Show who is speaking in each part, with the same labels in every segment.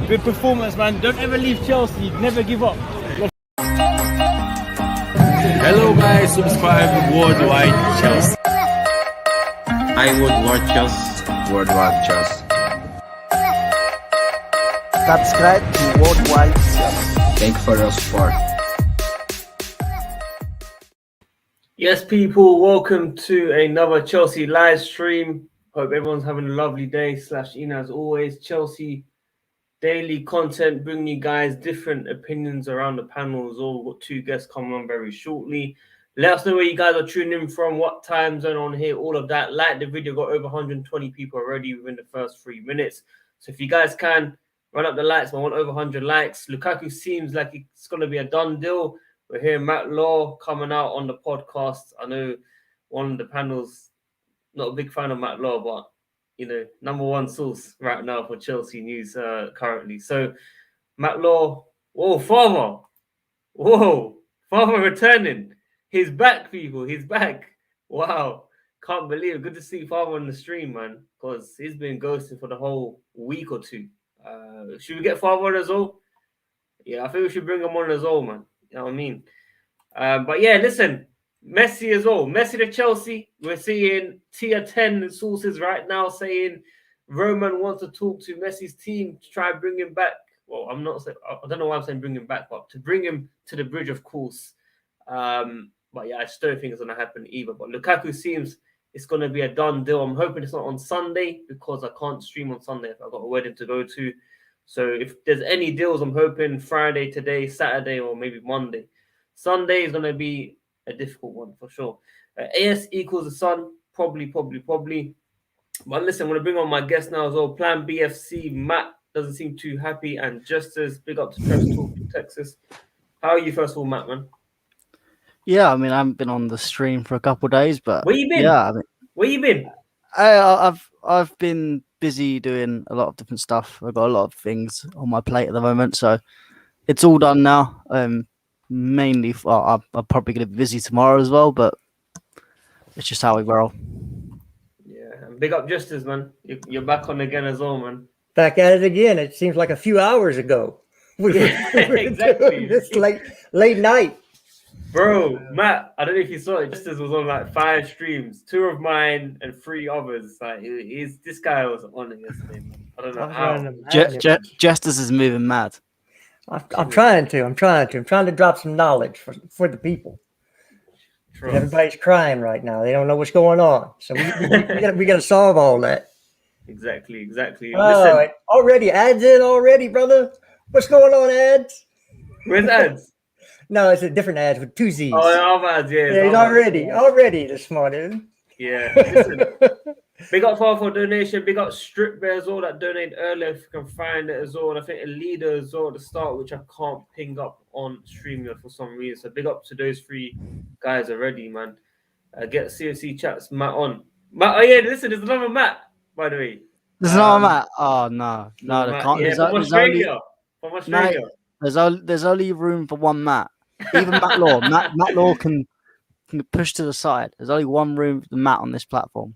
Speaker 1: Good performance, man. Don't ever leave Chelsea. Never give up.
Speaker 2: Hello guys, subscribe to WorldWideChels.
Speaker 3: Hi, WorldWideChels.
Speaker 4: WorldWideChels.
Speaker 5: Subscribe to WorldWideChels.
Speaker 4: Thank you for your support.
Speaker 6: Yes, people, welcome to another Chelsea live stream. Hope everyone's having a lovely day. /Ina, as always, Chelsea daily content, bringing you guys different opinions around the panels. We've got two guests coming on very shortly. Let us know where you guys are tuning in from, what time zone on here, all of that. Like the video, got over 120 people already within the first 3 minutes. So if you guys can, run up the likes. I want over 100 likes. Lukaku seems like it's going to be a done deal. We're hearing Matt Law coming out on the podcast. I know one of the panels, not a big fan of Matt Law, but, you know, number one source right now for Chelsea news currently. So, Matt Law, Father returning. He's back, people. He's back. Wow. Can't believe it. Good to see Father on the stream, man, because he's been ghosting for the whole week or two. Should we get Father on as well? Yeah, I think we should bring him on as well, man. You know what I mean? But yeah, listen, Messi as well. Messi to Chelsea. We're seeing tier 10 sources right now saying Roman wants to talk to Messi's team to try and bring him back. Well, I don't know why I'm saying bring him back, but to bring him to the bridge, of course. But yeah, I just don't think it's going to happen either. But Lukaku seems it's going to be a done deal. I'm hoping it's not on Sunday because I can't stream on Sunday if I've got a wedding to go to. So if there's any deals, I'm hoping Friday, today, Saturday, or maybe Monday. Sunday is going to be a difficult one for sure. AS equals the Sun, probably. But listen, I'm going to bring on my guest now as well. Plan BFC, Matt doesn't seem too happy, and just as big up to Press Talk from Texas. How are you, first of all, Matt, man?
Speaker 5: Yeah, I mean, I haven't been on the stream for a couple of days, but
Speaker 6: where you been?
Speaker 5: Yeah, I mean,
Speaker 6: where you been?
Speaker 5: I've been busy doing a lot of different stuff. I've got a lot of things on my plate at the moment, so it's all done now. Mainly, I'm probably going to be busy tomorrow as well, but it's just how we roll.
Speaker 6: Yeah, big up Justice, man. You're back on again as well, man.
Speaker 7: Back at it again. It seems like a few hours ago. We were
Speaker 6: exactly.
Speaker 7: This late night.
Speaker 6: Bro, Matt, I don't know if you saw it. Justice was on like 5 streams, 2 of mine and 3 others. Like, this guy was on it yesterday, man. I don't know how.
Speaker 5: Justice is moving mad.
Speaker 7: I'm trying to drop some knowledge for the people. Everybody's crying right now. They don't know what's going on. So we got to solve all that.
Speaker 6: Exactly.
Speaker 7: Oh, listen, already ads in already, brother. What's going on, ads?
Speaker 6: Where's ads?
Speaker 7: No, it's a different ads with 2 Z's.
Speaker 6: Oh, ads, yeah.
Speaker 7: Yeah, he's already this morning.
Speaker 6: Yeah. Listen, big up for donation. Big up Strip Bear as well that donated earlier. If you can find it as well. And I think a leader as well at the start, which I can't ping up on StreamYard for some reason. So big up to those 3 guys already, man. Get CFC chats Matt on. Matt, oh yeah, listen, there's another Matt, by the way.
Speaker 5: There's another Matt. Oh no, they can't.
Speaker 6: Yeah, from Australia.
Speaker 5: There's only room for one Matt. Even Matt Law. Matt Law can push to the side. There's only one room for the Matt on this platform.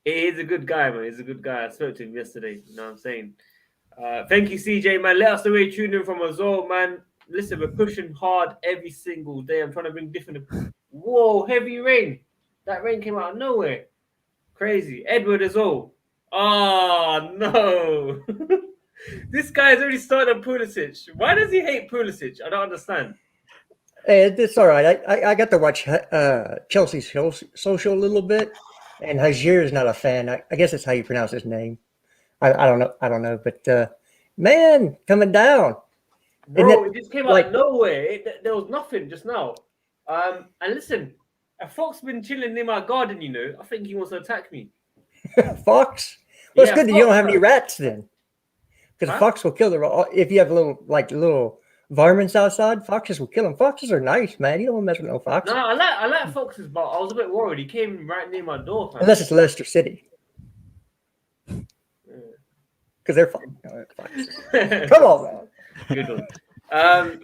Speaker 6: He's a good guy, man. He's a good guy. I spoke to him yesterday. You know what I'm saying? Thank you, CJ, man. Let us know where you're tuning in from as well, man. Listen, we're pushing hard every single day. I'm trying to bring different... Whoa, heavy rain. That rain came out of nowhere. Crazy. Edward as well. Oh, no. This guy's already started on Pulisic. Why does he hate Pulisic? I don't understand.
Speaker 7: Hey, it's all right. I got to watch Chelsea's social a little bit, and Hajir is not a fan. I guess that's how you pronounce his name. I don't know. But man, coming down.
Speaker 6: Bro, it just came out of nowhere. There was nothing just now. And listen, a fox been chilling in my garden, you know. I think he wants to attack me.
Speaker 7: Fox? Well, it's good that you don't have any rats then. Because a fox will kill if you have little varmints outside, foxes will kill them. Foxes are nice, man. You don't want to mess with no foxes.
Speaker 6: No, I like foxes, but I was a bit worried. He came right near my door. Man.
Speaker 7: Unless it's Leicester City. Because they're fun. Come on, man.
Speaker 6: Good one.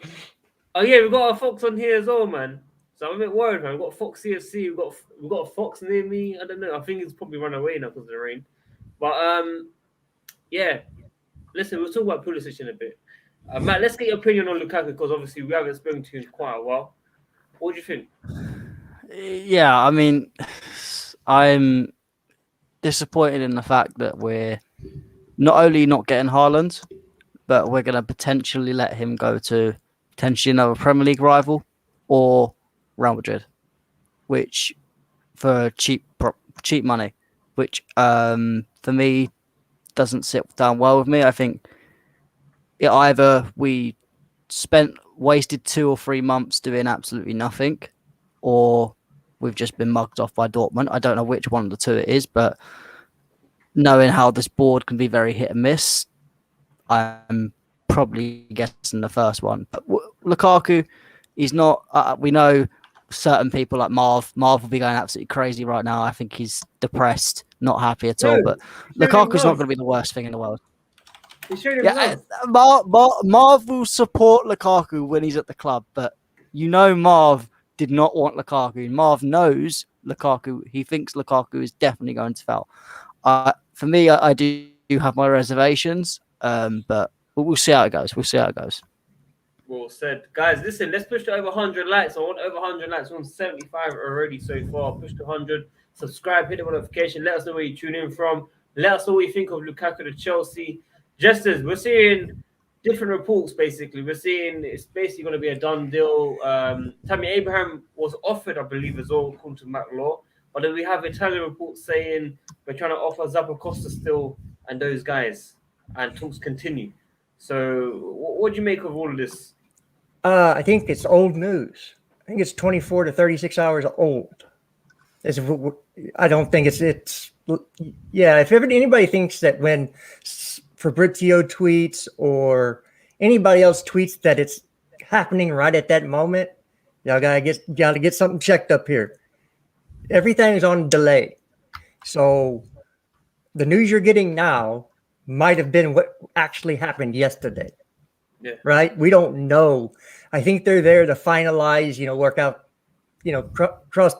Speaker 6: Oh yeah, we've got a fox on here as well, man. So I'm a bit worried, man. We've got Fox CFC. We've got a fox near me. I don't know. I think he's probably run away now because of the rain. But yeah, listen, we'll talk about Pulisic in a bit. Matt, let's get your opinion on Lukaku because obviously we haven't spoken to him in quite a while. What do you think?
Speaker 5: Yeah, I mean, I'm disappointed in the fact that we're not only not getting Haaland, but we're going to potentially let him go to potentially another Premier League rival or Real Madrid, which for cheap money, which for me doesn't sit down well with me. I think either we wasted 2 or 3 months doing absolutely nothing, or we've just been mugged off by Dortmund. I don't know which one of the two it is, but knowing how this board can be very hit and miss, I'm probably guessing the first one. But Lukaku, he's not. We know certain people like Marv. Marv will be going absolutely crazy right now. I think he's depressed, not happy at all. But Lukaku's not going to be the worst thing in the world. Yeah, Marv will support Lukaku when he's at the club, but Marv did not want Lukaku. Marv knows Lukaku. He thinks Lukaku is definitely going to fail. For me, I do have my reservations, but we'll see how it goes.
Speaker 6: Well said. Guys, listen, let's push to over 100 likes. I want over 100 likes. We're on 75 already so far. Push to 100. Subscribe, hit the notification. Let us know where you tune in from. Let us know what you think of Lukaku to Chelsea. Just as we're seeing different reports, basically. We're seeing it's basically going to be a done deal. Tammy Abraham was offered, I believe, as well, according to Matt Law. But then we have Italian reports saying we're trying to offer Zappacosta still and those guys. And talks continue. So what do you make of all of this?
Speaker 7: I think it's old news. I think it's 24 to 36 hours old. I don't think it's yeah. If anybody thinks that when Fabrizio tweets or anybody else tweets that it's happening right at that moment, y'all gotta get something checked up here. Everything's on delay. So the news you're getting now might have been what actually happened yesterday.
Speaker 6: Yeah.
Speaker 7: Right? We don't know. I think they're there to finalize, work out, cross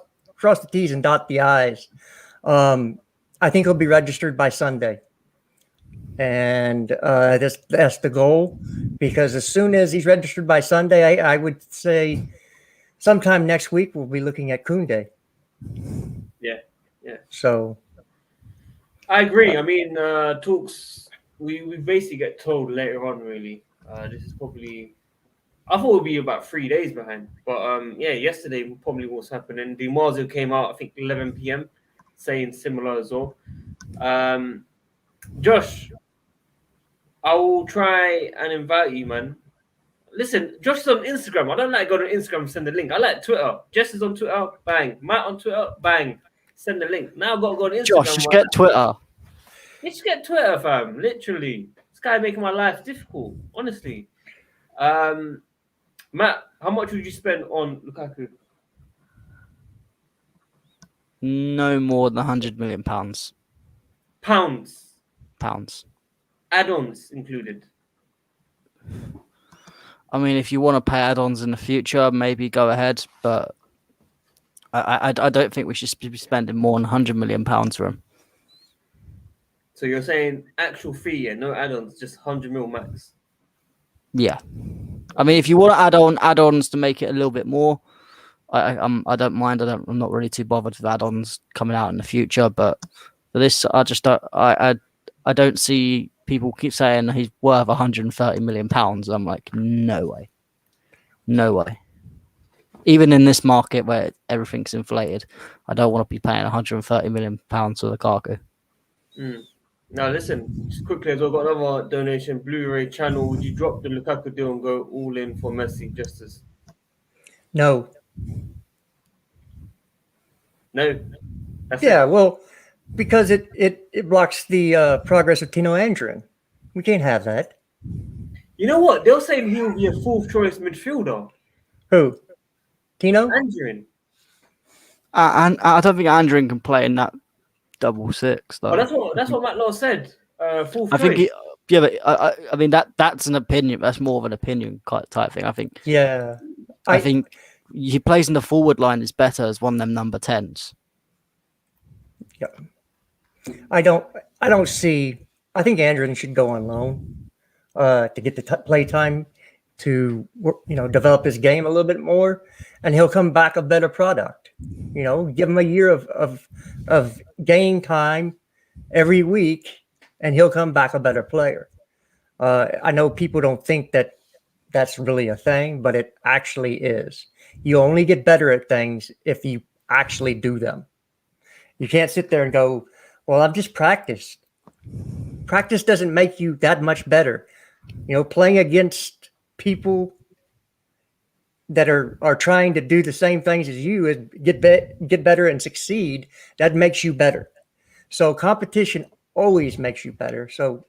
Speaker 7: the T's and dot the I's. I think he'll be registered by Sunday. And that's the goal, because as soon as he's registered by Sunday, I would say sometime next week we'll be looking at Koundé.
Speaker 6: Yeah.
Speaker 7: So
Speaker 6: I agree. I mean, talks, we basically get told later on, really. This is probably, I thought it would be about 3 days behind. But yesterday probably what's happening. Di Marzio came out, I think, 11 p.m., saying similar as well. Josh, I will try and invite you, man. Listen, Josh is on Instagram. I don't like going to Instagram and send the link. I like Twitter. Jess is on Twitter, bang. Matt on Twitter, bang. Send the link. Now I've got to go on Instagram.
Speaker 5: Josh, just get Twitter.
Speaker 6: Just get Twitter, fam. Literally. This guy making my life difficult, honestly. Matt, how much would you spend on Lukaku?
Speaker 5: No more than £100 million. Pounds.
Speaker 6: Add-ons included.
Speaker 5: I mean, if you want to pay add-ons in the future, maybe go ahead, but I don't think we should be spending more than £100 million for him.
Speaker 6: So you're saying actual fee and no add-ons, just 100 mil max?
Speaker 5: Yeah. I mean, if you want to add on add-ons to make it a little bit more, I don't mind. I'm not really too bothered with add-ons coming out in the future, but for this, I just don't. I don't see people keep saying he's worth £130 million. I'm like, no way. Even in this market where everything's inflated, I don't want to be paying £130 million for Lukaku.
Speaker 6: Now listen, just quickly as well, got another donation. Blu-ray channel. Would you drop the Lukaku deal and go all in for Messi? Justice?
Speaker 7: No.
Speaker 6: That's
Speaker 7: yeah,
Speaker 6: it.
Speaker 7: Well, because it blocks the progress of Tino Andrin. We can't have that.
Speaker 6: You know what? They're saying he'll be a fourth choice midfielder.
Speaker 7: Who? Tino?
Speaker 6: Andrin.
Speaker 5: And I don't think Andrin can play in that 6-6 though.
Speaker 6: But that's what Matt Law said. Fourth choice.
Speaker 5: Think but I mean that's an opinion. That's more of an opinion type thing. I think.
Speaker 7: Yeah.
Speaker 5: I think he plays in the forward line is better as one of them number 10s.
Speaker 7: Yeah. I don't see. I think Andrin should go on loan. to get the play time to develop his game a little bit more, and he'll come back a better product. Give him a year of game time every week, and he'll come back a better player. I know people don't think that that's really a thing, but it actually is. You only get better at things if you actually do them. You can't sit there and go, well, I've just practiced. Practice doesn't make you that much better. Playing against people that are trying to do the same things as you is get better and succeed. That makes you better. So competition always makes you better. So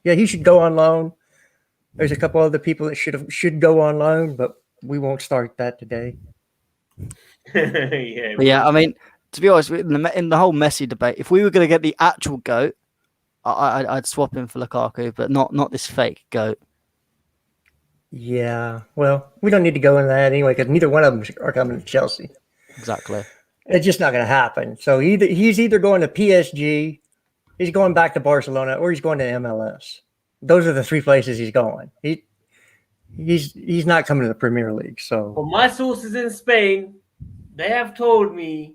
Speaker 7: he should go on loan. There's a couple other people that should go on loan, but we won't start that today.
Speaker 5: Yeah, I mean, to be honest, in the whole Messi debate, if we were going to get the actual GOAT, I'd swap him for Lukaku, but not this fake GOAT.
Speaker 7: Yeah, well, we don't need to go into that anyway because neither one of them are coming to Chelsea.
Speaker 5: Exactly.
Speaker 7: It's just not going to happen. So he's either going to PSG, he's going back to Barcelona, or he's going to MLS. Those are the three places he's going. He's not coming to the Premier League. So,
Speaker 6: well, my sources in Spain, they have told me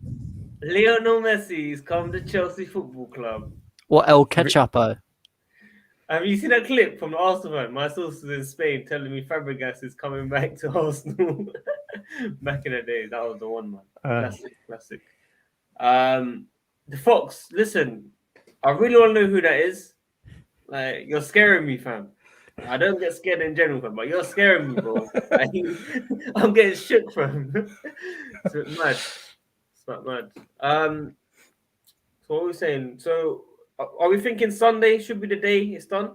Speaker 6: Lionel Messi is coming to Chelsea Football Club.
Speaker 5: What El Ketchupo?
Speaker 6: Have you seen that clip from the Arsenal fan? My sources in Spain telling me Fabregas is coming back to Arsenal. Back in the day, that was the one, man. Classic. The Fox, listen, I really want to know who that is. Like, you're scaring me, fam. I don't get scared in general, fam, but you're scaring me, bro. I'm getting shook, fam. It's mad. It's not mad. So what are we saying? So are we thinking Sunday should be the day it's done?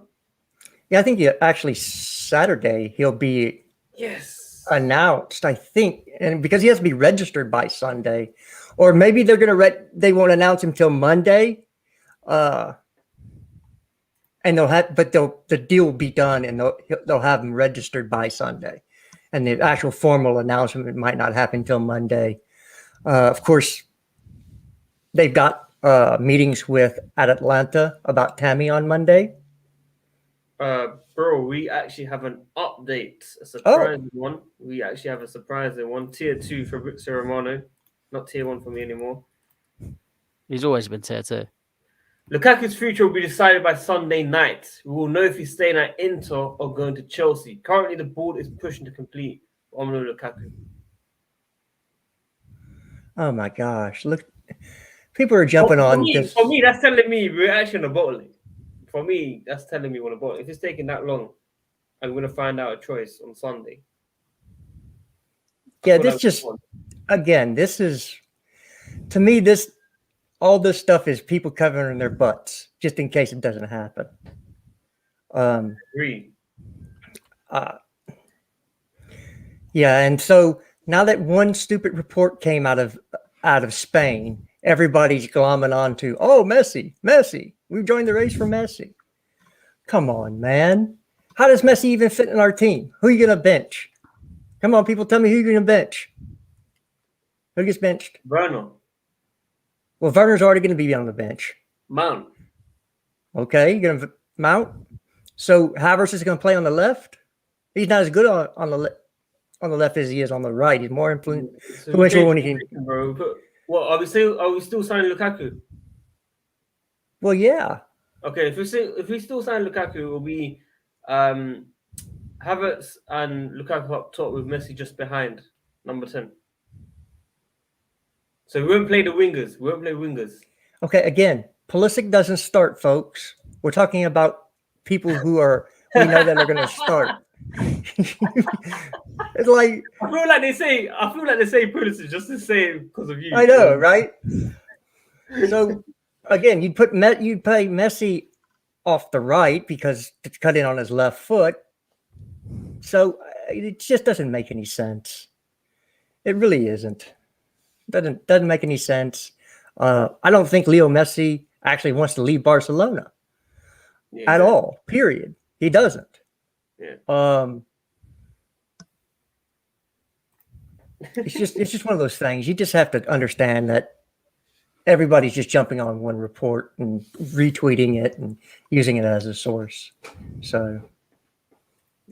Speaker 7: Yeah, I think actually Saturday he'll be announced, I think, and because he has to be registered by Sunday, or maybe they won't announce him till Monday, and the deal will be done, and they'll have him registered by Sunday, and the actual formal announcement might not happen till Monday. Of course, they've got meetings at Atlanta about Tammy on Monday.
Speaker 6: Bro, we actually have an update, a surprising one. We actually have a surprising one. Tier 2 for Fabrizio Romano, not Tier 1 for me anymore.
Speaker 5: He's always been Tier 2.
Speaker 6: Lukaku's future will be decided by Sunday night. We will know if he's staying at Inter or going to Chelsea. Currently, the board is pushing to complete Romelu Lukaku.
Speaker 7: Oh my gosh! Look, people are jumping on this.
Speaker 6: For me, that's telling me we're actually on a bottling. For me, that's telling me we're on a bottling. If it's taking that long, I'm going to find out a choice on Sunday.
Speaker 7: Yeah, this is, to me, all this stuff is people covering their butts just in case it doesn't happen.
Speaker 6: Agree.
Speaker 7: Yeah, and so now that one stupid report came out of Spain, everybody's glomming on to, Messi. We've joined the race for Messi. Come on, man. How does Messi even fit in our team? Who are you going to bench? Come on, people, tell me who you're going to bench. Who gets benched?
Speaker 6: Werner.
Speaker 7: Well, Werner's already going to be on the bench.
Speaker 6: Mount.
Speaker 7: Okay, you're going to Mount. So Havertz is going to play on the left. He's not as good on the left as he is on the right. He's more influential when he can.
Speaker 6: Bro, what are we still signing Lukaku?
Speaker 7: Well, yeah.
Speaker 6: Okay, if we still sign Lukaku, it will be Havertz and Lukaku up top with Messi just behind number 10. So we won't play the wingers.
Speaker 7: Okay, again, Pulisic doesn't start, folks. We're talking about people who we know that are going to start. It's like
Speaker 6: I feel like they say Pulisic just to say because of you.
Speaker 7: I know, right? So again, you'd play Messi off the right because to cut in on his left foot. So it just doesn't make any sense. It really isn't. Doesn't make any sense. I don't think Leo Messi actually wants to leave Barcelona at all. Period. He doesn't.
Speaker 6: Yeah.
Speaker 7: It's just one of those things. You just have to understand that everybody's just jumping on one report and retweeting it and using it as a source. So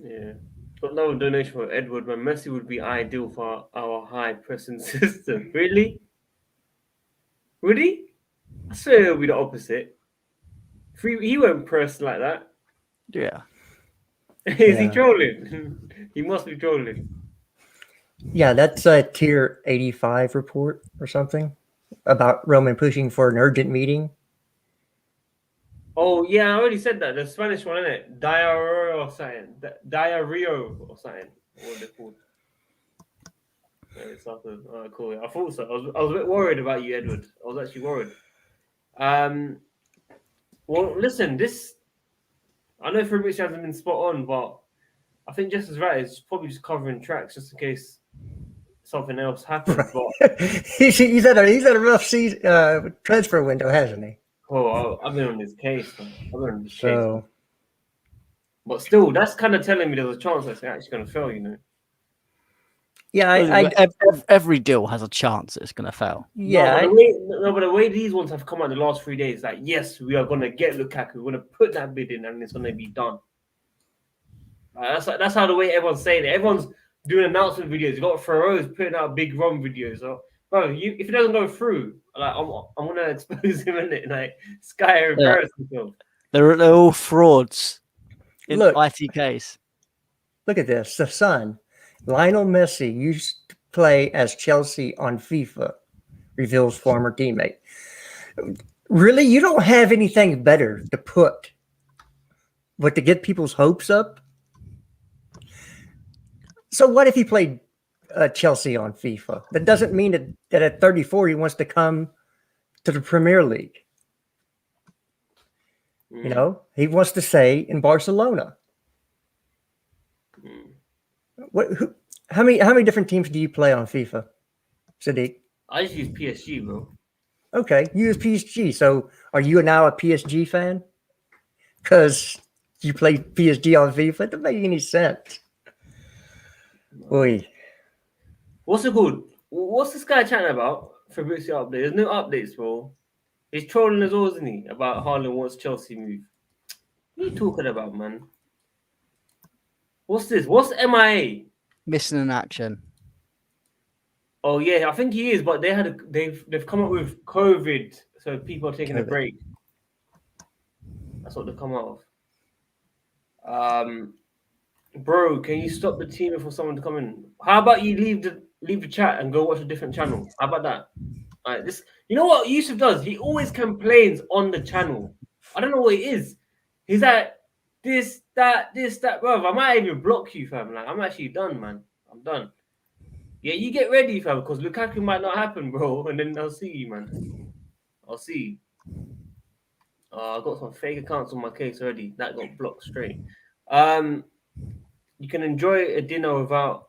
Speaker 6: Yeah. Got no donation for Edward, man. Messi would be ideal for our high pressing system. Really? Would he? I swear it'll be the opposite. If he won't press like that.
Speaker 5: Yeah.
Speaker 6: Is he
Speaker 7: Yeah.
Speaker 6: trolling? He must be trolling.
Speaker 7: Yeah, that's a tier 85 report or something about Roman pushing for an urgent meeting.
Speaker 6: Oh yeah, I already said that. The Spanish one, isn't it? Diarrhea or something. Diarrhea or something. What are they called? Yeah, it's something. Oh, cool. I thought so. I was a bit worried about you, Edward. I was actually worried. Well, listen, this I know Fabrizio hasn't been spot on, but I think just as right. It's probably just covering tracks just in case something else happens. But
Speaker 7: he's had a rough season, transfer window, hasn't he?
Speaker 6: I've been on this case, man. I've been on this case.
Speaker 7: So,
Speaker 6: But still, that's kind of telling me there's a chance that's actually going to fail, you know.
Speaker 7: yeah,
Speaker 5: Every deal has a chance it's going to fail.
Speaker 7: yeah.
Speaker 6: But the way these ones have come out the last 3 days, like, yes, we are going to get Lukaku. We're going to put that bid in and it's going to be done. That's how the way everyone's saying it. Everyone's doing announcement videos. You got Ferro's putting out big run videos. So, bro, if it doesn't go through, like I'm going to expose him in it. Like, Sky embarrassed himself.
Speaker 5: They're all frauds in
Speaker 7: Look.
Speaker 5: ITKs.
Speaker 7: Look at this. The Sun. Lionel Messi used to play as Chelsea on FIFA, reveals former teammate. Really? You don't have anything better to put but to get people's hopes up? So what if he played Chelsea on FIFA? That doesn't mean that at 34 he wants to come to the Premier League. You know, he wants to stay in Barcelona. How many different teams do you play on FIFA, Sadiq?
Speaker 6: I just use PSG, bro.
Speaker 7: Okay, you use PSG. So are you now a PSG fan? Because you play PSG on FIFA? It doesn't make any sense. Oi.
Speaker 6: What's it called? What's this guy chatting about? Fabrizio update. There's no updates, bro. He's trolling as well, isn't he? About Haaland wants Chelsea move. What are you talking about, man? What's this? What's MIA?
Speaker 5: Missing in action.
Speaker 6: Oh yeah, I think he is, but they've come up with COVID, so people are taking a break. That's what they've come out of. Bro, can you stop the team for someone to come in? How about you leave the chat and go watch a different channel? How about that? All right, this. You know what Yusuf does? He always complains on the channel. I don't know what it is. He's like this, that, bro. I might even block you, fam. Like I'm actually done, man. I'm done. Yeah, you get ready, fam, because Lukaku might not happen, bro. And then I'll see you, man. I'll see you. I got some fake accounts on my case already. That got blocked straight. You can enjoy a dinner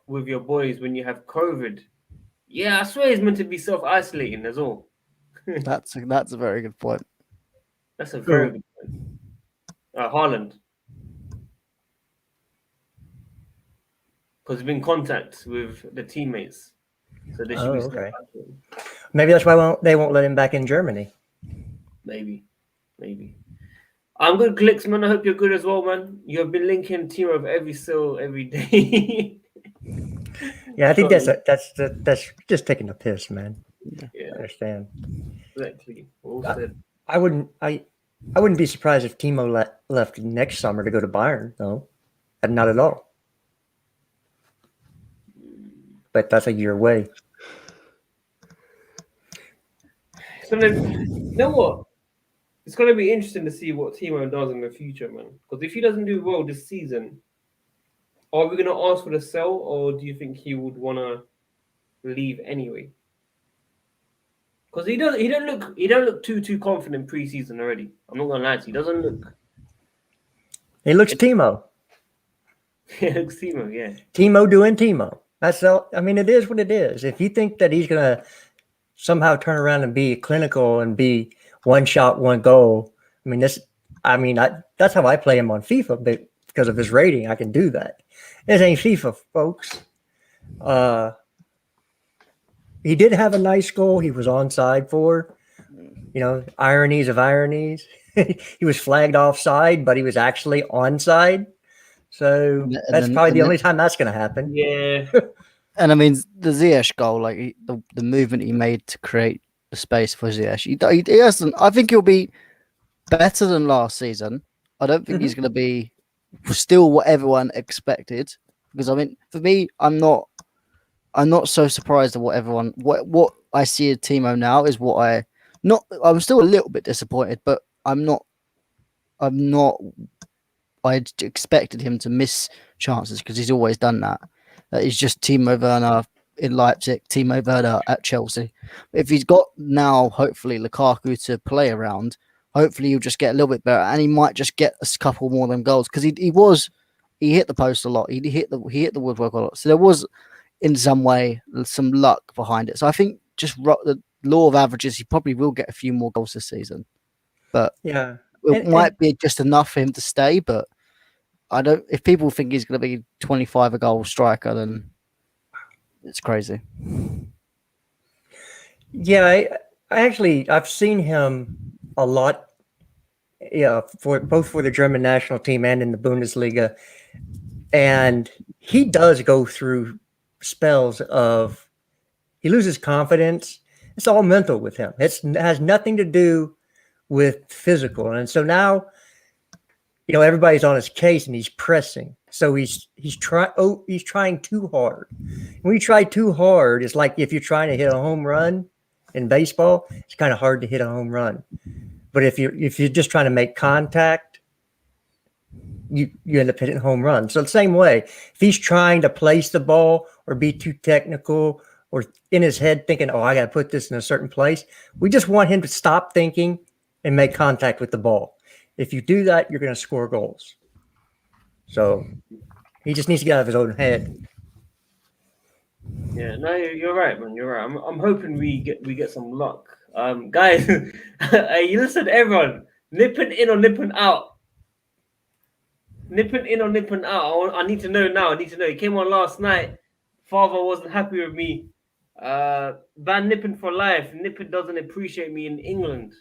Speaker 6: with your boys when you have COVID. Yeah, I swear it's meant to be self-isolating as well.
Speaker 5: That's a very good point.
Speaker 6: That's a very good point. Haaland. Because he's been in contact with the teammates. So they should be
Speaker 7: okay. Maybe that's why they won't let him back in Germany.
Speaker 6: Maybe. I'm good, Clicks, man. I hope you're good as well, man. You have been linking Timo of every sale every day.
Speaker 7: Yeah, I think that's just taking a piss, man.
Speaker 6: Yeah,
Speaker 7: I understand.
Speaker 6: Exactly. Well said.
Speaker 7: I wouldn't be surprised if Timo left next summer to go to Bayern, though. Not at all. But that's a year away.
Speaker 6: So then, you know what? It's going to be interesting to see what Timo does in the future, man. Because if he doesn't do well this season, are we going to ask for the sell, or do you think he would want to leave anyway? Because he don't look too confident preseason already. I'm not going to lie to you. He doesn't look.
Speaker 7: He looks Timo.
Speaker 6: He looks Timo, yeah.
Speaker 7: Timo doing Timo. That's all. I mean, it is what it is. If you think that he's going to somehow turn around and be clinical and be one shot, one goal. That's how I play him on FIFA, but because of his rating, I can do that. This ain't FIFA, folks. He did have a nice goal. He was onside for, ironies of ironies. He was flagged offside, but he was actually onside. So
Speaker 5: And
Speaker 7: that's
Speaker 5: then-
Speaker 7: probably
Speaker 5: and
Speaker 7: the
Speaker 5: then-
Speaker 7: only time that's going to happen.
Speaker 6: Yeah.
Speaker 5: And I mean, the Ziyech goal, like the movement he made to create the space for Ziyech, he hasn't. I think he'll be better than last season. I don't think he's going to be still what everyone expected. Because I mean, for me, I'm not so surprised at what I see at Timo now is what I'm still a little bit disappointed, but I'm not. I expected him to miss chances because he's always done that. He's just Timo Werner in Leipzig, Timo Werner at Chelsea. If he's got now, hopefully Lukaku to play around, hopefully he'll just get a little bit better, and he might just get a couple more of them goals because he hit the post a lot. He hit the woodwork a lot. So there was in some way some luck behind it. So I think just the law of averages, he probably will get a few more goals this season, but
Speaker 7: Yeah.
Speaker 5: it might be just enough for him to stay. But I don't. If people think he's going to be 25 a goal striker, then it's crazy.
Speaker 7: Yeah, I've seen him a lot. Yeah, for both for the German national team and in the Bundesliga, and he does go through spells of he loses confidence. It's all mental with him. It has nothing to do with physical, and so now, everybody's on his case and he's pressing. So he's trying too hard. When you try too hard, it's like if you're trying to hit a home run in baseball, it's kind of hard to hit a home run. But if you're just trying to make contact, you end up hitting a home run. So the same way, if he's trying to place the ball or be too technical or in his head thinking, oh, I got to put this in a certain place, we just want him to stop thinking and make contact with the ball. If you do that, you're going to score goals. So he just needs to get out of his own head.
Speaker 6: Yeah, no, you're right, man. You're right. I'm hoping we get some luck. Guys, hey, you listen, everyone, nipping in or nipping out. Nipping in or nipping out. I need to know now. He came on last night. Father wasn't happy with me. Ban nipping for life. Nipping doesn't appreciate me in England.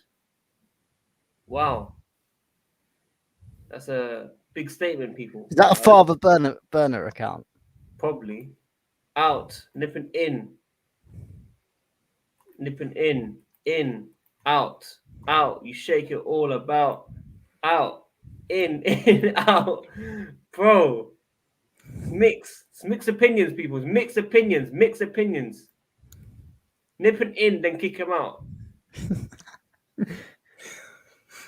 Speaker 6: Wow. That's a big statement, people.
Speaker 5: Is that a Father Burner account?
Speaker 6: Probably. Out. Nipping in. Nipping in, out, out. You shake it all about. Out, in, out. Bro. Mix opinions, people. Mix opinions. Nipping in, then kick him out.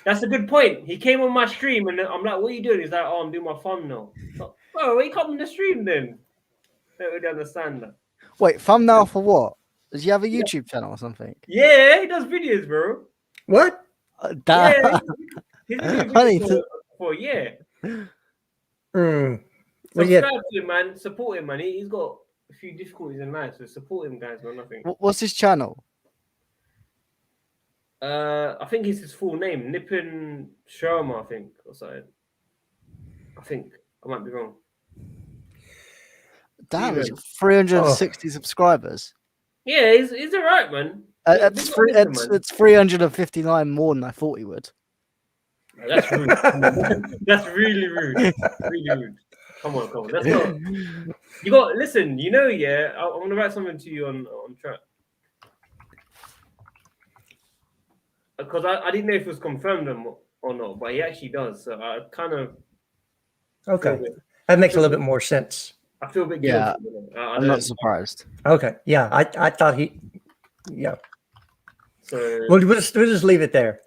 Speaker 6: That's a good point. He came on my stream and I'm like, what are you doing? He's like, oh, I'm doing my thumbnail. So, bro, why you come on the stream then? Don't really understand that.
Speaker 5: Wait, thumbnail for what? Does he have a YouTube channel or something?
Speaker 6: Yeah, he does videos, bro.
Speaker 7: What?
Speaker 6: Yeah, he's been doing videos for a year. Subscribe to him, man. Support him, man. He's got a few difficulties in life, so support him, guys, man. I think.
Speaker 5: What's his channel?
Speaker 6: I think it's his full name, Nippon Sharma, I think, or something. I think I might be wrong.
Speaker 5: Damn, he's got 360 subscribers.
Speaker 6: Yeah, he's all right, man.
Speaker 5: It's 359 more than I thought he would.
Speaker 6: That's rude. That's really rude. Really rude. Come on. That's not. You got listen. Yeah. I'm gonna write something to you on track because I didn't know if it was confirmed or not, but he actually does. So I kind of.
Speaker 7: Okay, that makes a little bit more sense.
Speaker 6: I feel a bit guilty.
Speaker 5: Yeah, I'm not surprised.
Speaker 7: Okay, yeah, I thought he. Yeah.
Speaker 6: So
Speaker 7: we'll just leave it there.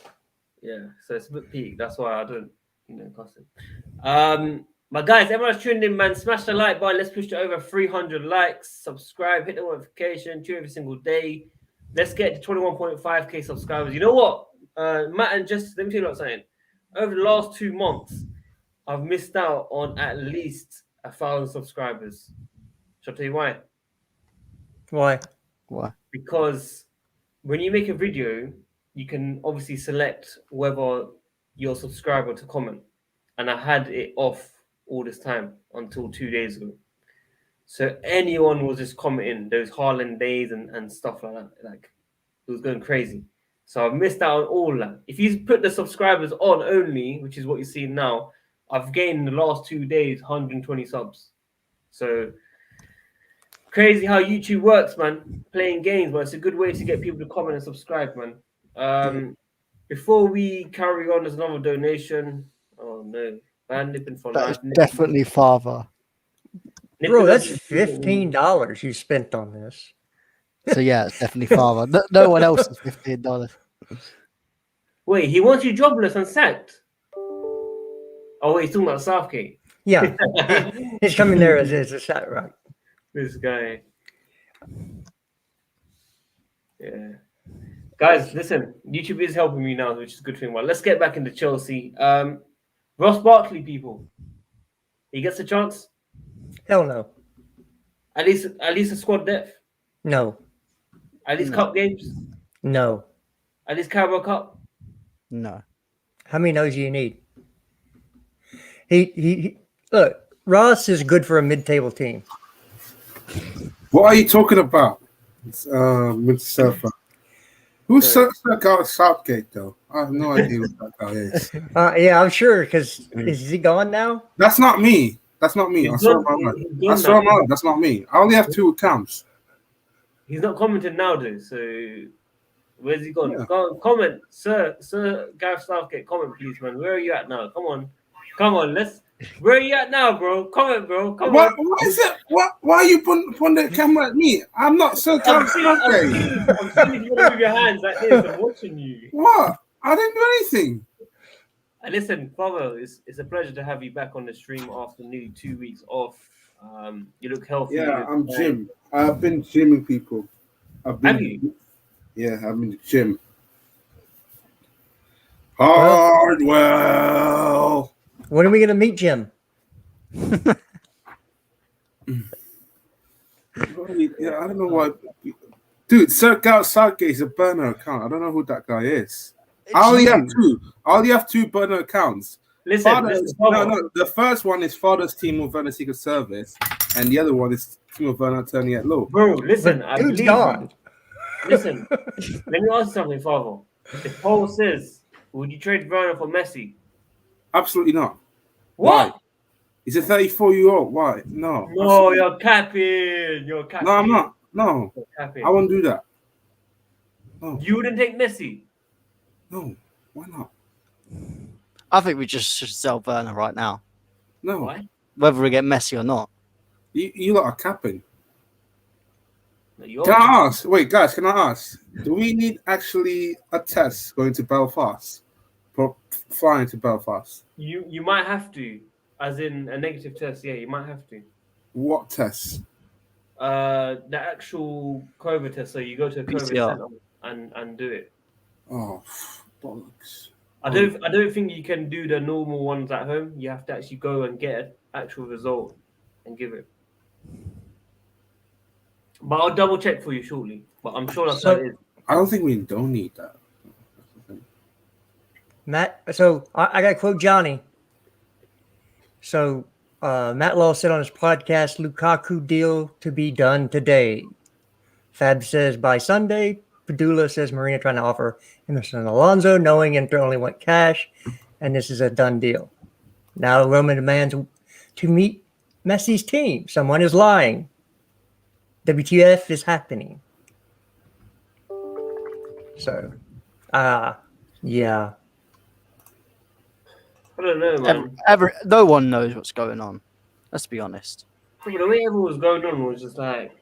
Speaker 6: Yeah, so it's a bit peak. That's why I don't, cuss it. But guys, everyone's tuned in, man. Smash the like button. Let's push to over 300 likes. Subscribe, hit the notification, tune every single day. Let's get to 21.5k subscribers. You know what, Matt, and just let me tell you what I'm saying. Over the last 2 months, I've missed out on at least 1,000 subscribers. Shall I tell you why?
Speaker 7: Why?
Speaker 6: Because when you make a video, you can obviously select whether you're a subscriber to comment. And I had it off all this time until 2 days ago. So anyone was just commenting those Haaland days and stuff like that. Like, it was going crazy. So I've missed out on all that. If you put the subscribers on only, which is what you see now, I've gained in the last 2 days 120 subs. So crazy how YouTube works, man. Playing games, but it's a good way to get people to comment and subscribe, man. Before we carry on, there's another donation. Oh no, man, nipping for
Speaker 5: That is
Speaker 6: life.
Speaker 5: definitely father.
Speaker 7: Bro, that's $15 you spent on this.
Speaker 5: So yeah, it's definitely father. No one else is $15.
Speaker 6: Wait, he wants you jobless and sacked. Oh wait, he's talking about Southgate.
Speaker 7: Yeah, he's coming there as a sat right.
Speaker 6: This guy. Yeah. Guys, listen, YouTube is helping me now, which is a good thing. Well, let's get back into Chelsea. Ross Barkley, people. He gets a chance.
Speaker 7: Hell no.
Speaker 6: At least a squad depth.
Speaker 7: No.
Speaker 6: At least cup games.
Speaker 7: No.
Speaker 6: At least Carabao Cup.
Speaker 5: No.
Speaker 7: How many no's do you need? He look, Ross is good for a mid-table team.
Speaker 8: What are you talking about, Mr. Surfer? Who's Southgate, though? I have no idea what that guy is.
Speaker 7: Yeah, I'm sure, because is he gone now?
Speaker 8: That's not me. That's not me. I saw him on. That's not me. I only have 2 accounts.
Speaker 6: He's not commenting now, though. So where's he gone?
Speaker 8: Yeah.
Speaker 6: Go on, comment, Sir Gareth Southgate. Comment, please, man. Where are you at now? Come on. Where are you at now, bro? Comment, bro. Come on.
Speaker 8: What is it? Why are you putting the camera at me? I'm not Sir Gareth Southgate.
Speaker 6: I'm seeing you move your hands like this. I'm watching you.
Speaker 8: What? I didn't do anything.
Speaker 6: And listen, Pavel, it's a pleasure to have you back on the stream after nearly 2 weeks off. You look healthy.
Speaker 8: Yeah, I'm Jim. I've been gymming, people.
Speaker 6: Have you?
Speaker 8: Yeah, I'm in the gym. Hardwell.
Speaker 7: When are we going to meet Jim?
Speaker 8: Yeah, I don't know why. Dude, Sir Gareth Southgate is a burner account. I don't know who that guy is. I only have 2 burner accounts.
Speaker 6: Listen,
Speaker 8: no. The first one is Father's Timo Werner Secret Service, and the other one is Timo Werner Attorney at Law.
Speaker 6: Bro, listen, I
Speaker 7: Dude's
Speaker 6: believe
Speaker 7: gone.
Speaker 6: Listen, let me ask you something, Father. If Paul says, would you trade Werner for Messi?
Speaker 8: Absolutely not.
Speaker 6: What?
Speaker 8: Why? He's a 34-year-old. Why? No.
Speaker 6: No, you're capping. You're capping.
Speaker 8: No, I'm not. No,
Speaker 6: You're capping.
Speaker 8: I won't do that. No.
Speaker 6: You wouldn't take Messi?
Speaker 8: No, why not?
Speaker 5: I think we just should sell Werner right now,
Speaker 8: No.
Speaker 6: Why?
Speaker 5: whether we get Messi or not.
Speaker 8: You lot are capping.
Speaker 6: No,
Speaker 8: Can I ask? Wait, guys, can I ask? Do we need actually a test going to Belfast? Flying to Belfast?
Speaker 6: You might have to, as in a negative test. Yeah, you might have to.
Speaker 8: What test?
Speaker 6: The actual COVID test. So you go to a COVID
Speaker 5: PCR.
Speaker 6: center and do it.
Speaker 8: Oh, bollocks.
Speaker 6: I don't think you can do the normal ones at home. You have to actually go and get an actual result and give it. But I'll double check for you shortly. But I'm sure that's what it is.
Speaker 8: I don't think we don't need that.
Speaker 7: Matt, so I got to quote Johnny. So Matt Law said on his podcast, Lukaku deal to be done today. Fab says by Sunday. Padula says Marina trying to offer Emerson and Alonso, knowing Inter only want cash, and this is a done deal. Now Roma demands to meet Messi's team. Someone is lying. WTF is happening. So, yeah.
Speaker 6: I don't know, man.
Speaker 5: No one knows what's going on. Let's be honest.
Speaker 6: But the way everyone was going on was just like,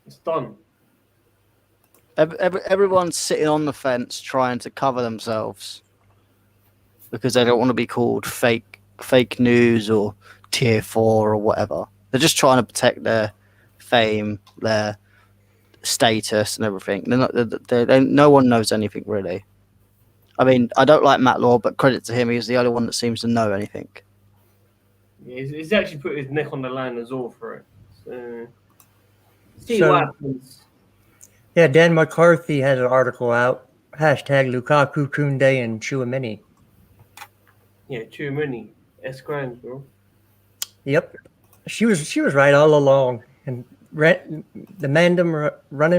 Speaker 6: it's done.
Speaker 5: Everyone's sitting on the fence trying to cover themselves because they don't want to be called fake news or tier 4 or whatever. They're just trying to protect their fame, their status, and everything. No one knows anything really. I mean, I don't like Matt Law, but credit to him, he's the only one that seems to know anything.
Speaker 6: Yeah, he's actually put his neck on the line as well for it. So, see what happens.
Speaker 7: Yeah, Dan McCarthy has an article out. Hashtag Lukaku, Koundé, and Chouameni.
Speaker 6: Yeah, too many. S grand, bro.
Speaker 7: Yep. She was right all along. And demand him run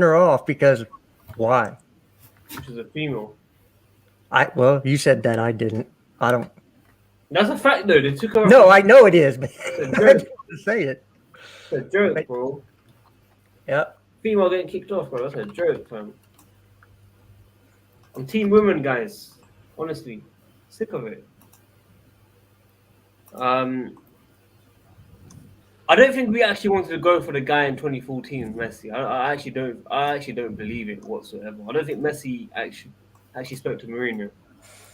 Speaker 7: her off because why?
Speaker 6: Which is a female.
Speaker 7: Well, you said that, I didn't. I don't.
Speaker 6: That's a fact, though. They took her.
Speaker 7: No, I know it is, but
Speaker 6: It's a
Speaker 7: I
Speaker 6: joke.
Speaker 7: just want to say it.
Speaker 6: It's a joke, bro.
Speaker 7: Yeah.
Speaker 6: Female getting kicked off, bro. That's a joke, fam. I'm team women, guys. Honestly, sick of it. I don't think we actually wanted to go for the guy in 2014, Messi. I actually don't. I actually don't believe it whatsoever. I don't think Messi actually spoke to Marina.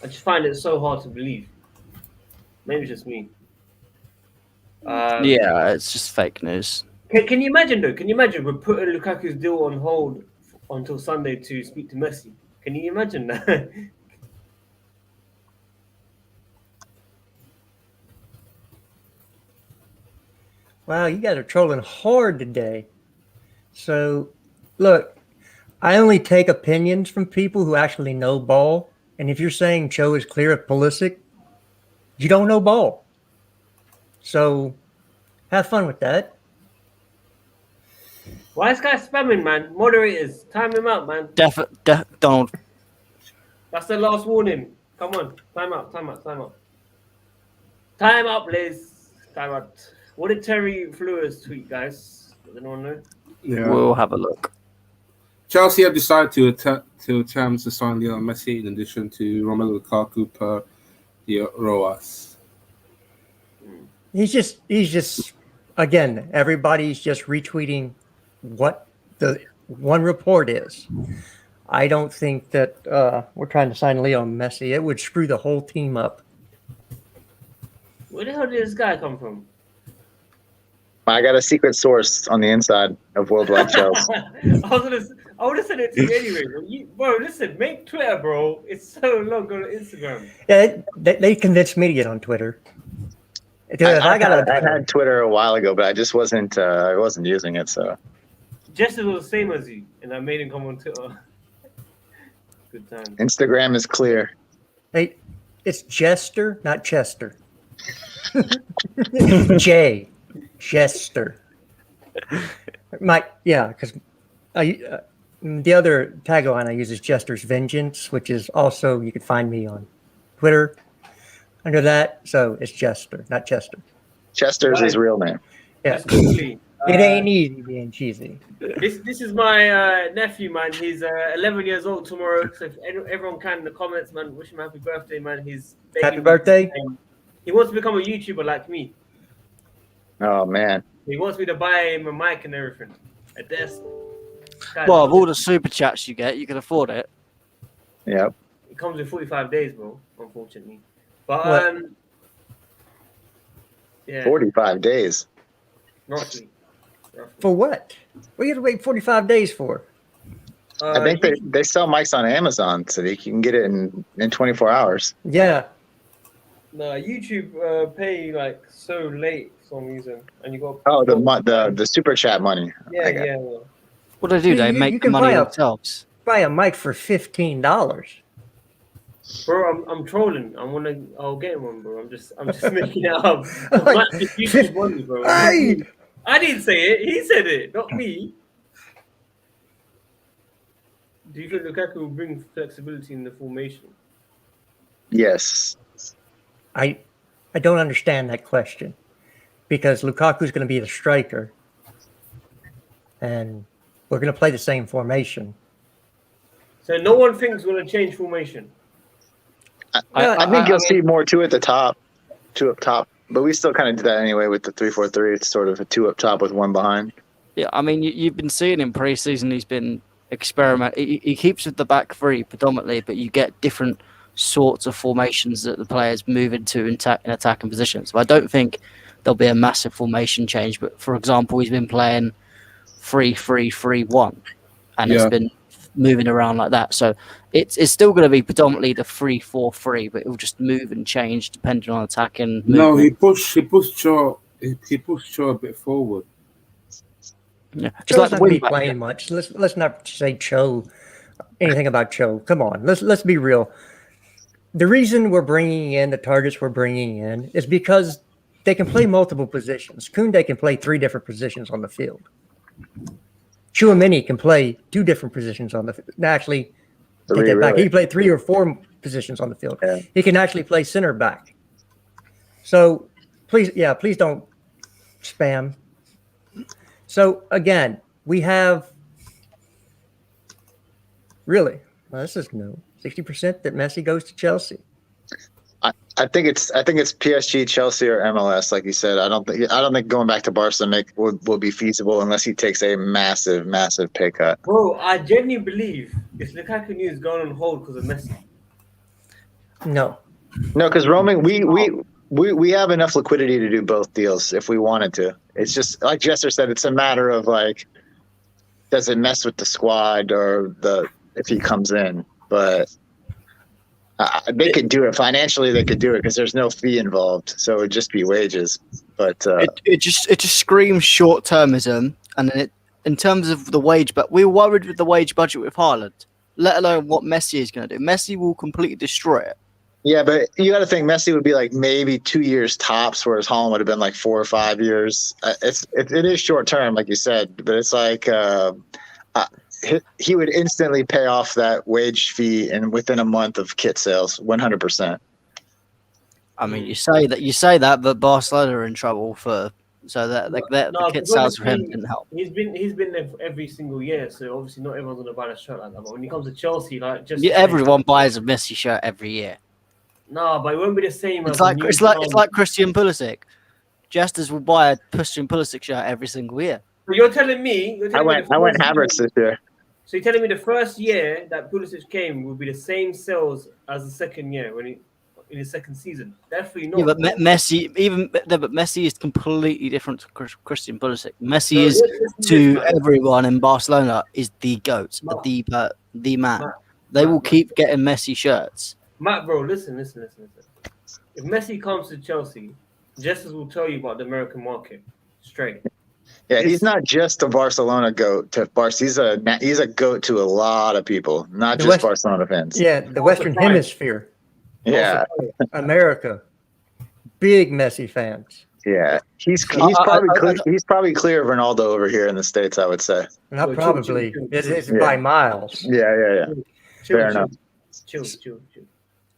Speaker 6: I just find it so hard to believe. Maybe it's just me.
Speaker 5: Yeah, it's just fake news.
Speaker 6: Can you imagine though? Can you imagine we're putting Lukaku's deal on hold until Sunday to speak to Messi? Can you imagine that?
Speaker 7: Wow, you guys are trolling hard today. So, look, I only take opinions from people who actually know ball. And if you're saying Cho is clear of Pulisic, you don't know ball. So, have fun with that.
Speaker 6: Why is this guy spamming, man? Moderators, time him out, man.
Speaker 5: Donald.
Speaker 6: That's the last warning. Come on, time out. Time out, please. Time out. What did Terry Fleurs tweet, guys? Does anyone know?
Speaker 8: Yeah.
Speaker 5: We'll have a look.
Speaker 8: Chelsea have decided to attempt to sign Lionel Messi in addition to Romelu Lukaku per the ROAS.
Speaker 7: He's just again, everybody's just retweeting what the one report is. I don't think that we're trying to sign Leo Messi. It would screw the whole team up.
Speaker 6: Where the hell did this guy come from?
Speaker 9: I got a secret source on the inside of WorldWideChels.
Speaker 6: I would have sent it to you anyway. Bro, listen, make Twitter, bro. It's so long. Go to Instagram.
Speaker 7: Yeah, they convinced me to get on Twitter.
Speaker 9: I had Twitter a while ago, but I just wasn't using it. So
Speaker 6: Jester was the same as you, and I made him come on Twitter. Good time.
Speaker 9: Instagram is clear.
Speaker 7: Hey, it's Jester, not Chester. Jester. Because the other tagline I use is Jester's Vengeance, which is also, you can find me on Twitter under that. So it's Jester, not Chester.
Speaker 9: Chester's his real name.
Speaker 7: Yeah. It ain't easy being cheesy.
Speaker 6: This is my nephew, man. He's 11 years old tomorrow. So if everyone can in the comments, man, wish him a happy birthday, man.
Speaker 7: Happy birthday.
Speaker 6: He wants to become a YouTuber like me.
Speaker 9: Oh man.
Speaker 6: He wants me to buy him a mic and everything. A desk.
Speaker 5: Well, of all the super chats you get, you can afford it.
Speaker 9: Yep.
Speaker 6: It comes in 45 days, bro, unfortunately. But yeah.
Speaker 9: 45 days.
Speaker 6: Roughly.
Speaker 7: For what? What do you have to wait 45 days for?
Speaker 9: I think they sell mics on Amazon, so you can get it in 24 hours.
Speaker 7: Yeah.
Speaker 6: No, YouTube pay like so late for some reason, and you got
Speaker 9: the super chat money.
Speaker 6: Yeah.
Speaker 5: What do they do? They make the money themselves.
Speaker 7: Buy a mic for $15.
Speaker 6: Bro, I'm trolling. I'll get one, bro. I'm just making it up. YouTube money, bro.
Speaker 7: Hey!
Speaker 6: I didn't say it. He said it, not me. Do you think Lukaku will bring flexibility in the formation?
Speaker 9: Yes.
Speaker 7: I don't understand that question, because Lukaku's going to be the striker, and we're going to play the same formation.
Speaker 6: So no one thinks we're going to change formation.
Speaker 9: I think you'll see more two at the top, two up top. But we still kind of do that anyway with the 3-4-3. It's sort of a two up top with one behind.
Speaker 5: Yeah, I mean, you've been seeing in pre-season, he's been experimenting. He keeps with the back three predominantly, but you get different sorts of formations that the players move into in attacking positions. So I don't think there'll be a massive formation change. But for example, he's been playing 3-3-3-1, and it's been moving around like that. So it's still going to be predominantly the 3-4-3, but it will just move and change depending on attacking.
Speaker 8: No, he pushed Shaw a bit forward.
Speaker 5: Yeah,
Speaker 7: Cho's not going to be playing much. Let's not say Cho anything about Cho. Come on, let's be real. The reason we're bringing in the targets we're bringing in is because they can play multiple positions. Koundé can play 3 different positions on the field. Chouameni can play 2 different positions on the field. Actually, take that back. He can play 3 or 4 positions on the field. Yeah. He can actually play center back. So please don't spam. So again, we have really, well, this is new, 60% that Messi goes to Chelsea.
Speaker 9: I think it's PSG, Chelsea, or MLS. Like you said, I don't think going back to Barca will be feasible unless he takes a massive pay cut.
Speaker 6: Bro, I genuinely believe this Lukaku news is going on hold because of Messi.
Speaker 7: No,
Speaker 9: because Roman, we have enough liquidity to do both deals if we wanted to. It's just like Jester said, it's a matter of like, does it mess with the squad or if he comes in? But they could do it financially. They could do it because there's no fee involved, so it would just be wages. But
Speaker 5: it just screams short termism, and then in terms of the wage, but we're worried with the wage budget with Haaland, let alone what Messi is going to do. Messi will completely destroy it.
Speaker 9: Yeah, but you got to think Messi would be like maybe 2 years tops, whereas Haaland would have been like 4 or 5 years. It is short term, like you said, but it's like he would instantly pay off that wage fee and within a month of kit sales, 100%.
Speaker 5: I mean, you say that, but Barcelona are in trouble the kit sales for him didn't help.
Speaker 6: He's been there every single year, so obviously not everyone's gonna buy a shirt like that. But when it comes to Chelsea, like
Speaker 5: everyone buys a Messi shirt every year.
Speaker 6: No, but it won't be the same.
Speaker 5: It's like Christian Pulisic. Jesters will buy a Christian Pulisic shirt every single year.
Speaker 6: So you're telling me
Speaker 9: I went Havertz this year.
Speaker 6: So you're telling me the first year that Pulisic came will be the same sales as the second year in his second season? Definitely not.
Speaker 5: Yeah, but Messi is completely different to Christian Pulisic. Messi is to everyone in Barcelona is the GOAT, the man.
Speaker 6: Matt,
Speaker 5: they will keep getting Messi shirts.
Speaker 6: Matt, bro, listen. If Messi comes to Chelsea, Jesters will tell you about the American market straight.
Speaker 9: Yeah, he's not just a Barcelona goat to Barca. He's a goat to a lot of people, not just Barcelona fans.
Speaker 7: Yeah, the Western Hemisphere.
Speaker 9: Yeah,
Speaker 7: America, big Messi fans.
Speaker 9: Yeah, he's probably clear of Ronaldo over here in the States, I would say.
Speaker 7: Not probably. It's by miles.
Speaker 9: Yeah. Fair enough.
Speaker 6: Chill.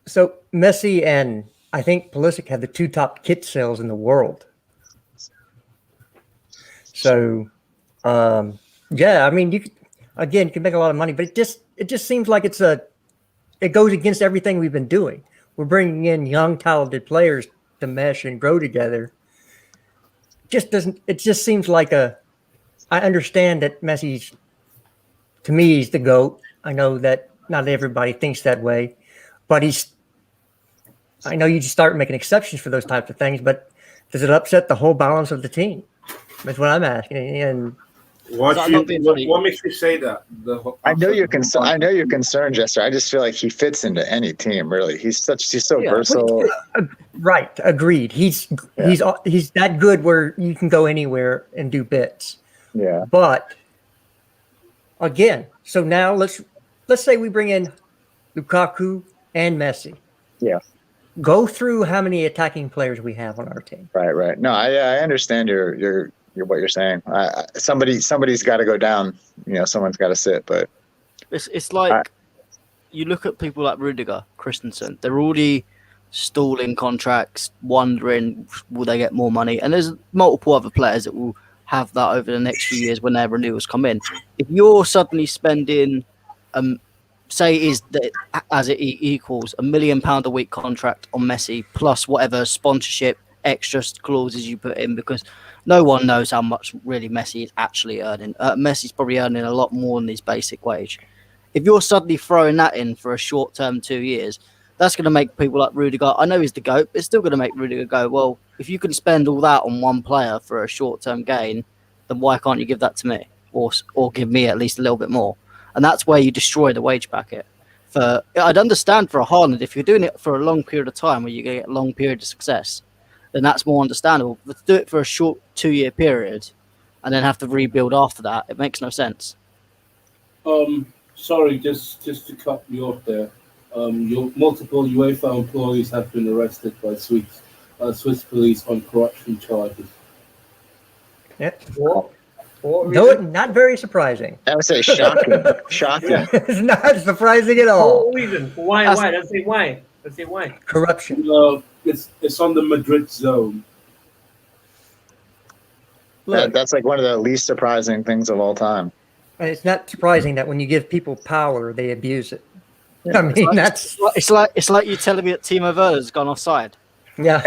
Speaker 7: So Messi and I think Pulisic have the 2 top kit sales in the world. So, I mean, you can make a lot of money, but it just seems like it goes against everything we've been doing. We're bringing in young, talented players to mesh and grow together. It just seems like I understand that Messi's, to me, he's the GOAT. I know that not everybody thinks that way, but I know you just start making exceptions for those types of things, but does it upset the whole balance of the team? That's what I'm asking. And
Speaker 8: what makes you say that?
Speaker 9: I know you're concerned, Jester. I just feel like he fits into any team. Really, he's so versatile.
Speaker 7: Right, agreed. He's that good where you can go anywhere and do bits.
Speaker 9: Yeah.
Speaker 7: But again, so now let's say we bring in Lukaku and Messi.
Speaker 9: Yeah.
Speaker 7: Go through how many attacking players we have on our team.
Speaker 9: Right. No, I understand your what you're saying. Somebody's got to go down. Someone's got to sit. But
Speaker 5: it's like you look at people like Rudiger, Christensen. They're already stalling contracts, wondering will they get more money. And there's multiple other players that will have that over the next few years when their renewals come in. If you're suddenly spending, say it equals £1 million a week contract on Messi plus whatever sponsorship extra clauses you put in, because no one knows how much really Messi is actually earning. Messi's probably earning a lot more than his basic wage. If you're suddenly throwing that in for a short term 2 years, that's going to make people like Rudiger, I know he's the GOAT, but it's still going to make Rudiger go, well, if you can spend all that on one player for a short term gain, then why can't you give that to me or give me at least a little bit more? And that's where you destroy the wage bracket. I'd understand for a Haaland, if you're doing it for a long period of time where you're going to get a long period of success, then that's more understandable. But to do it for a short 2 year period and then have to rebuild after that, it makes no sense.
Speaker 10: Sorry, just to cut you off there. Your multiple UEFA employees have been arrested by Swiss police on corruption charges.
Speaker 7: Yeah. No, not very surprising.
Speaker 9: I would say shocking. Shocking.
Speaker 7: It's not surprising at all.
Speaker 6: For what reason? Why? Let's say why.
Speaker 7: Corruption.
Speaker 10: It's on the Madrid zone.
Speaker 9: That's like one of the least surprising things of all time.
Speaker 7: It's not surprising that when you give people power, they abuse it. I mean, that's
Speaker 5: It's like you telling me that Timo Werner's gone offside.
Speaker 7: yeah.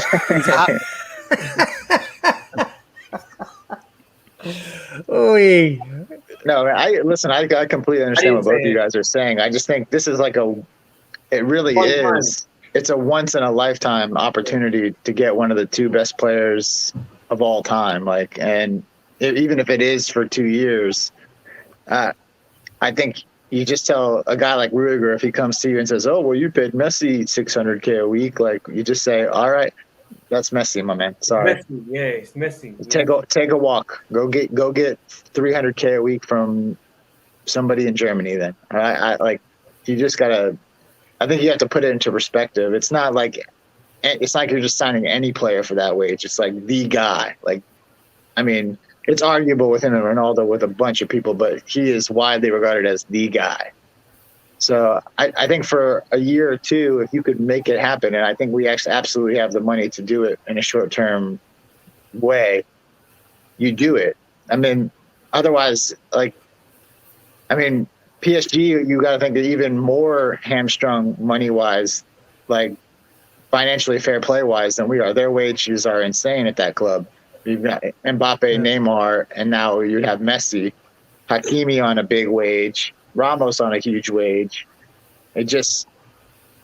Speaker 7: Oy.
Speaker 9: No, I completely understand what both of you guys are saying. I just think this is like it really is. It's a once in a lifetime opportunity to get one of the two best players of all time. Like, and even if it is for 2 years, I think you just tell a guy like Rudiger, if he comes to you and says, "Oh, well, you paid Messi $600K a week," like you just say, "All right, that's Messi, my man. Sorry,
Speaker 6: Messi, yeah, it's Messi.
Speaker 9: take a walk. Go get $300K a week from somebody in Germany." Then I like you just gotta. I think you have to put it into perspective. It's not like you're just signing any player for that wage. It's like the guy. Like, I mean, it's arguable with him and Ronaldo with a bunch of people, but he is widely regarded as the guy. So I think for a year or two, if you could make it happen, and I think we actually absolutely have the money to do it in a short-term way, you do it. I mean, otherwise, PSG, you got to think they're even more hamstrung money-wise, like financially fair play-wise than we are. Their wages are insane at that club. You've got Mbappe, Neymar, and now you have Messi, Hakimi on a big wage, Ramos on a huge wage. It just,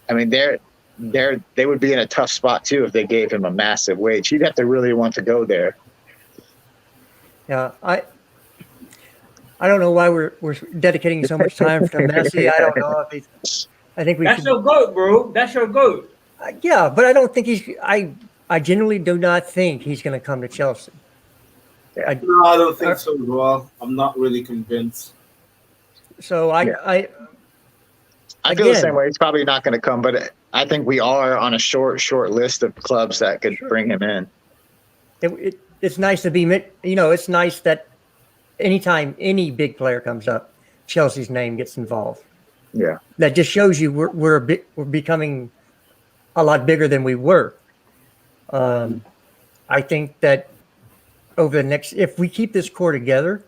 Speaker 9: I mean, they would be in a tough spot too if they gave him a massive wage. He'd have to really want to go there.
Speaker 7: Yeah, I don't know why we're dedicating so much time to Messi. I don't know if he's. I think
Speaker 6: That's your goat, bro. That's your goat.
Speaker 7: Yeah, but I don't think he's. I genuinely do not think he's going to come to Chelsea.
Speaker 10: No, I don't think so as well. I'm not really convinced.
Speaker 7: So I
Speaker 9: feel the same way. He's probably not going to come, but I think we are on a short list of clubs that could bring him in.
Speaker 7: It's nice to be. It's nice that anytime any big player comes up, Chelsea's name gets involved.
Speaker 9: Yeah,
Speaker 7: that just shows you we're becoming a lot bigger than we were. I think that over the next, if we keep this core together,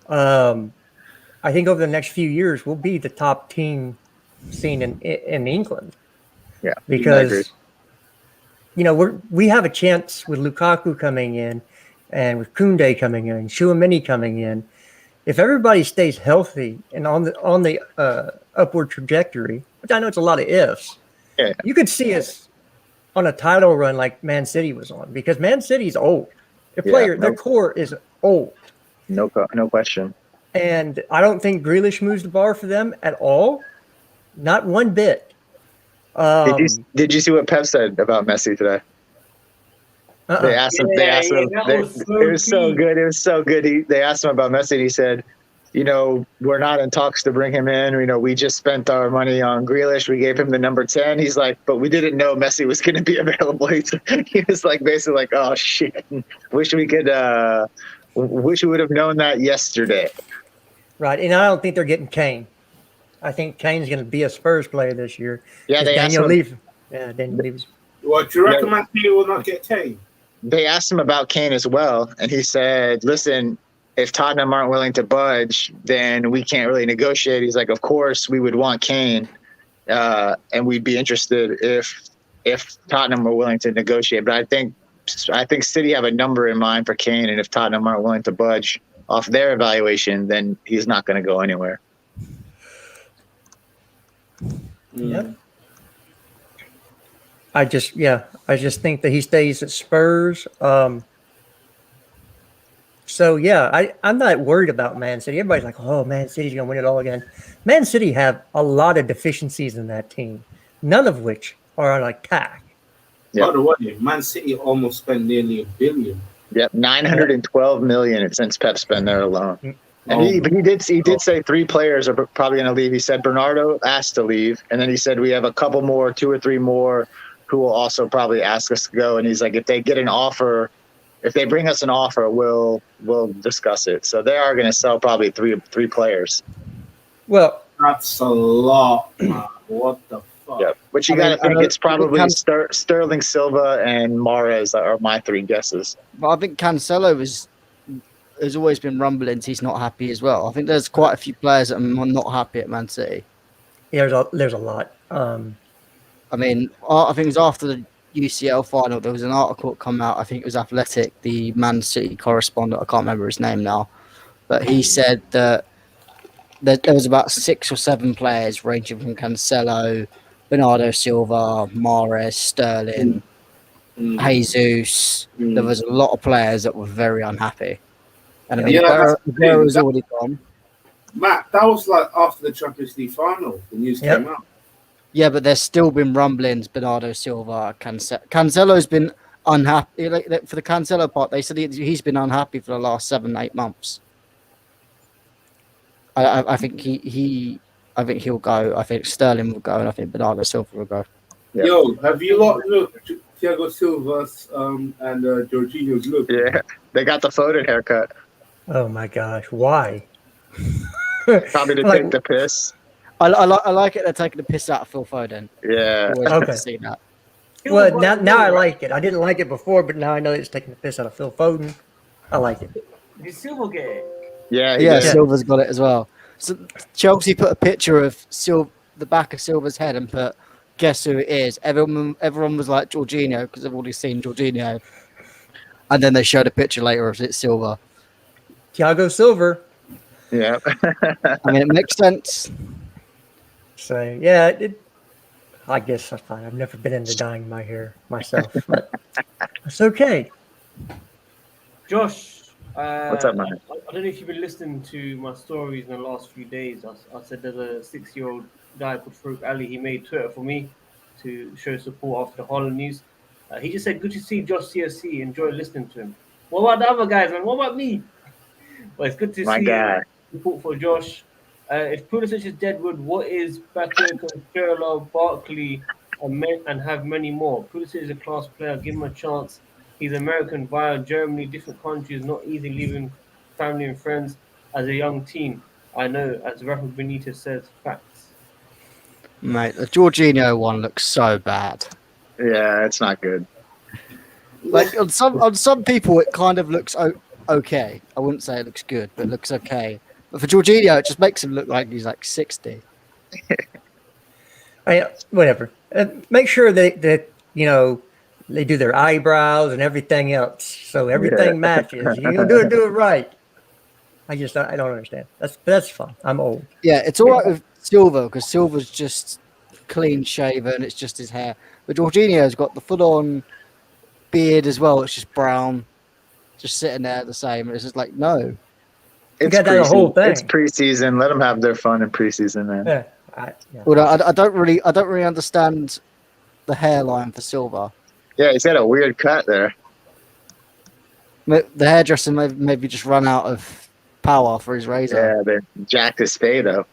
Speaker 7: I think over the next few years we'll be the top team seen in England.
Speaker 9: Yeah,
Speaker 7: because we have a chance with Lukaku coming in, and with Koundé coming in, Tchouaméni coming in. If everybody stays healthy and on the upward trajectory, which I know it's a lot of ifs, you could see us on a title run like Man City was on, because Man City's old. Their core is old.
Speaker 9: No question.
Speaker 7: And I don't think Grealish moves the bar for them at all. Not one bit.
Speaker 9: Did you see what Pep said about Messi today? They asked him. It was so good. It was so good. They asked him about Messi, and he said, we're not in talks to bring him in. We just spent our money on Grealish. We gave him the number 10. He's like, but we didn't know Messi was going to be available. He was like, basically like, oh shit, wish we would have known that yesterday.
Speaker 7: Right, and I don't think they're getting Kane. I think Kane's going to be a Spurs player this year.
Speaker 9: Yeah,
Speaker 7: Daniel Levy. Yeah, Daniel Levy's.
Speaker 10: What, do you reckon Man City will not get Kane?
Speaker 9: They asked him about Kane as well, and he said, listen, if Tottenham aren't willing to budge, then we can't really negotiate. He's like, of course we would want Kane, and we'd be interested if Tottenham were willing to negotiate. But I think City have a number in mind for Kane, and if Tottenham aren't willing to budge off their evaluation, then he's not going to go anywhere.
Speaker 7: Yep. I just think that he stays at Spurs. So yeah, I'm not worried about Man City. Everybody's like, oh, Man City's gonna win it all again. Man City have a lot of deficiencies in that team, none of which are on attack.
Speaker 10: By the way, Man City almost spent nearly $1 billion.
Speaker 9: Yep, 912 million since Pep's been there alone. And he did say 3 players are probably going to leave. He said Bernardo asked to leave, and then he said we have a couple more, 2 or 3 more, who will also probably ask us to go. And he's like, if they get an offer, if they bring us an offer, we'll discuss it. So they are going to sell probably three players.
Speaker 7: Well,
Speaker 10: that's a lot. Man. What the fuck?
Speaker 9: Yep. But you got to think it's probably Sterling Silva and Mahrez are my three guesses.
Speaker 5: But I think Cancelo has always been rumblings. He's not happy as well. I think there's quite a few players that are not happy at Man City.
Speaker 7: Yeah, there's a lot.
Speaker 5: I mean, I think it was after the UCL final, there was an article that come out. I think it was Athletic, the Man City correspondent. I can't remember his name now. But he said that there was about 6 or 7 players ranging from Cancelo, Bernardo Silva, Mahrez, Sterling, Jesus. There was a lot of players that were very unhappy. And I mean, Aguero's already gone.
Speaker 8: Matt, that was like after the Champions League final. The news came out.
Speaker 5: Yeah, but there's still been rumblings. Bernardo Silva, Cancelo's been unhappy. Like, for the Cancelo part, they said he's been unhappy for the last 7-8 months. I think I think he'll go. I think Sterling will go, and I think Bernardo Silva will go.
Speaker 8: Yep. Yo, have you looked Thiago Silva's and Jorginho's look?
Speaker 9: Yeah, they got the Foden haircut.
Speaker 7: Oh my gosh, why?
Speaker 9: Probably to take the piss.
Speaker 5: I like it. They're taking the piss out of Phil Foden.
Speaker 9: Yeah.
Speaker 5: Always good to see that.
Speaker 7: Well, now I like it. I didn't like it before, but now I know it's taking the piss out of Phil Foden. I like it.
Speaker 6: Did Silva get it?
Speaker 9: Yeah,
Speaker 5: Silva's got it as well. So Chelsea put a picture of the back of Silva's head and put, guess who it is? Everyone was like Jorginho because they've already seen Jorginho. And then they showed a picture later of it Silva.
Speaker 7: Thiago Silva.
Speaker 9: Yeah.
Speaker 5: I mean, it makes sense.
Speaker 7: So, yeah, I guess that's fine. I've never been into dyeing my hair myself, but it's okay.
Speaker 6: Josh,
Speaker 9: what's up, man?
Speaker 6: I don't know if you've been listening to my stories in the last few days. I said there's a 6-year-old guy called Farouk Ali. He made Twitter for me to show support after the Holland news. He just said, good to see Josh CSC. Enjoy listening to him. What about the other guys, man? What about me? Well, it's good to see support for Josh. If Pulisic is deadwood, what is Bakayoko, Sherlock, Barkley, and have many more? Pulisic is a class player. Give him a chance. He's American via Germany, different countries, not easy leaving family and friends as a young teen. I know, as Rafa Benitez says, facts.
Speaker 5: Mate, the Jorginho one looks so bad.
Speaker 9: Yeah, it's not good.
Speaker 5: Like on some people, it kind of looks okay. I wouldn't say it looks good, but it looks okay. But for Jorginho, it just makes him look like he's like 60.
Speaker 7: Whatever. Make sure that they do their eyebrows and everything else, so everything matches. You do it right. I don't understand. That's fun. I'm old.
Speaker 5: Yeah, it's all right with Silva because Silva's just clean shaven. It's just his hair. But Jorginho's got the full-on beard as well. It's just brown, just sitting there the same. It's just like no.
Speaker 9: It's
Speaker 7: the whole thing.
Speaker 9: It's preseason. Let them have their fun in preseason, man.
Speaker 5: Well, I don't really understand the hairline for Silva.
Speaker 9: Yeah, he's got a weird cut there.
Speaker 5: The hairdresser maybe just run out of power for his razor.
Speaker 9: Yeah, they jacked his fade up.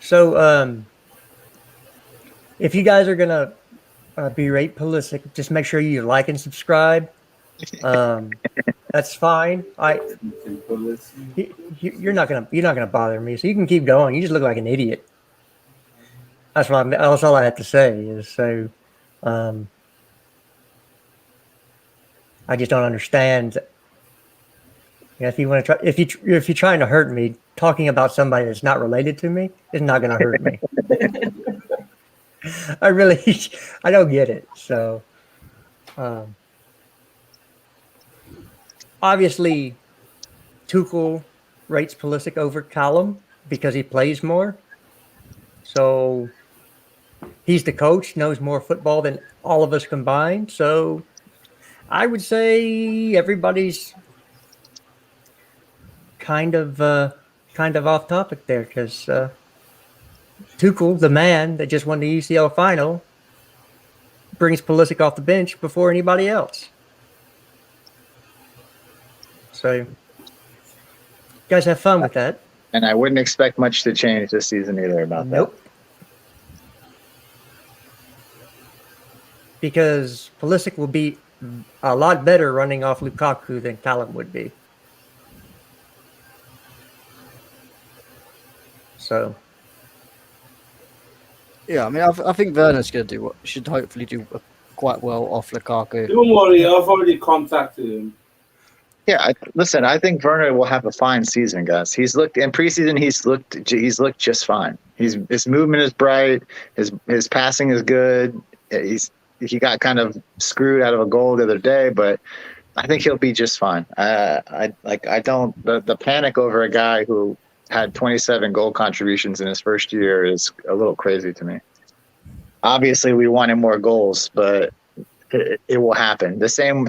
Speaker 7: So, if you guys are gonna berate Pulisic, just make sure you like and subscribe. That's fine. You're not gonna bother me, so you can keep going. You just look like an idiot. That's all I have to say. Is so. I just don't understand. If you want to try, if you're trying to hurt me, talking about somebody that's not related to me is not going to hurt me. I don't get it. So, obviously, Tuchel rates Pulisic over Callum because he plays more. So, he's the coach, knows more football than all of us combined. So, I would say everybody's kind of off topic there because Tuchel, the man that just won the UCL final, brings Pulisic off the bench before anybody else. So, you guys have fun with that.
Speaker 9: And I wouldn't expect much to change this season either about that.
Speaker 7: Because Pulisic will be a lot better running off Lukaku than Callum would be. So
Speaker 5: Yeah, I mean, I think Werner's going to do what should hopefully do quite well off Lukaku.
Speaker 10: Don't worry, I've already contacted him.
Speaker 9: Yeah, listen, I think Werner will have a fine season, guys. He's looked in preseason. He's looked just fine. His movement is bright. His passing is good. He got kind of screwed out of a goal the other day, but I think he'll be just fine. The panic over a guy who had 27 goal contributions in his first year is a little crazy to me. Obviously, we wanted more goals, but it will happen. The same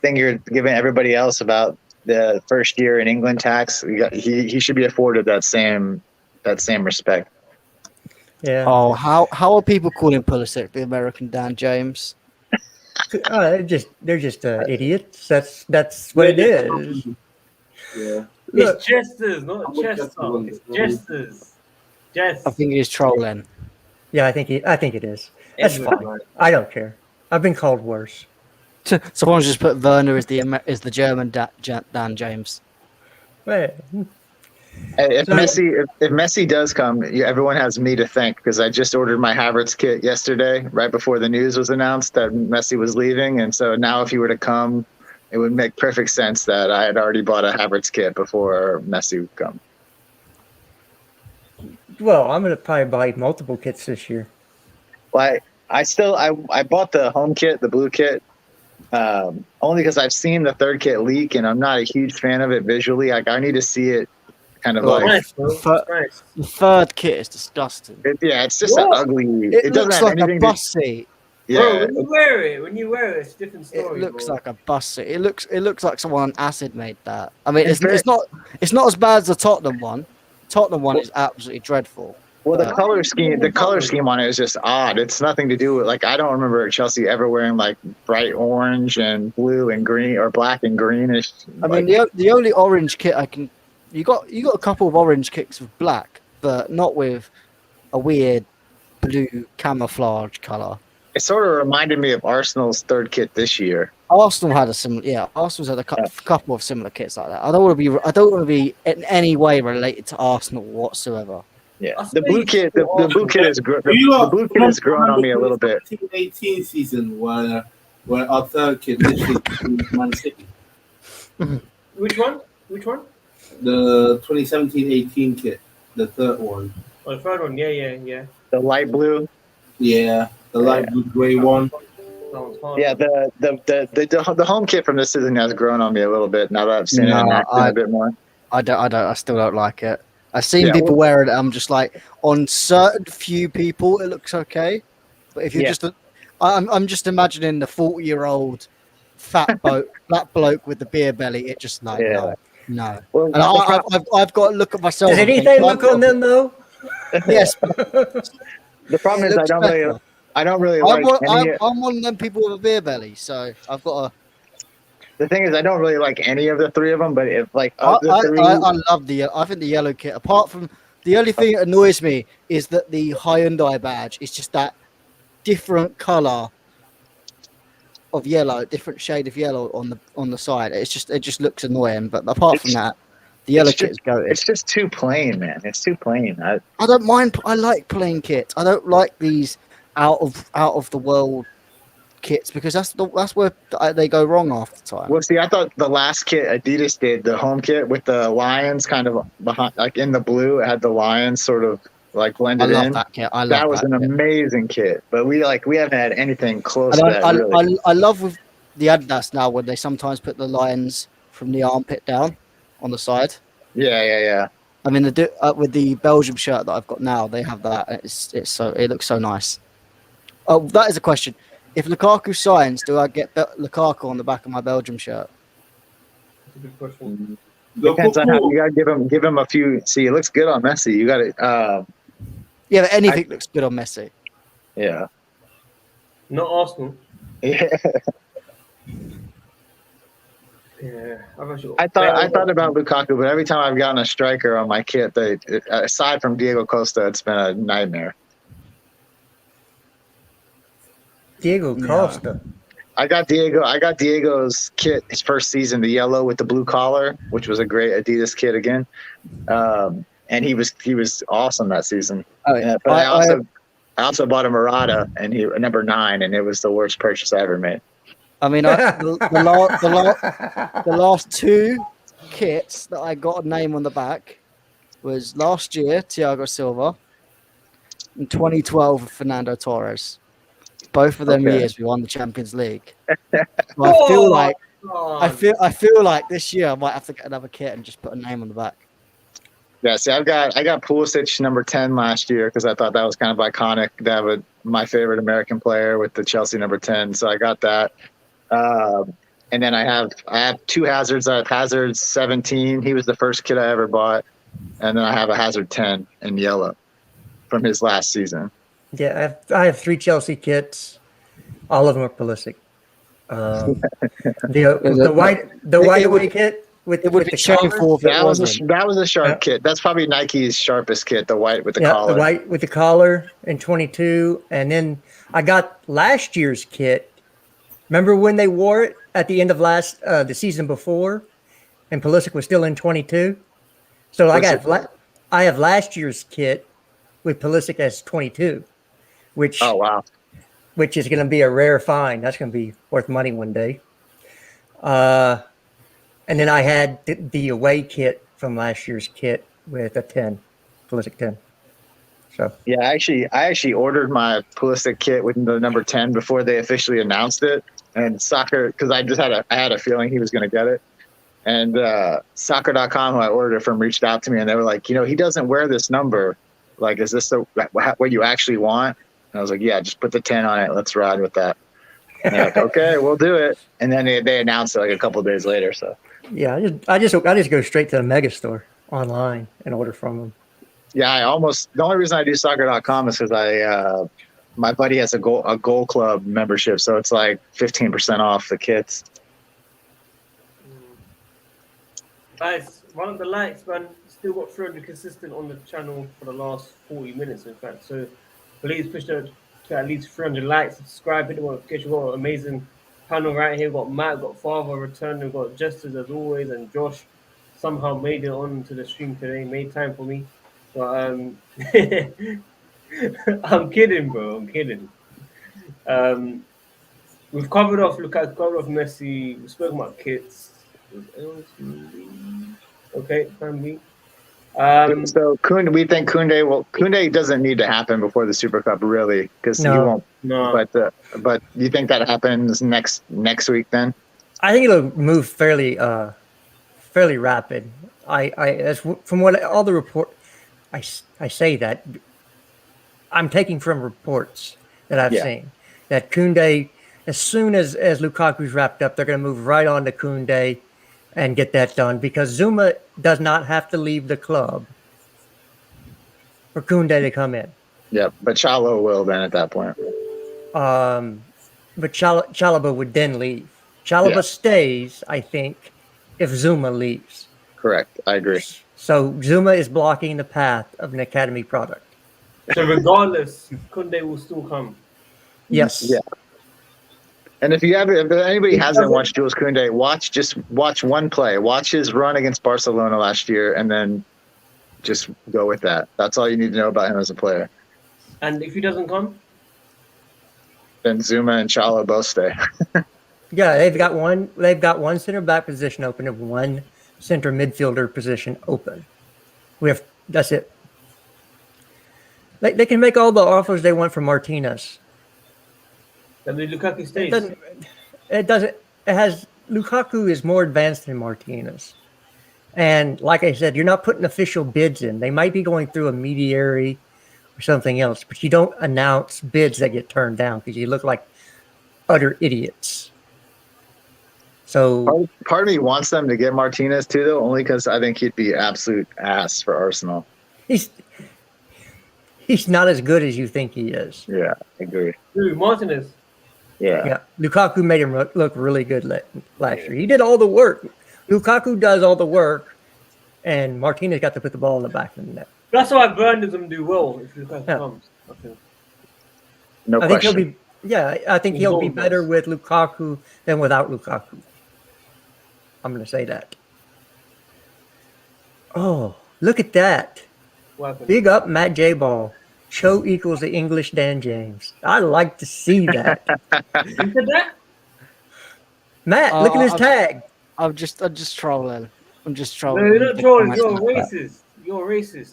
Speaker 9: thing you're giving everybody else about the first year in England tax. He should be afforded that same respect.
Speaker 7: yeah.
Speaker 5: Oh, how are people calling Pulisic the American Dan James?
Speaker 7: They're just idiots. That's what it is.
Speaker 10: Yeah.
Speaker 7: Look,
Speaker 6: It's jesters, not Chester. It's jesters. Jest.
Speaker 5: I think he's trolling.
Speaker 7: yeah, I think it is. That's fine. I don't care. I've been called worse.
Speaker 5: Someone's just put Werner as the German Dan James.
Speaker 7: Well,
Speaker 9: If Messi does come, everyone has me to thank because I just ordered my Havertz kit yesterday, right before the news was announced that Messi was leaving, and so now if he were to come, it would make perfect sense that I had already bought a Havertz kit before Messi would come.
Speaker 7: well, I'm gonna probably buy multiple kits this year.
Speaker 9: Well, I bought the home kit, the blue kit, only because I've seen the third kit leak, and I'm not a huge fan of it visually. I need to see it kind of
Speaker 5: The third kit is disgusting.
Speaker 9: It's just an ugly.
Speaker 5: It
Speaker 9: doesn't
Speaker 5: looks
Speaker 9: have
Speaker 5: like a
Speaker 9: anything
Speaker 5: bus seat.
Speaker 9: Yeah,
Speaker 6: Bro, when you wear it, it's a different story.
Speaker 5: It looks
Speaker 6: bro.
Speaker 5: like a bus seat. It looks like someone on acid made that. I mean, it's not as bad as the Tottenham one. Tottenham one is absolutely dreadful.
Speaker 9: Well, the color scheme on it is just odd. It's nothing to do with I don't remember Chelsea ever wearing bright orange and blue and green or black and greenish.
Speaker 5: I mean, the only orange kit you got a couple of orange kits with black, but not with a weird blue camouflage color.
Speaker 9: It sort of reminded me of Arsenal's third kit this year.
Speaker 5: Arsenal had Arsenal's had a couple of similar kits like that. I don't want to be in any way related to Arsenal whatsoever.
Speaker 9: Yeah, the blue kit has grown on me a little bit.
Speaker 10: 2018 season where our third kit literally Man City.
Speaker 6: Which one?
Speaker 10: The 2017-18 kit, the third one.
Speaker 6: Oh, the third one. Yeah.
Speaker 9: The light blue.
Speaker 10: Yeah, the light blue gray one.
Speaker 6: That one's hard.
Speaker 9: Yeah, the home kit from this season has grown on me a little bit now that I've seen it in action a bit more.
Speaker 5: I still don't like it. I've seen people wear it. I'm just like, on certain few people, it looks okay. But if you're I'm just imagining the 40-year-old fat black bloke with the beer belly. It just no.
Speaker 9: Well,
Speaker 5: and I've got to look at myself.
Speaker 7: Does anything look on them though?
Speaker 5: Yes.
Speaker 9: The problem is I don't really
Speaker 5: I'm
Speaker 9: like.
Speaker 5: I'm one of them people with a beer belly, so I've got to.
Speaker 9: The thing is, I don't really like any of the three of them, but if
Speaker 5: I love I think the yellow kit. Apart from the only thing that annoys me is that the Hyundai badge is just that different color of yellow, different shade of yellow on the side. It just looks annoying. But apart from that, the yellow kit is goated.
Speaker 9: It's just too plain, man. It's too plain.
Speaker 5: I don't mind. I like plain kits. I don't like these out of the world kits because that's where they go wrong half the time.
Speaker 9: Well, see, I thought the last kit Adidas did, the home kit with the lions kind of behind, in the blue, it had the lions sort of blended in.
Speaker 5: I love that kit.
Speaker 9: That was an amazing kit, but we haven't had anything close to that. Really.
Speaker 5: I love with the Adidas now when they sometimes put the lions from the armpit down on the side.
Speaker 9: Yeah.
Speaker 5: I mean, with the Belgium shirt that I've got now, they have that. It looks so nice. Oh, that is a question. If Lukaku signs, do I get Lukaku on the back of my Belgium shirt?
Speaker 6: That's a good question.
Speaker 9: Depends on how you gotta give him a few. See, it looks good on Messi. You got it.
Speaker 5: Yeah, but anything looks good on Messi.
Speaker 9: Yeah.
Speaker 6: Not Arsenal.
Speaker 9: Yeah.
Speaker 6: Yeah.
Speaker 9: I thought about Lukaku, but every time I've gotten a striker on my kit, aside from Diego Costa, it's been a nightmare.
Speaker 7: Diego Costa.
Speaker 9: I got Diego's kit his first season, the yellow with the blue collar, which was a great Adidas kit again. and he was awesome that season.
Speaker 5: Oh, yeah.
Speaker 9: But I also bought a Murata, and he number 9, and it was the worst purchase I ever made.
Speaker 5: I mean, the last 2 kits that I got a name on the back was last year Thiago Silva and 2012 Fernando Torres. Both of them years we won the Champions League. So I feel like this year I might have to get another kit and just put a name on the back.
Speaker 9: Yeah, see, I got Pulisic number 10 last year because I thought that was kind of iconic to have my favorite American player with the Chelsea number 10. So I got that. And then I have 2 Hazards. I have Hazard 17. He was the first kit I ever bought. And then I have a Hazard 10 in yellow from his last season.
Speaker 7: Yeah, I have 3 Chelsea kits. All of them are Pulisic. The white away kit with the shameful.
Speaker 9: That was a sharp kit. That's probably Nike's sharpest kit. The white with the collar.
Speaker 7: The white with the collar in 22, and then I got last year's kit. Remember when they wore it at the end of the season before, and Pulisic was still in 22. So I have last year's kit with Pulisic as 22, which which is going to be a rare find. That's going to be worth money one day. And then I had the away kit from last year's kit with a 10, Pulisic 10. So
Speaker 9: yeah, I actually ordered my Pulisic kit with the number 10 before they officially announced it. And soccer, because I had a feeling he was going to get it. And soccer.com, who I ordered it from, reached out to me, and they were like, he doesn't wear this number. Like, is this what you actually want? And I was like, yeah, just put the 10 on it. Let's ride with that. And they're like, okay, we'll do it. And then they announced it like a couple of days later. So
Speaker 7: yeah, I just go straight to the mega store online and order from them.
Speaker 9: Yeah, the only reason I do soccer.com is because my buddy has a goal club membership, so it's like 15% off the kits.
Speaker 6: Guys, one of the likes, man, still got 300 consistent on the channel for the last 40 minutes, in fact. So please push to at least 300 likes, subscribe, hit the notification. We've got an amazing panel right here. We've got Matt, got Father returning, we've got Justice as always, and Josh somehow made it on to the stream today, made time for me. But I'm kidding, bro. I'm kidding. We've covered off Lukaku, covered off Messi. We've spoken about kits. Okay, can be.
Speaker 9: So we think Koundé doesn't need to happen before the Super Cup, really, because he won't. No. But you think that happens next week then?
Speaker 7: I think it'll move fairly rapid. From what all the report, I say that I'm taking from reports that I've seen that Koundé, as soon as Lukaku's wrapped up, they're going to move right on to Koundé and get that done, because Zuma does not have to leave the club for Koundé to come in.
Speaker 9: Yeah, but Chalobah will then at that point.
Speaker 7: But Chalobah would then leave. Chalobah stays, I think, if Zuma leaves.
Speaker 9: Correct, I agree.
Speaker 7: So Zuma is blocking the path of an academy product.
Speaker 6: So regardless, Koundé will still come.
Speaker 7: Yes.
Speaker 9: Yeah. And if anybody hasn't watched Jules Koundé, watch one play. Watch his run against Barcelona last year, and then just go with that. That's all you need to know about him as a player.
Speaker 6: And if he doesn't come,
Speaker 9: then Zuma and Chalobah both stay.
Speaker 7: Yeah, they've got one center back position open and one center midfielder position open. That's it. They can make all the offers they want for Martinez.
Speaker 6: I mean, Lukaku stays.
Speaker 7: Lukaku is more advanced than Martinez. And like I said, you're not putting official bids in. They might be going through a mediary or something else, but you don't announce bids that get turned down because you look like utter idiots. So
Speaker 9: part of me wants them to get Martinez too, though, only because I think he'd be absolute ass for Arsenal.
Speaker 7: He's not as good as you think he is.
Speaker 9: Yeah, I agree.
Speaker 6: Dude, Martinez.
Speaker 9: Yeah.
Speaker 7: Lukaku made him look really good last year. He did all the work. Lukaku does all the work, and Martinez got to put the ball in the back of the net.
Speaker 6: That's why Burn doesn't do well if Lukaku comes. Okay.
Speaker 9: No question.
Speaker 7: I think he'll be better with Lukaku than without Lukaku. I'm going to say that. Oh, look at that.
Speaker 6: What happened?
Speaker 7: Big up Matt J. Ball. Cho equals the English Dan James. I like to see that.
Speaker 6: You said that?
Speaker 7: Matt, look at his tag.
Speaker 5: I'm just trolling. I'm just
Speaker 6: No,
Speaker 5: trolling.
Speaker 6: you're not trolling. You're racist. You're racist.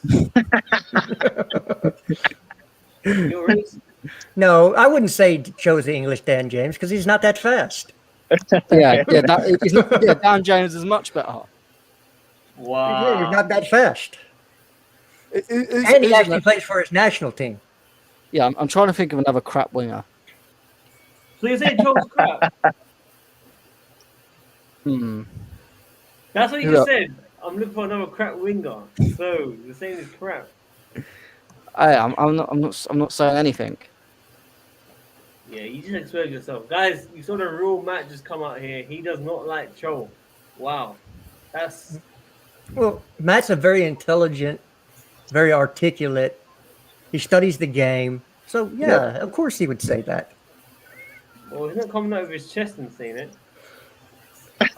Speaker 6: You're racist.
Speaker 7: No, I wouldn't say Cho's the English Dan James because he's not that fast.
Speaker 5: Yeah, Dan James is much better.
Speaker 6: Wow.
Speaker 7: He's not that fast. And he actually plays for his national team.
Speaker 5: Yeah, I'm trying to think of another crap winger.
Speaker 6: So you say Joe's crap? That's what you just said. I'm looking for another crap winger. So you're saying it's crap.
Speaker 5: I'm not saying anything.
Speaker 6: Yeah, you just exposed yourself. Guys, you saw the real Matt just come out here. He does not like Cho. Wow. That's...
Speaker 7: Well, Matt's a very intelligent, very articulate. He studies the game. So, yeah, of course he would say that.
Speaker 6: Well, he's not coming out of his chest and saying it.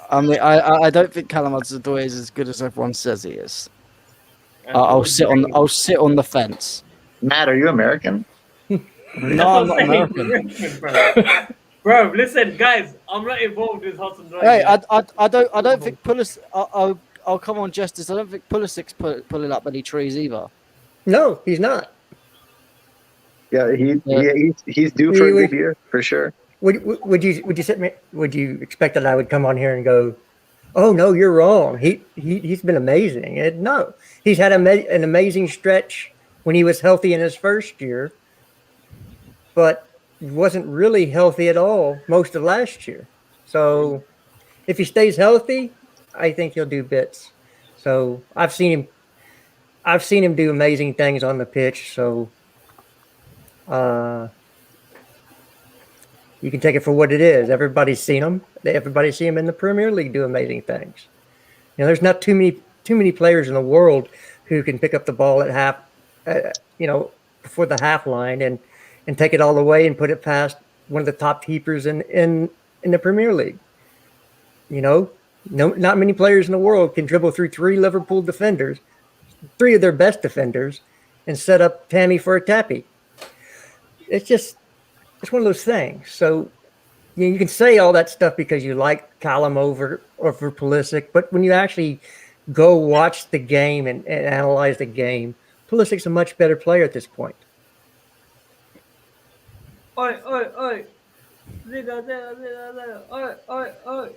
Speaker 5: I mean, I don't think Callum Hudson-Odoi is as good as everyone says he is. I'll sit on the fence.
Speaker 9: Matt, are you American?
Speaker 5: No, I'm not American.
Speaker 6: Bro, listen, guys, I'm not involved in Hudson-Odoi.
Speaker 5: Hey, I don't think Pulisic. I'll come on, Justice. I don't think Pulisic's pulling up any trees either.
Speaker 7: No, he's not.
Speaker 9: Yeah, he's due for a good year for sure.
Speaker 7: Would you expect that I would come on here and go, "Oh no, you're wrong. He's been amazing." No, he's had an amazing stretch when he was healthy in his first year, but wasn't really healthy at all most of last year. So if he stays healthy, I think he'll do bits. So I've seen him do amazing things on the pitch. So you can take it for what it is. Everybody's seen him. Everybody see him in the Premier League do amazing things. You know, there's not too many players in the world who can pick up the ball at half, before the half line and take it all the way and put it past one of the top keepers in the Premier League. You know, not many players in the world can dribble through three Liverpool defenders, three of their best defenders, and set up Tammy for a tappy. It's one of those things. So you can say all that stuff because you like Callum over Pulisic, but when you actually go watch the game and analyze the game, Pulisic's a much better player at this point.
Speaker 6: Oi, oi, oi. Oi, oi.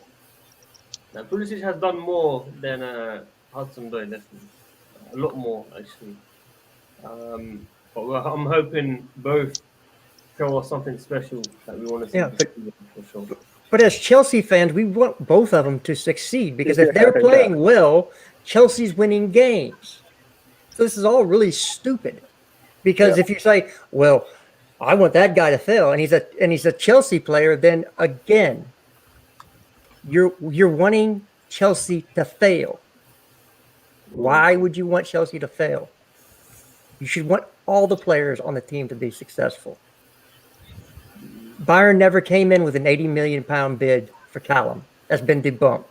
Speaker 6: Now, Pulisic has done more than Hudson-Odoi, definitely. A lot more, actually. But I'm hoping both show us something special that we want to see.
Speaker 7: Yeah,
Speaker 6: for sure.
Speaker 7: But as Chelsea fans, we want both of them to succeed because if they're playing well, Chelsea's winning games. So this is all really stupid. Because if you say, well, I want that guy to fail, and he's a Chelsea player, then again, you're wanting Chelsea to fail. Why would you want Chelsea to fail? You should want all the players on the team to be successful. Bayern never came in with an £80 million bid for Callum. That's been debunked.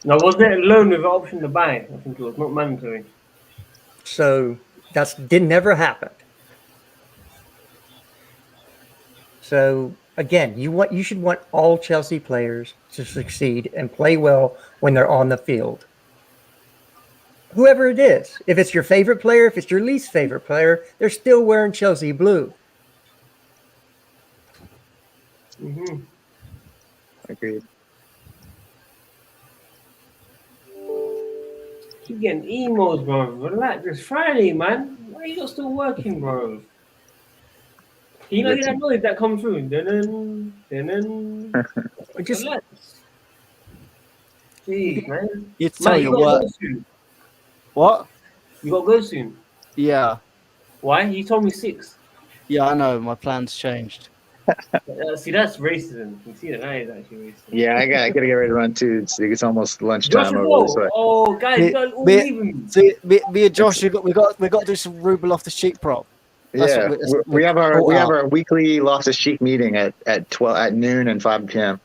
Speaker 6: Now, was there a loan with the option to buy? I think it was not mandatory.
Speaker 7: So never happened. So again, you should want all Chelsea players to succeed and play well when they're on the field. Whoever it is, if it's your favorite player, if it's your least favorite player, they're still wearing Chelsea blue.
Speaker 6: Mm-hmm.
Speaker 9: Agreed.
Speaker 6: Keep getting emails, bro. Relax. It's Friday, man. Why are you not still working, bro? Can you not hear that noise that comes through? Just relax. Jeez, man.
Speaker 5: You tell your work. What?
Speaker 6: You got to go soon.
Speaker 5: Yeah.
Speaker 6: Why? You told me 6.
Speaker 5: Yeah, I know. My plans changed.
Speaker 6: See, that's racism. You see that is actually racism.
Speaker 9: Yeah, I gotta get ready to run too. It's almost lunchtime over this way.
Speaker 6: Oh, guys, you guys all leaving.
Speaker 5: See, me and Josh, we got to do some Ruben off the sheet prop.
Speaker 9: Yeah, we have our weekly Loftus Cheek meeting at noon and 5 p.m.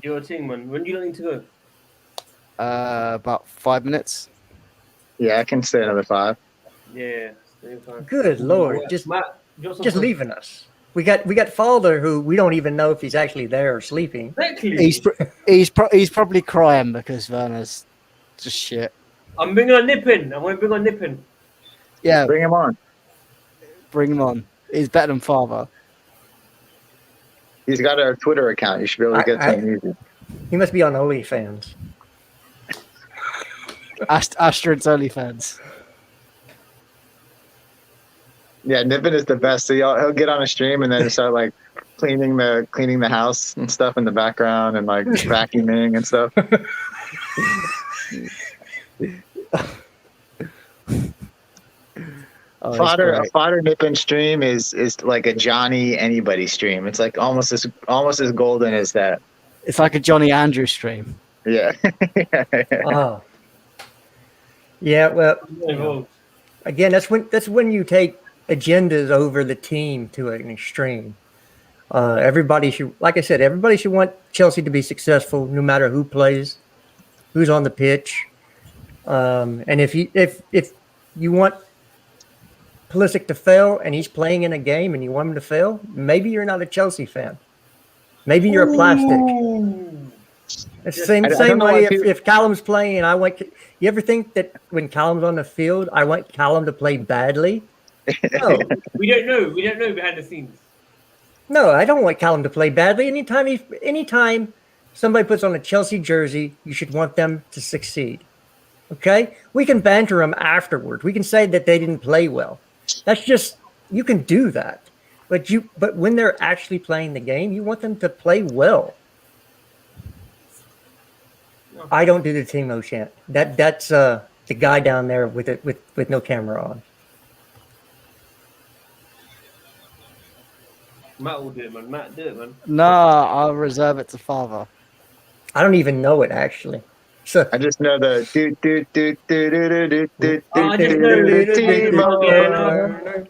Speaker 6: Your team, man. When do you need to go?
Speaker 5: About 5 minutes.
Speaker 9: Yeah, I can stay another 5.
Speaker 6: Yeah. Same time.
Speaker 7: Good Lord,
Speaker 6: Yeah,
Speaker 7: just
Speaker 6: Matt, you got some
Speaker 7: just
Speaker 6: questions?
Speaker 7: leaving us. We got Falder, who we don't even know if he's actually there or sleeping.
Speaker 6: Exactly.
Speaker 5: He's probably crying because Werner's just shit.
Speaker 6: I'm bringing on Nippin. I'm going to bring on Nippin.
Speaker 5: Yeah,
Speaker 9: Bring him on.
Speaker 5: bring him on. He's better than Father.
Speaker 9: He's got our Twitter account. You should be able to get to him easy.
Speaker 7: He must be on OnlyFans.
Speaker 5: Astrid's OnlyFans.
Speaker 9: Yeah, Nippin is the best. So he'll get on a stream and then start like cleaning the house and stuff in the background and like vacuuming and stuff. A fodder Nippin stream is like a Johnny anybody stream. It's like almost as golden as that.
Speaker 5: It's like a Johnny Andrew stream.
Speaker 9: Yeah.
Speaker 7: Oh. Yeah, well, again, that's when you take agendas over the team to an extreme. Everybody should, like I said, everybody should want Chelsea to be successful, no matter who plays, who's on the pitch. And if you want Pulisic to fail and he's playing in a game and you want him to fail, maybe you're not a Chelsea fan. Maybe you're a plastic. It's the same way if Callum's playing and I want. You ever think that when Callum's on the field, I want Callum to play badly? No.
Speaker 6: We don't know. We don't know behind the scenes.
Speaker 7: No, I don't want Callum to play badly. Anytime somebody puts on a Chelsea jersey, you should want them to succeed. Okay? We can banter them afterwards. We can say that they didn't play well. That's just, you can do that. But when they're actually playing the game, you want them to play well. I don't do the Timo chant. That's the guy down there with no camera on.
Speaker 6: Matt will do it, man. Matt, do it, man.
Speaker 5: No, I'll reserve it to Father.
Speaker 7: I don't even know it actually. So
Speaker 9: I just know the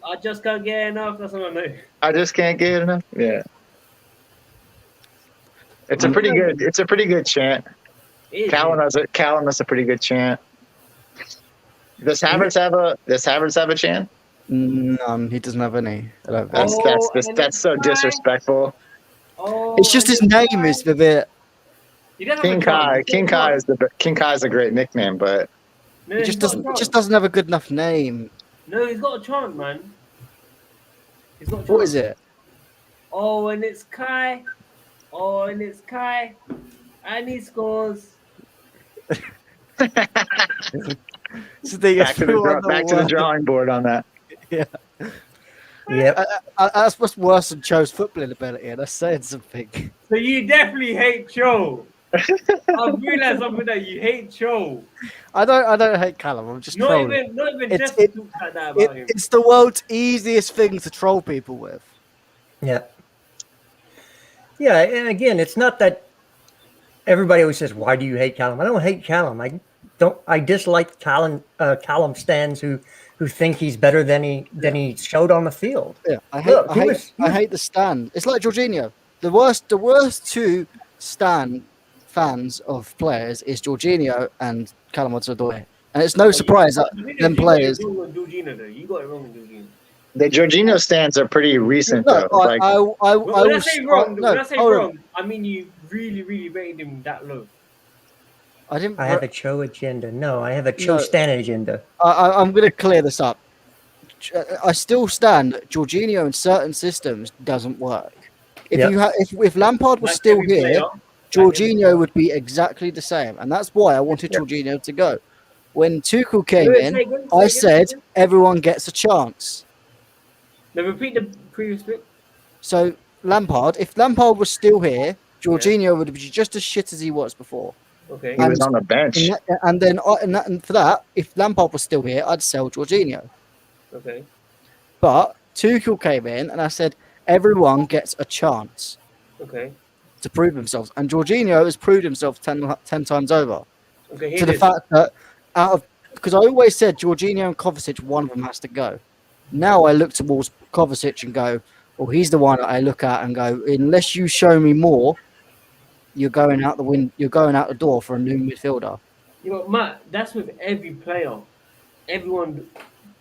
Speaker 6: I just can't get enough. That's what I know.
Speaker 9: I just can't get enough. Yeah. It's a pretty good chant. Callum has a pretty good chant. Does Havertz have a chant?
Speaker 5: He doesn't have any.
Speaker 9: That's so disrespectful.
Speaker 5: It's just his name is a bit.
Speaker 9: King Kai is a great nickname, but
Speaker 5: He just doesn't have a good enough name.
Speaker 6: No, he's got a chant, man.
Speaker 5: What is it?
Speaker 6: Oh, and it's Kai. Oh, and it's Kai. And he scores.
Speaker 9: back to the drawing board on that.
Speaker 5: Yeah.
Speaker 7: Yeah.
Speaker 5: That's what's worse than Cho's footballing ability, and that's saying something.
Speaker 6: So you definitely hate Cho. I've realized something that you hate Cho.
Speaker 5: I don't hate Callum. I'm just trolling.
Speaker 6: Not even just talk like that about him.
Speaker 5: It's the world's easiest thing to troll people with.
Speaker 7: Yeah. Yeah, and again, it's not that everybody always says, "Why do you hate Callum?" I don't hate Callum. I dislike Callum stands who think he's better than he showed on the field.
Speaker 5: Yeah, I hate the stand. It's like Jorginho. The worst two stand fans of players is Jorginho and Callum Hudson-Odoi. And it's no surprise that them players.
Speaker 6: You got it wrong with Jorginho.
Speaker 9: The Jorginho stands are pretty recent, though.
Speaker 6: When I say wrong, I mean you really, really rated him that low.
Speaker 5: I
Speaker 7: have a Cho agenda. No, I have a Cho Stan agenda.
Speaker 5: I'm going to clear this up. I still stand that Jorginho in certain systems doesn't work. If Lampard was still here, Jorginho would be exactly the same, and that's why I wanted Jorginho to go. When Tuchel came in, I said everyone gets a chance.
Speaker 6: Now repeat the previous bit.
Speaker 5: So Lampard, if Lampard was still here, Jorginho would be just as shit as he was before.
Speaker 6: Okay.
Speaker 9: He was on the bench.
Speaker 5: And for that, if Lampard was still here, I'd sell Jorginho.
Speaker 6: Okay.
Speaker 5: But Tuchel came in, and I said everyone gets a chance.
Speaker 6: Okay.
Speaker 5: To prove themselves, and Jorginho has proved himself 10 times over.
Speaker 6: Okay.
Speaker 5: To the fact that because I always said Jorginho and Kovacic, one of them has to go. Now I look towards Kovacic and go, well, he's the one that I look at and go, unless you show me more, you're going out the door for a new midfielder.
Speaker 6: You know, Matt, that's with every player. everyone.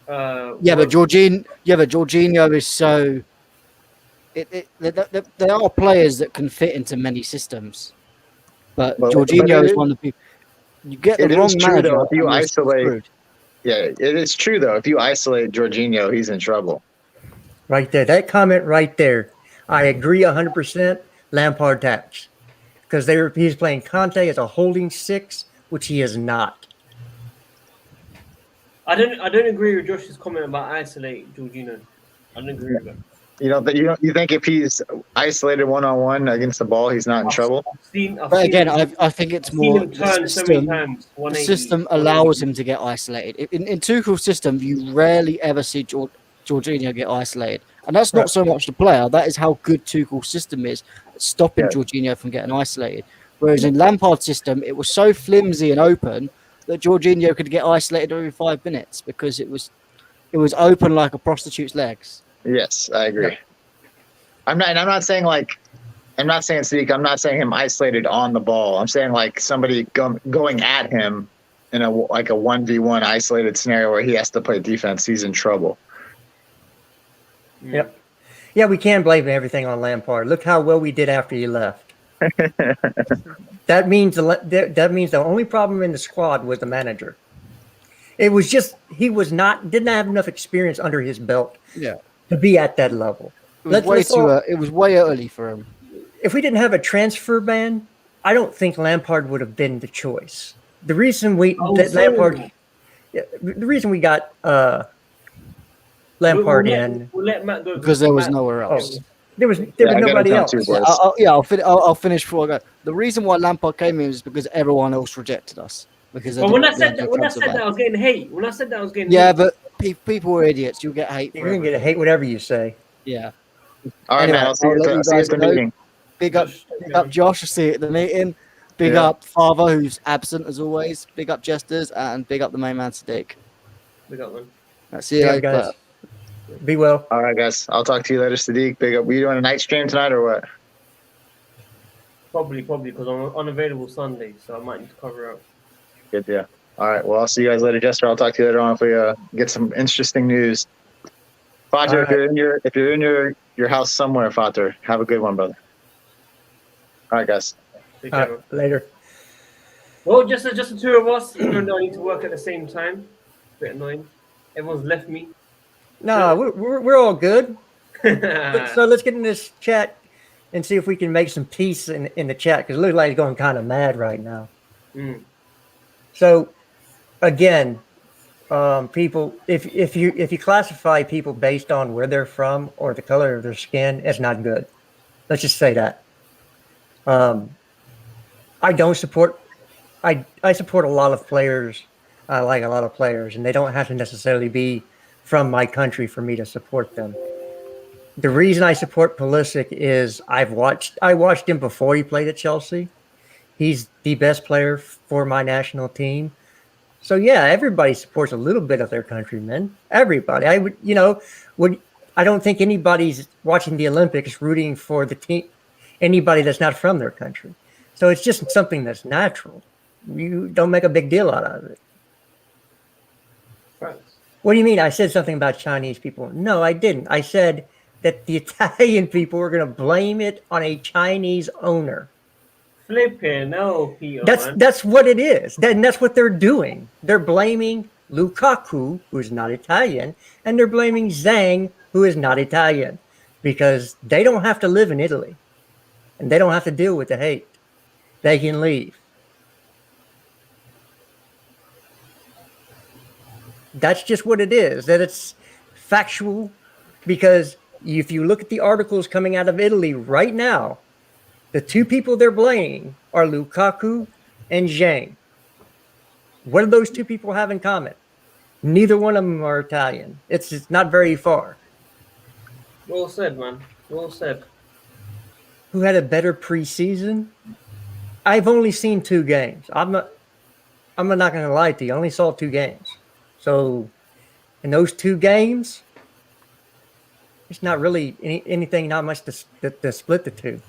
Speaker 5: But Jorginho is so. There are players that can fit into many systems, but Jorginho is one of the people. You get the wrong manager,
Speaker 9: though, if you
Speaker 5: and you're
Speaker 9: isolate.
Speaker 5: screwed.
Speaker 9: Yeah, it is true though. If you isolate Jorginho, he's in trouble.
Speaker 7: Right there. That comment right there. I agree 100%. Lampard tax. Because he's playing Conte as a holding six, which he is not.
Speaker 6: I don't agree with Josh's comment about isolate Jorginho. I don't agree with that.
Speaker 9: You think if he's isolated 1-on-1 against the ball, he's not in trouble?
Speaker 5: I think it's more
Speaker 6: the
Speaker 5: system allows him to get isolated. In Tuchel's system, you rarely ever see Jorginho get isolated, and that's not so much the player. That is how good Tuchel's system is, stopping Jorginho from getting isolated. Whereas in Lampard's system, it was so flimsy and open that Jorginho could get isolated every 5 minutes because it was open like a prostitute's legs.
Speaker 9: Yes, I agree. Yeah. I'm not saying Sadiq. I'm not saying him isolated on the ball. I'm saying like somebody going at him in a 1v1 isolated scenario where he has to play defense. He's in trouble.
Speaker 7: Yep. Yeah, we can't blame everything on Lampard. Look how well we did after he left. That means the only problem in the squad was the manager. It was just didn't have enough experience under his belt.
Speaker 5: Yeah.
Speaker 7: To be at that level.
Speaker 5: It was way early for him.
Speaker 7: If we didn't have a transfer ban, I don't think Lampard would have been the choice. The reason we got Lampard in.
Speaker 6: We'll let Matt go
Speaker 5: because there was nowhere else.
Speaker 7: There was nobody else.
Speaker 5: I'll finish before I go. The reason why Lampard came in was because everyone else rejected us. Because
Speaker 6: when I said that, I was getting hate. When I said that, I was getting
Speaker 5: hate. But people are idiots. You'll get hate.
Speaker 7: You're gonna get hate whatever you say.
Speaker 5: Yeah.
Speaker 9: All right, man. I'll see you at the meeting.
Speaker 5: Big up Josh. I'll see you at the meeting. Big up Father, who's absent as always. Big up Jesters, and big up the main man Sadiq.
Speaker 6: Big up, man.
Speaker 5: I'll see you later,
Speaker 7: guys. Be well.
Speaker 9: All right, guys. I'll talk to you later, Sadiq. Big up. Were you doing a night stream tonight or what?
Speaker 6: Probably, because I'm unavailable Sunday, so I might need to cover up.
Speaker 9: Good deal. All right. Well, I'll see you guys later, Jester. I'll talk to you later on if we get some interesting news. Fater, right. if you're in your house somewhere, Fater, have a good one, brother. All right, guys.
Speaker 7: Later.
Speaker 6: Well, just the two of us. Even though I need to work at the same time. A bit annoying. Everyone's left me.
Speaker 7: No, we're all good. So let's get in this chat and see if we can make some peace in the chat because it looks like it's going kind of mad right now.
Speaker 6: Mm.
Speaker 7: So, again, people, if you classify people based on where they're from or the color of their skin, it's not good. Let's just say that. I don't support. I support a lot of players. I like a lot of players, and they don't have to necessarily be from my country for me to support them. The reason I support Pulisic is I watched him before he played at Chelsea. He's the best player for my national team. So yeah, everybody supports a little bit of their countrymen. Everybody. I don't think anybody's watching the Olympics rooting for the team, anybody that's not from their country. So it's just something that's natural. You don't make a big deal out of it.
Speaker 6: Right.
Speaker 7: What do you mean? I said something about Chinese people. No, I didn't. I said that the Italian people were going to blame it on a Chinese owner.
Speaker 6: Flipping, no, Peter.
Speaker 7: That's what it is. That's what they're doing. They're blaming Lukaku, who's not Italian, and they're blaming Zhang, who is not Italian, because they don't have to live in Italy, and they don't have to deal with the hate. They can leave. That's just what it is. That it's factual, because if you look at the articles coming out of Italy right now, the two people they're blaming are Lukaku and Zhang. What do those two people have in common? Neither one of them are Italian. It's not very far.
Speaker 6: Well said, man. Well said.
Speaker 7: Who had a better preseason? I've only seen 2 games. I'm not going to lie to you. I only saw 2 games. So in those 2 games, it's not really anything, not much to split the two.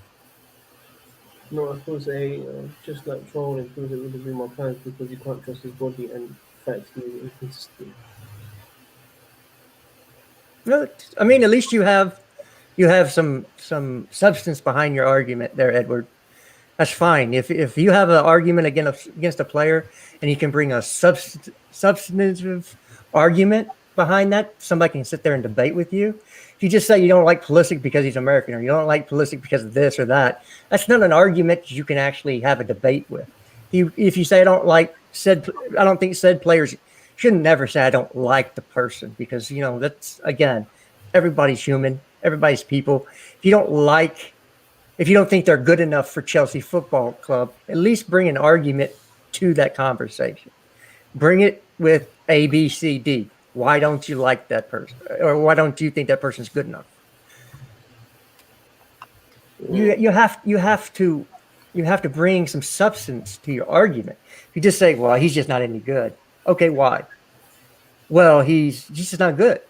Speaker 6: No, I suppose just like trolling, because it would have been my plans because you can't trust his body and facts being inconsistent.
Speaker 7: No, I mean, at least you have some substance behind your argument there, Edward. That's fine. If you have an argument against a player and you can bring a substantive argument behind that, somebody can sit there and debate with you. If you just say you don't like Pulisic because he's American, or you don't like Pulisic because of this or that, that's not an argument you can actually have a debate with. If you say I don't think said players, should never say I don't like the person, because that's, again, everybody's human, everybody's people. If you don't think they're good enough for Chelsea Football Club, at least bring an argument to that conversation. Bring it with A, B, C, D. Why don't you like that person? Or why don't you think that person's good enough? You have to bring some substance to your argument. If you just say, well, he's just not any good. Okay, why? Well, he's just not good.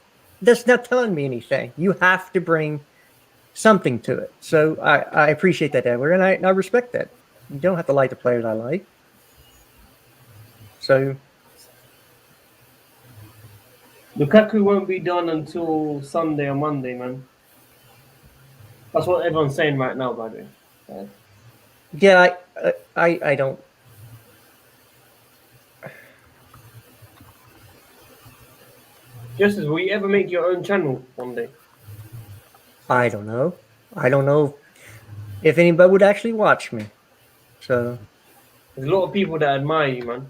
Speaker 7: That's not telling me anything. You have to bring something to it. So I appreciate that, Edward, and I respect that. You don't have to like the players I like. So
Speaker 6: Lukaku won't be done until Sunday or Monday, man. That's what everyone's saying right now, by the way.
Speaker 7: Yeah, I don't.
Speaker 6: Justice, will you ever make your own channel one day?
Speaker 7: I don't know. I don't know if anybody would actually watch me. So
Speaker 6: there's a lot of people that admire you, man.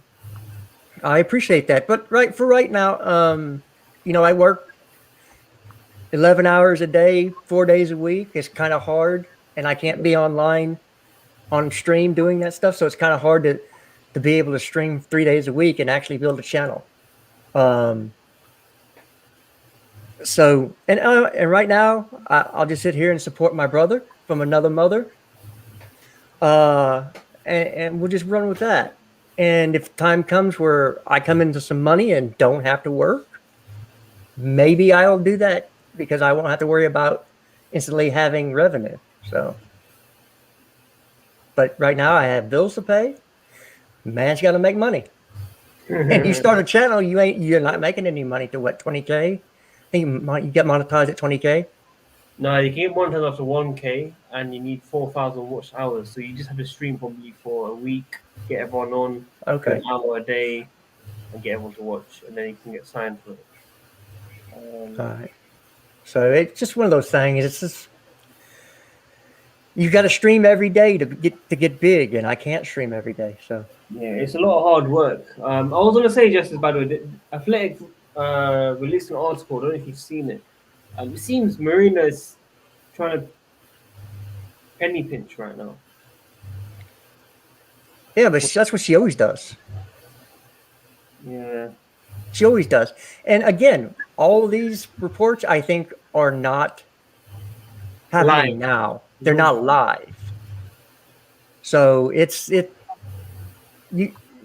Speaker 7: I appreciate that. But right now, I work 11 hours a day, 4 days a week. It's kind of hard, and I can't be online on stream doing that stuff. So it's kind of hard to be able to stream 3 days a week and actually build a channel. So right now, I'll just sit here and support my brother from another mother, and we'll just run with that. And if time comes where I come into some money and don't have to work, maybe I'll do that, because I won't have to worry about instantly having revenue. So, but right now I have bills to pay. Man's got to make money. And you start a channel, you're not making any money to what, 20K? I think you get monetized at 20K.
Speaker 6: No, you can get monetized after 1K, and you need 4,000 watch hours. So you just have to stream probably for a week, get everyone on,
Speaker 7: okay,
Speaker 6: an hour a day, and get everyone to watch, and then you can get signed for it.
Speaker 7: All right. So it's just one of those things. It's just you got to stream every day to get big, and I can't stream every day. So
Speaker 6: yeah, it's a lot of hard work. I was gonna say, Justice, by the way, Athletic released an article. I don't know if you've seen it. It seems Marina is trying to penny pinch right now.
Speaker 7: Yeah, but that's what she always does.
Speaker 6: Yeah,
Speaker 7: she always does. And again, all of these reports, I think, are not happening now. They're not live. So you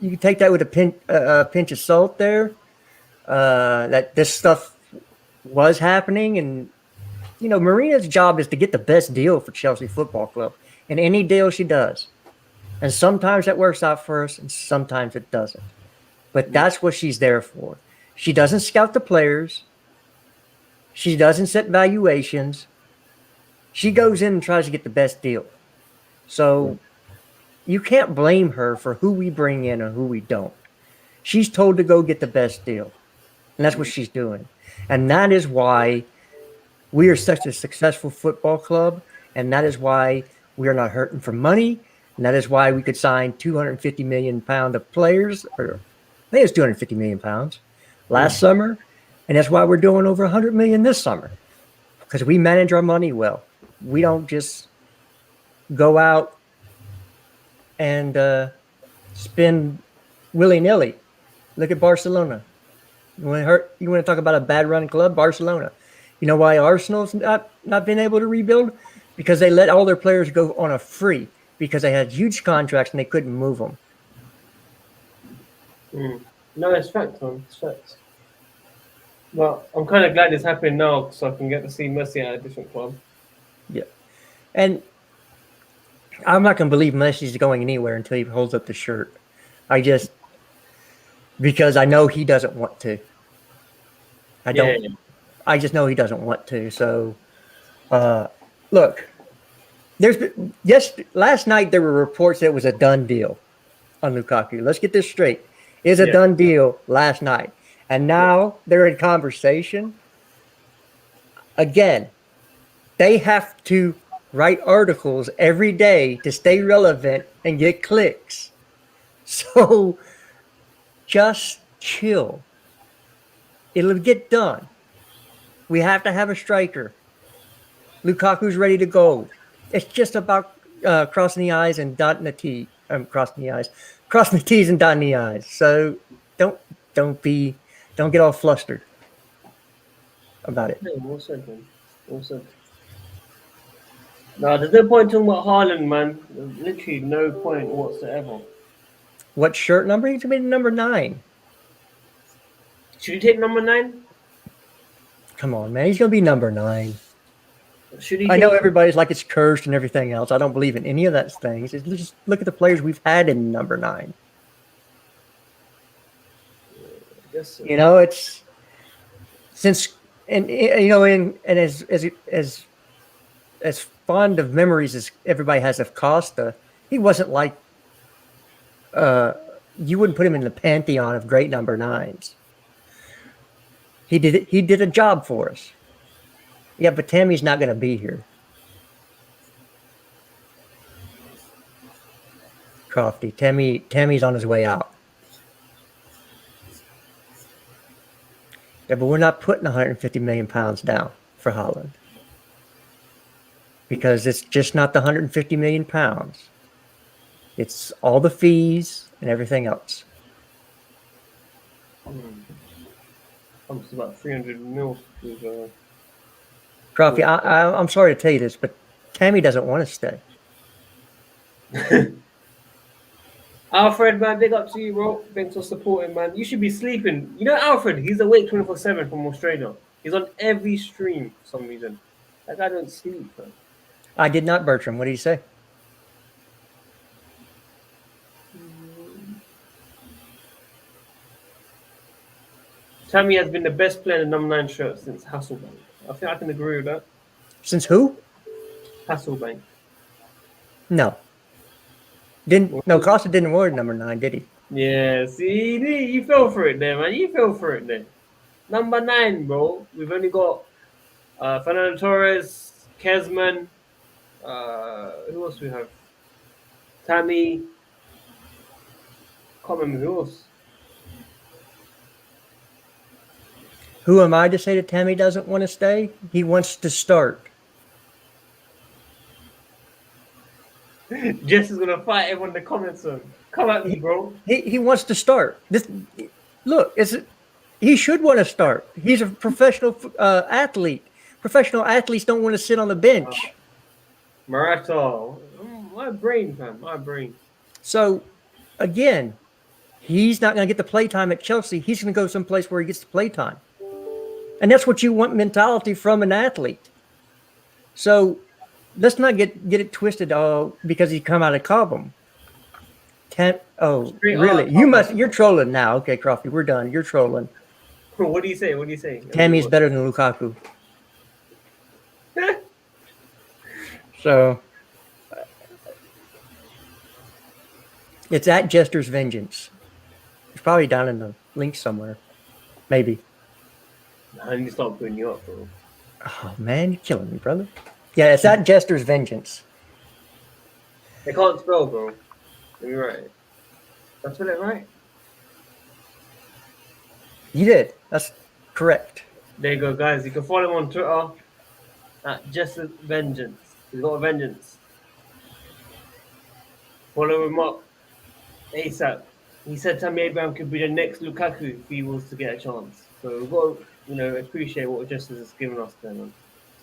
Speaker 7: can take that with a pinch of salt there. That this stuff was happening, and Marina's job is to get the best deal for Chelsea Football Club, and any deal she does. And sometimes that works out for us, and sometimes it doesn't. But that's what she's there for. She doesn't scout the players. She doesn't set valuations. She goes in and tries to get the best deal. So you can't blame her for who we bring in or who we don't. She's told to go get the best deal. And that's what she's doing. And that is why we are such a successful football club. And that is why we are not hurting for money. And that is why we could sign £250 million of players, or I think it's £250 million last summer. And that's why we're doing over $100 million this summer, because we manage our money well. We don't just go out and spend willy-nilly. Look at Barcelona. You want to talk about a bad run club? Barcelona. You know why Arsenal's not been able to rebuild? Because they let all their players go on a free, because they had huge contracts and they couldn't move them.
Speaker 6: No, it's facts, man. It's facts. Well, I'm kind of glad it's happening now, so I can get to see Messi at a different club.
Speaker 7: Yeah. And I'm not going to believe Messi's going anywhere until he holds up the shirt. Because I know he doesn't want to. I I just know he doesn't want to. So, look, last night there were reports that it was a done deal on Lukaku. Let's get this straight. It's a done deal last night. And now they're in conversation. Again, they have to write articles every day to stay relevant and get clicks. So just chill. It'll get done. We have to have a striker. Lukaku's ready to go. It's just about crossing the I's and dotting the T. Crossing the T's and dotting the I's. So don't get all flustered about it.
Speaker 6: Awesome. No, there's no point talking about Haaland, man. There's literally no point whatsoever.
Speaker 7: What shirt number? He's gonna be number 9.
Speaker 6: Should you take number 9?
Speaker 7: Come on, man. He's gonna be number 9.
Speaker 6: Should he?
Speaker 7: I know everybody's like it's cursed and everything else. I don't believe in any of that things. Just look at the players we've had in number 9.
Speaker 6: Yes,
Speaker 7: you know, it's since and you know, and as fond of memories as everybody has of Costa, he wasn't like you wouldn't put him in the pantheon of great number 9s. He did a job for us. Yeah, but Tammy's not going to be here. Crofty, Tammy's on his way out. Yeah, but we're not putting 150 million pounds down for Haaland. Because it's just not the 150 million pounds. It's all the fees and everything else.
Speaker 6: Comes to about 300 mil.
Speaker 7: Crofty, I'm sorry to tell you this, but Tammy doesn't want to stay.
Speaker 6: Alfred, man, big up to you, bro. Thanks for supporting, man. You should be sleeping. You know, Alfred, he's awake 24/7 from Australia. He's on every stream for some reason. That guy don't sleep, man.
Speaker 7: I did not, Bertram. What did he say?
Speaker 6: Tammy has been the best player in the number 9 shirt since Hasselbank. I think I can agree with that.
Speaker 7: Since who?
Speaker 6: Hasselbank.
Speaker 7: No. Costa didn't wear number 9, did he?
Speaker 6: Yeah, see, you fell for it there, man. You fell for it there. Number 9, bro. We've only got Fernando Torres, Kezman. Who else we have? Tammy. Can't remember who else.
Speaker 7: Who am I to say that Tammy doesn't want to stay? He wants to start.
Speaker 6: Jess is gonna fight everyone in the comments. Come at me, bro.
Speaker 7: He wants to start. He should want to start. He's a professional athlete. Professional athletes don't want to sit on the bench.
Speaker 6: Marato. My brain, fam. My brain.
Speaker 7: So, again, he's not going to get the play time at Chelsea. He's going to go someplace where he gets the play time. And that's what you want mentality from an athlete. So let's not get it twisted because he come out of Cobham. Really? You're trolling now. Okay, Crofty, we're done. You're trolling.
Speaker 6: What do you say?
Speaker 7: Tammy's better than Lukaku. So it's at Jester's Vengeance. It's probably down in the link somewhere. Maybe.
Speaker 6: I need to start putting you up, bro.
Speaker 7: Oh, man, you're killing me, brother. Yeah, it's at Jester's Vengeance.
Speaker 6: They can't spell, bro. Let me write it. Did I spell it right?
Speaker 7: You did. That's correct.
Speaker 6: There you go, guys. You can follow him on Twitter at Jester's Vengeance. He's got a vengeance. Follow him up ASAP. He said Tammy Abraham could be the next Lukaku if he was to get a chance. So we've got to, appreciate what Justice has given us there, man.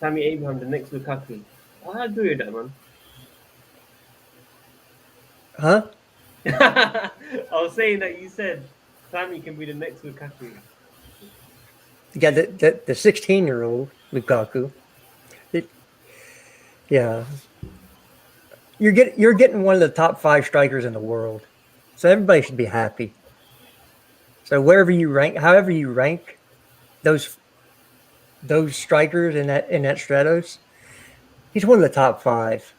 Speaker 6: Tammy Abraham, the next Lukaku. I agree with that, man.
Speaker 7: Huh?
Speaker 6: I was saying that you said Tammy can be the next Lukaku.
Speaker 7: You got the 16-year-old Lukaku. Yeah. You're getting one of the top 5 strikers in the world. So everybody should be happy. So however you rank those those strikers in that Stratos, he's one of the top 5.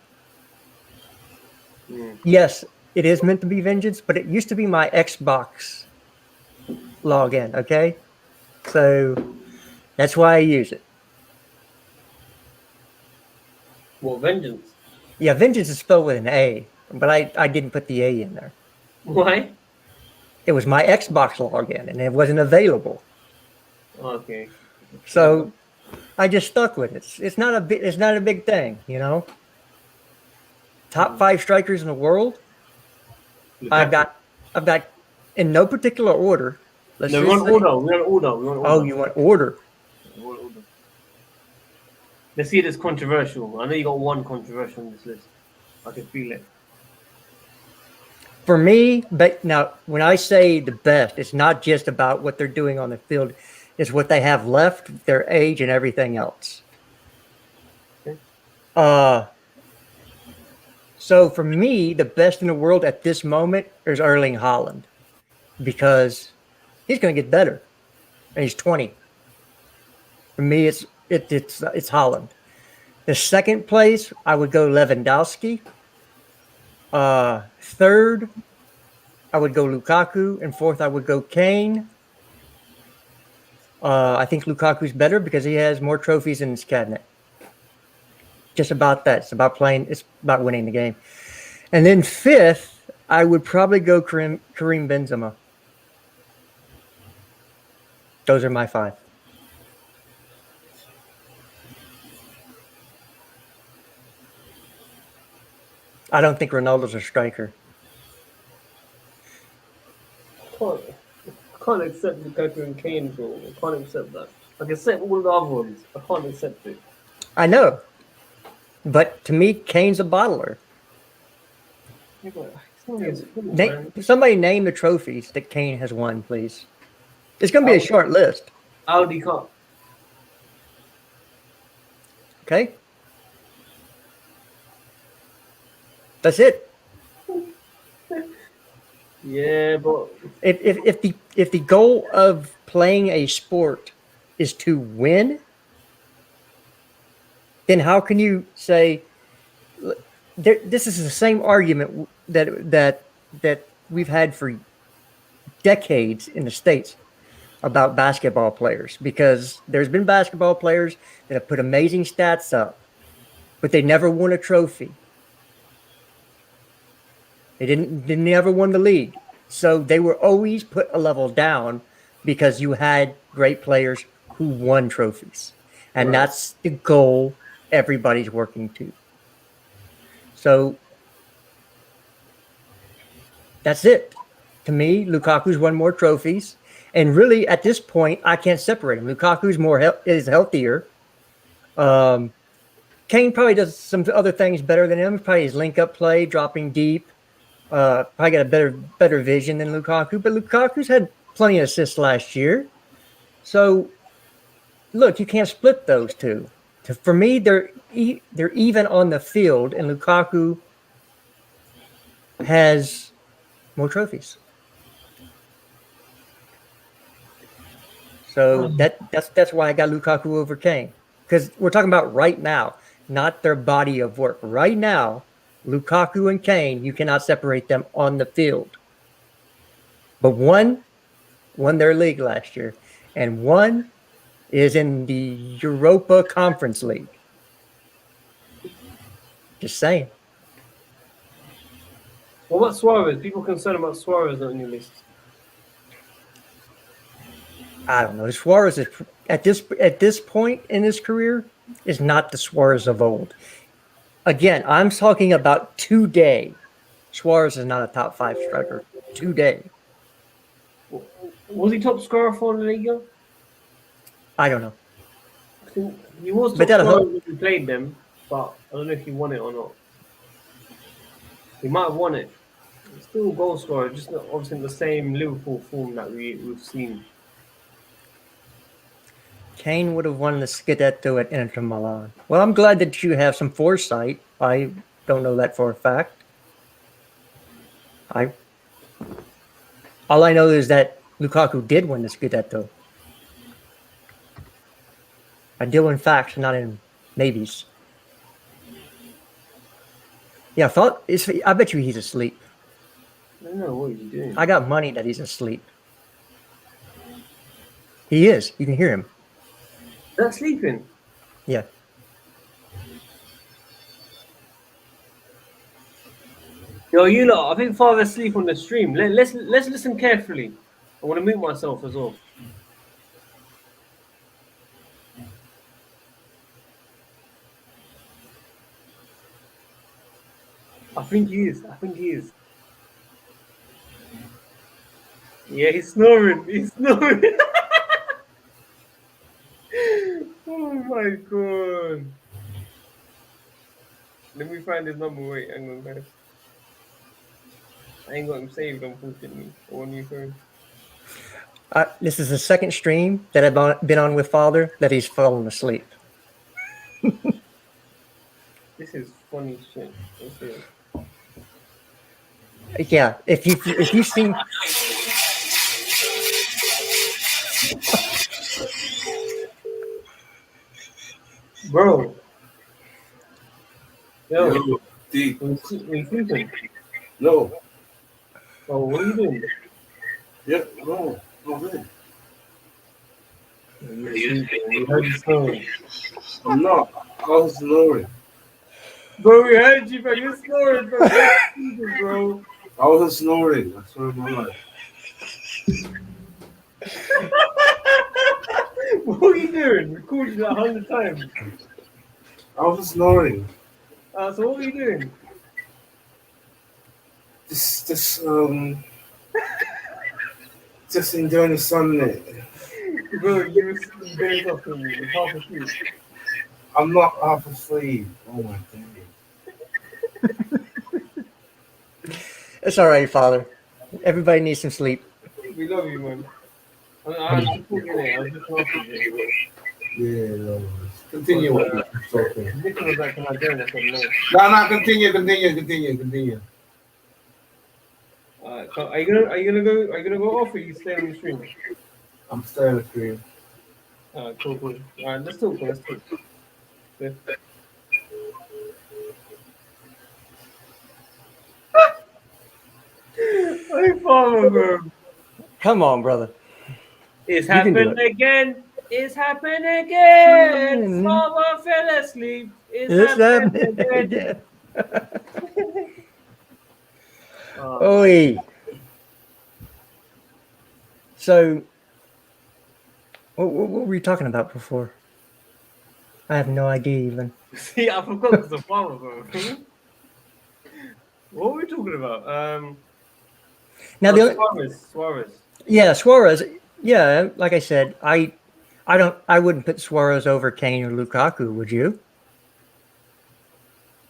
Speaker 7: Yes, it is meant to be vengeance, but it used to be my Xbox login. Okay, so that's why I use it.
Speaker 6: What, vengeance?
Speaker 7: Yeah, vengeance is spelled with an A, but I didn't put the A in there.
Speaker 6: Why?
Speaker 7: It was my Xbox login, and it wasn't available.
Speaker 6: Okay.
Speaker 7: So I just stuck with it. It's not a big thing, you know. Top 5 strikers in the world. I've got in no particular order.
Speaker 6: No, we want order.
Speaker 7: Oh, you want order?
Speaker 6: Let's see if it's controversial. I know you got one controversial on this list. I can feel it.
Speaker 7: For me, but now when I say the best, it's not just about what they're doing on the field. It's what they have left, their age, and everything else.
Speaker 6: Okay.
Speaker 7: So for me, the best in the world at this moment is Erling Haaland, because he's going to get better, and he's 20. For me, it's Haaland. The second place, I would go Lewandowski. Third, I would go Lukaku, and fourth, I would go Kane. I think Lukaku's better because he has more trophies in his cabinet. Just about that. It's about playing. It's about winning the game. And then fifth, I would probably go Karim Benzema. Those are my 5. I don't think Ronaldo's a striker.
Speaker 6: I can't accept Lukaku and Kane, bro. I can't accept that. I can accept all the other ones. I can't accept it.
Speaker 7: I know. But to me, Kane's a bottler. Somebody name the trophies that Kane has won, please. It's going to be a short list.
Speaker 6: Audi Cup.
Speaker 7: Okay. That's it.
Speaker 6: Yeah, but
Speaker 7: if the goal of playing a sport is to win, then how can you say this is the same argument that we've had for decades in the States about basketball players, because there's been basketball players that have put amazing stats up, but they never won a trophy. They never won the league. So they were always put a level down because you had great players who won trophies. And that's the goal everybody's working to. So that's it. To me, Lukaku's won more trophies. And really, at this point, I can't separate him. Lukaku's is healthier. Kane probably does some other things better than him. Probably his link-up play, dropping deep. Probably got a better vision than Lukaku. But Lukaku's had plenty of assists last year. So, look, you can't split those two. For me, they're even on the field, and Lukaku has more trophies. So that's why I got Lukaku over Kane, because we're talking about right now, not their body of work. Right now, Lukaku and Kane, you cannot separate them on the field. But one won their league last year, and one is in the Europa Conference League. Just saying.
Speaker 6: What about Suarez? People concerned about Suarez on your list.
Speaker 7: I don't know. Suarez is, at this point in his career, is not the Suarez of old. Again, I'm talking about today. Suarez is not a top 5 striker today.
Speaker 6: Was he top scorer for the league?
Speaker 7: I don't know.
Speaker 6: He was top scorer when he played them, but I don't know if he won it or not. He might have won it. He's still a goal scorer, just not obviously in the same Liverpool form that we've seen.
Speaker 7: Kane would have won the Scudetto at Inter Milan. Well, I'm glad that you have some foresight. I don't know that for a fact. All I know is that Lukaku did win the Scudetto. I deal in facts, not in maybes. Yeah, I bet you he's asleep.
Speaker 6: I don't know what he's doing.
Speaker 7: I got money that he's asleep. He is. You can hear him.
Speaker 6: That's sleeping.
Speaker 7: Yeah.
Speaker 6: Yo, you lot, I think Father's asleep on the stream. Let's listen carefully. I want to mute myself as well. I think he is. Yeah, he's snoring. Oh my god. Let me find his number. Wait, hang on, guys. I ain't got him saved, unfortunately, on your phone.
Speaker 7: This is the second stream that I've been on with Father that he's fallen asleep.
Speaker 6: This is funny shit.
Speaker 7: Yeah, if you've seen.
Speaker 6: Bro. Yo.
Speaker 10: Deep.
Speaker 6: Are you sleeping?
Speaker 10: No.
Speaker 6: Oh, what are you doing?
Speaker 10: Yeah, no. No, really.
Speaker 6: We heard you snoring.
Speaker 10: I'm not. I was snoring.
Speaker 6: Bro, we heard you, bro. You're snoring, bro. Bro.
Speaker 10: I wasn't snoring. I swear on my life.
Speaker 6: What are you doing? We called you like 100 times.
Speaker 10: I wasn't snoring.
Speaker 6: So what are you doing?
Speaker 10: Just enjoying the sunlight.
Speaker 6: Bro, you were days off from me. Half asleep.
Speaker 10: I'm not half asleep. Oh my god.
Speaker 7: It's all right, Father. Everybody needs some sleep.
Speaker 6: We love you, man. I'm just talking there. I'm just talking there.
Speaker 10: Yeah, no. Continue what you're talking.
Speaker 6: Nicholas, like, can I join? I said no.
Speaker 10: No, continue.
Speaker 6: Are you gonna go off, or you stay on the stream?
Speaker 10: I'm staying on the stream.
Speaker 6: Cool. Alright, let's talk. Yeah. Hey, Farmer, bro.
Speaker 7: Come on, brother.
Speaker 6: It's happened again. Farmer fell asleep. It's happened again.
Speaker 7: Oi. So, what were we talking about before? I have no idea even.
Speaker 6: See, I forgot it's a farmer, bro. What were we talking about?
Speaker 7: Now
Speaker 6: Suarez.
Speaker 7: Yeah, Suarez. Yeah, like I said, I wouldn't put Suarez over Kane or Lukaku. Would you?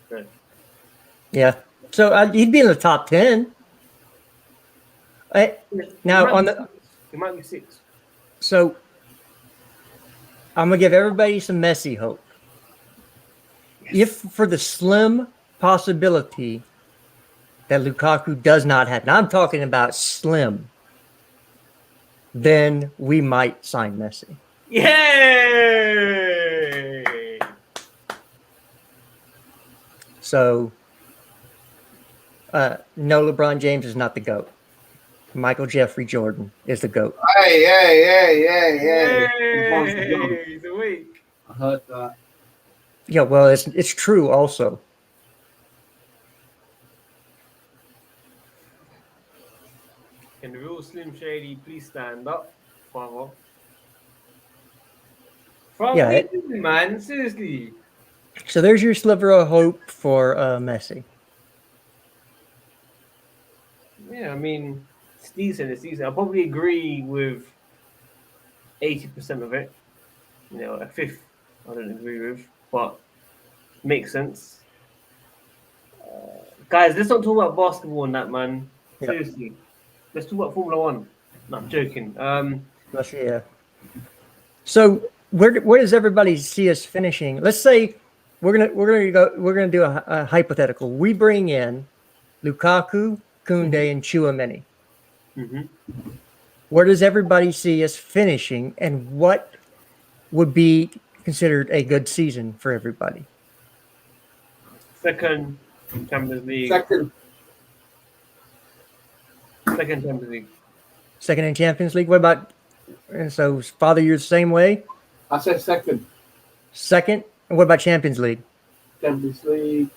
Speaker 6: Good.
Speaker 7: Yeah. So he'd be in the top 10. Now on the.
Speaker 6: He might be 6.
Speaker 7: So I'm gonna give everybody some Messi hope. If for the slim possibility that Lukaku does not happen, I'm talking about slim, then we might sign Messi.
Speaker 6: Yay!
Speaker 7: So no, LeBron James is not the GOAT. Michael Jeffrey Jordan is the GOAT.
Speaker 6: Hey, he's awake.
Speaker 10: I heard that.
Speaker 7: Yeah, well, it's true also.
Speaker 6: Can the real Slim Shady please stand up, Father?
Speaker 7: Yeah,
Speaker 6: man, seriously.
Speaker 7: So there's your sliver of hope for Messi.
Speaker 6: Yeah, I mean, it's decent. I probably agree with 80% of it. You know, a fifth I don't agree with, but makes sense. Guys, let's not talk about basketball and that, man. Seriously. Let's talk about Formula One. No, I'm joking.
Speaker 7: Yeah. So where does everybody see us finishing? Let's say we're gonna do a hypothetical. We bring in Lukaku, Koundé, and Tchouaméni.
Speaker 6: Mm-hmm.
Speaker 7: Where does everybody see us finishing, and what would be considered a good season for everybody?
Speaker 6: Second Champions League.
Speaker 10: Second.
Speaker 6: Second Champions League.
Speaker 7: Second in Champions League. What about? And so, Father, you're the same way.
Speaker 10: I said second.
Speaker 7: Second. And what about Champions League?
Speaker 10: Champions League.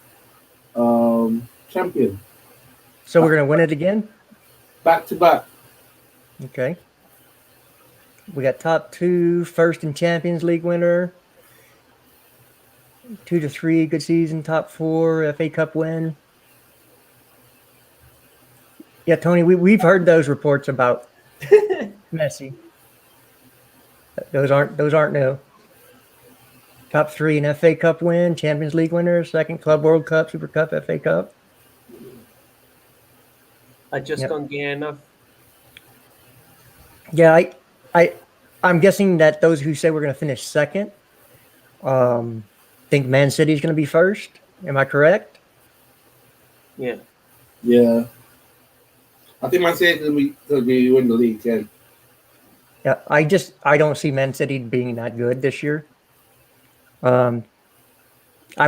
Speaker 10: Champion.
Speaker 7: So we're going to win it again?
Speaker 10: Back to back.
Speaker 7: Okay. We got top 2, first in Champions League winner. 2 to 3, good season. Top 4, FA Cup win. Yeah, Tony, we've heard those reports about Messi. Those aren't new. Top 3 in FA Cup win, Champions League winner, second Club World Cup, Super Cup, FA Cup.
Speaker 6: I just can't get enough.
Speaker 7: Yeah, I'm guessing that those who say we're going to finish second think Man City is going to be first. Am I correct?
Speaker 6: Yeah.
Speaker 10: Yeah. I think Man City going to be win the league again.
Speaker 7: Yeah, I don't see Man City being that good this year. I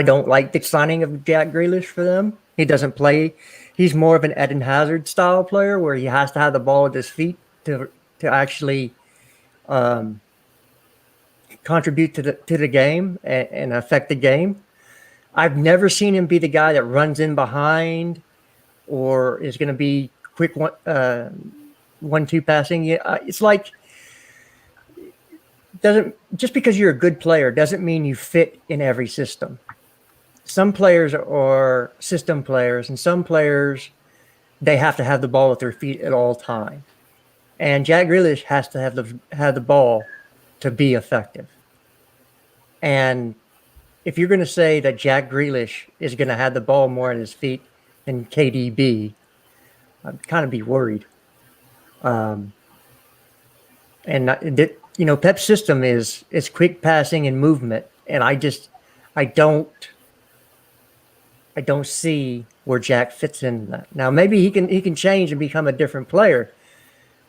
Speaker 7: don't like the signing of Jack Grealish for them. He doesn't play. He's more of an Eden Hazard style player where he has to have the ball at his feet to actually contribute to the game and affect the game. I've never seen him be the guy that runs in behind or is going to be quick 1-2 passing. It's like just because you're a good player doesn't mean you fit in every system. Some players are system players, and some players, they have to have the ball at their feet at all time. And Jack Grealish has to have the ball to be effective. And if you're going to say that Jack Grealish is going to have the ball more at his feet than KDB, I'd kind of be worried. Pep's system is quick passing and movement, and I don't see where Jack fits in that. Now maybe he can change and become a different player.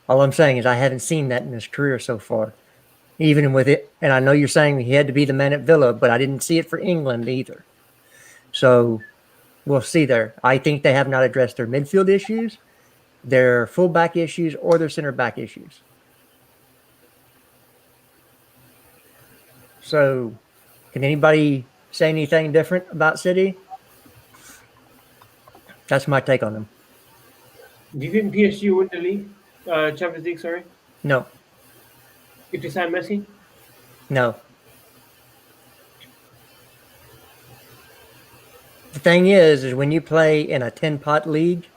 Speaker 7: All I'm saying is I haven't seen that in his career so far. Even with it, and I know you're saying he had to be the man at Villa, but I didn't see it for England either. So we'll see there. I think they have not addressed their midfield issues, their fullback issues, or their center back issues. So can anybody say anything different about City? That's my take on them.
Speaker 6: Do you think PSG will win the league? Champions League, sorry?
Speaker 7: No.
Speaker 6: If you sign Messi?
Speaker 7: No. The thing is when you play in a 10-pot league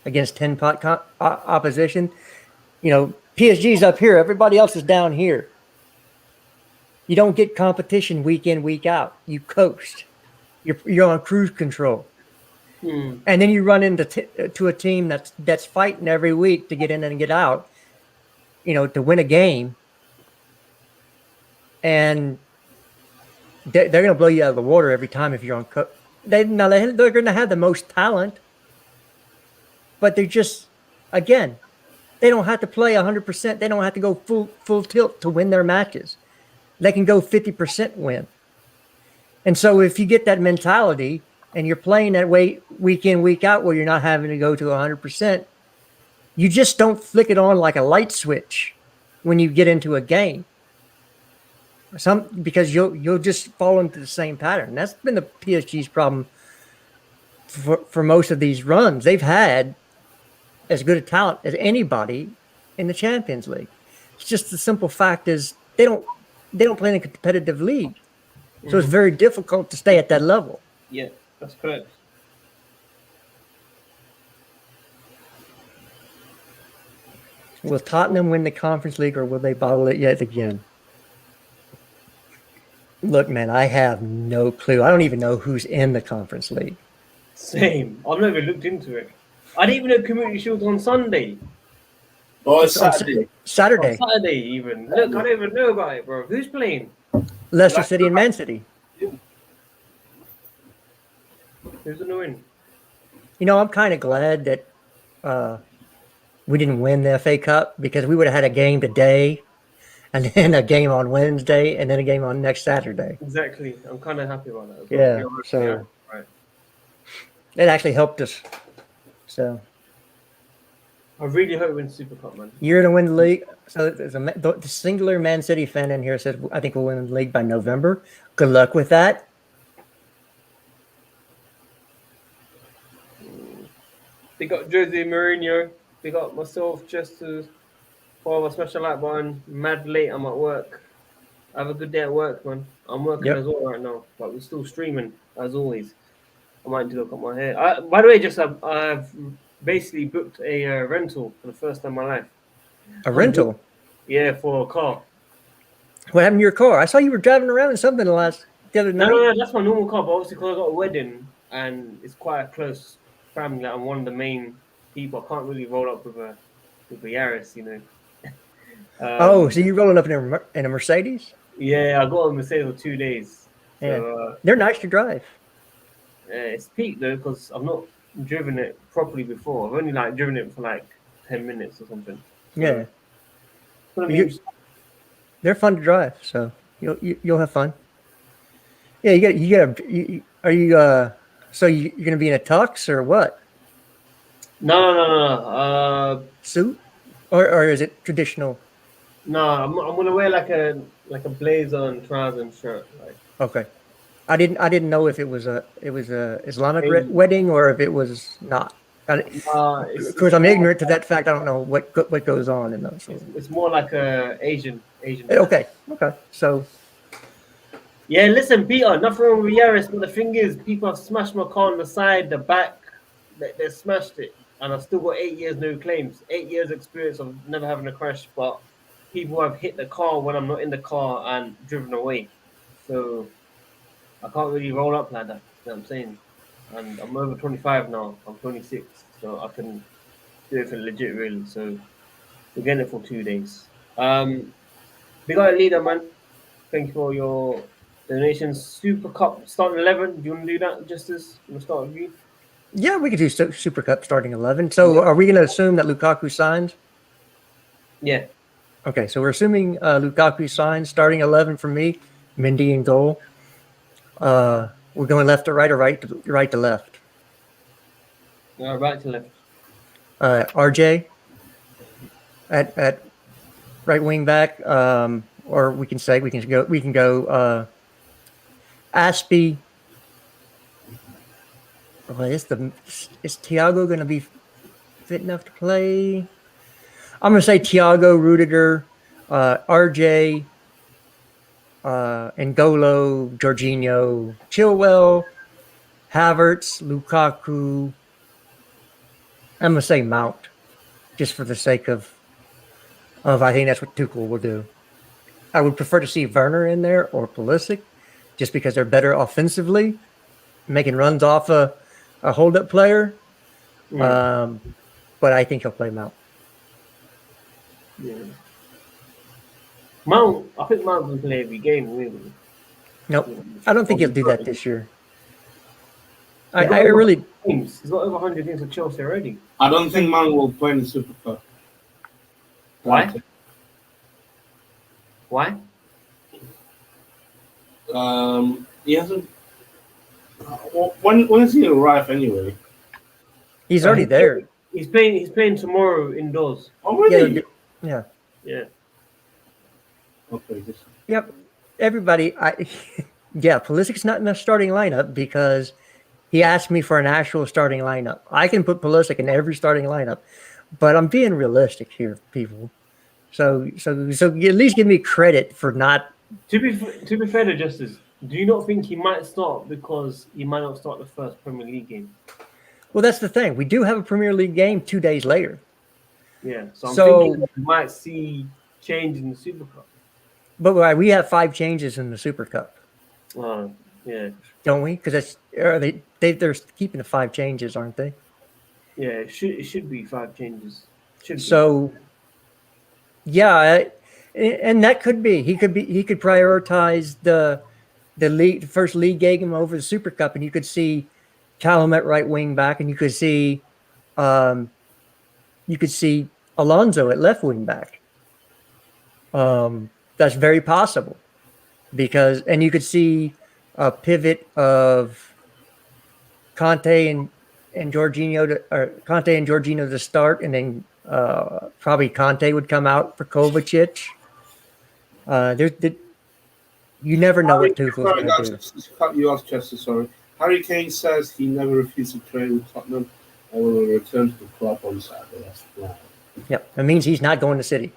Speaker 7: against 10-pot opposition, PSG's up here. Everybody else is down here. You don't get competition week in, week out. You coast. You're on cruise control. And then you run into to a team that's fighting every week to get in and get out, to win a game. And they're going to blow you out of the water every time if you're on. They're going to have the most talent, but they're just, again, they don't have to play 100%. They don't have to go full tilt to win their matches. They can go 50% win. And so if you get that mentality and you're playing that way week in, week out, where you're not having to go to 100%, you just don't flick it on like a light switch when you get into a game. Because you'll just fall into the same pattern. That's been the PSG's problem for most of these runs. They've had as good a talent as anybody in the Champions League. It's just the simple fact is they don't play in a competitive league. So it's very difficult to stay at that level.
Speaker 6: Yeah, that's correct.
Speaker 7: Will Tottenham win the Conference League, or will they bottle it yet again? Look, man, I have no clue. I don't even know who's in the Conference League.
Speaker 6: Same. I've never looked into it. I didn't even know Community Shield's on Sunday.
Speaker 10: Oh, it's Saturday.
Speaker 7: Saturday.
Speaker 6: On Saturday, even. Look, I don't even know about it, bro. Who's playing?
Speaker 7: Leicester City and Man City.
Speaker 6: Who's going to win?
Speaker 7: I'm kind of glad that we didn't win the FA Cup, because we would have had a game today and then a game on Wednesday, and then a game on next Saturday.
Speaker 6: Exactly. I'm kind of happy about that. As
Speaker 7: Yeah,
Speaker 6: well.
Speaker 7: so
Speaker 6: right.
Speaker 7: it actually helped us. So
Speaker 6: I really hope we win Super Cup, man.
Speaker 7: you're going to win the league. So there's the singular Man City fan in here says, I think we'll win the league by November. Good luck with that.
Speaker 6: They got Jose Mourinho. They got myself just to follow a special like button. Mad late. I'm at work. Have a good day at work, man. I'm working as well right now, but we're still streaming as always. I might need to look at my hair. By the way, just I've basically booked a rental for the first time in my life.
Speaker 7: A rental?
Speaker 6: Yeah, for a car.
Speaker 7: What happened to your car? I saw you were driving around in something the other night.
Speaker 6: No, that's my normal car, but obviously because I got a wedding and it's quite a close family, I'm one of the main people. I can't really roll up with a Yaris, you know.
Speaker 7: So you're rolling up in a Mercedes?
Speaker 6: Yeah, I got a Mercedes for 2 days.
Speaker 7: Yeah,
Speaker 6: So,
Speaker 7: they're nice to drive.
Speaker 6: it's peak though because I've not driven it properly before. I've only like driven it for like 10 minutes or something. So,
Speaker 7: Yeah, they're fun to drive, so you'll have fun. Yeah, are you so you're gonna be in a tux or what?
Speaker 6: No.
Speaker 7: Suit, or is it traditional?
Speaker 6: No, I'm gonna wear like a blazer and trousers and shirt. Like.
Speaker 7: Okay, I didn't know if it was a Islamic wedding or if it was not. Of course, I'm ignorant to that fact. I don't know what goes on in those.
Speaker 6: It's more like a Asian.
Speaker 7: Okay. So.
Speaker 6: Yeah, listen, Peter. Nothing wrong with Yaris, but the thing is, people have smashed my car on the side, the back. They smashed it, and I've still got 8 years no claims. 8 years experience of never having a crash, but people have hit the car when I'm not in the car and driven away. So I can't really roll up like that. You know what I'm saying? And I'm over 25 now. I'm 26, so I can do it for legit, really. So we're getting it for 2 days. We got a leader, man. Thank you for your donations. Super Cup starting 11. Do you want to do that, Justice? You want to start with you?
Speaker 7: Yeah, we could do Super Cup starting 11. So are we going to assume that Lukaku signs?
Speaker 6: Yeah.
Speaker 7: Okay, so we're assuming Lukaku signs starting 11 for me. Mendy in goal. We're going left to right or right to left?
Speaker 6: Right to left.
Speaker 7: RJ at right wing back, or we can go Aspie. Well, is Thiago going to be fit enough to play? I'm going to say Thiago, Rudiger, RJ, N'Golo, Jorginho, Chilwell, Havertz, Lukaku. I'm going to say Mount, just for the sake of I think that's what Tuchel will do. I would prefer to see Werner in there or Pulisic, just because they're better offensively, making runs off a hold-up player. But I think he'll play Mount.
Speaker 6: Yeah. Mount, I think Mount will play every game, really.
Speaker 7: Nope. I don't think he'll do that this year.
Speaker 6: He's got over 100 games with Chelsea already.
Speaker 10: I don't think Mount will play in the Super Cup.
Speaker 6: Why? Why?
Speaker 10: He hasn't. When does he arrive anyway?
Speaker 7: He's already there.
Speaker 6: He's playing tomorrow indoors.
Speaker 10: Already?
Speaker 7: Yeah.
Speaker 6: Yeah.
Speaker 10: Okay.
Speaker 7: Yep. Everybody. Pulisic's not in the starting lineup because he asked me for an actual starting lineup. I can put Pulisic in every starting lineup, but I'm being realistic here, people. So at least give me credit for not.
Speaker 6: To be fair to Justice, do you not think he might start because he might not start the first Premier League game?
Speaker 7: Well, that's the thing. We do have a Premier League game 2 days later.
Speaker 6: Yeah. So I'm thinking we might see change in the Super Cup.
Speaker 7: But we have 5 changes in the Super Cup.
Speaker 6: Yeah.
Speaker 7: Don't we? Because they're keeping the 5 changes, aren't they?
Speaker 6: Yeah, it should be 5 changes.
Speaker 7: Yeah, and that could be. He could prioritize the first league game over the Super Cup, and you could see Callum at right wing back, and you could see Alonso at left wing back. that's very possible and you could see a pivot of Conte and Jorginho to start, and then probably Conte would come out for Kovacic. You never know what Tuchel's going to do.
Speaker 8: Cut you off, Chester. Sorry. Harry Kane says he never refused to train with Tottenham and will return to the club on Saturday. That's the plan.
Speaker 7: Yep, that means he's not going to City.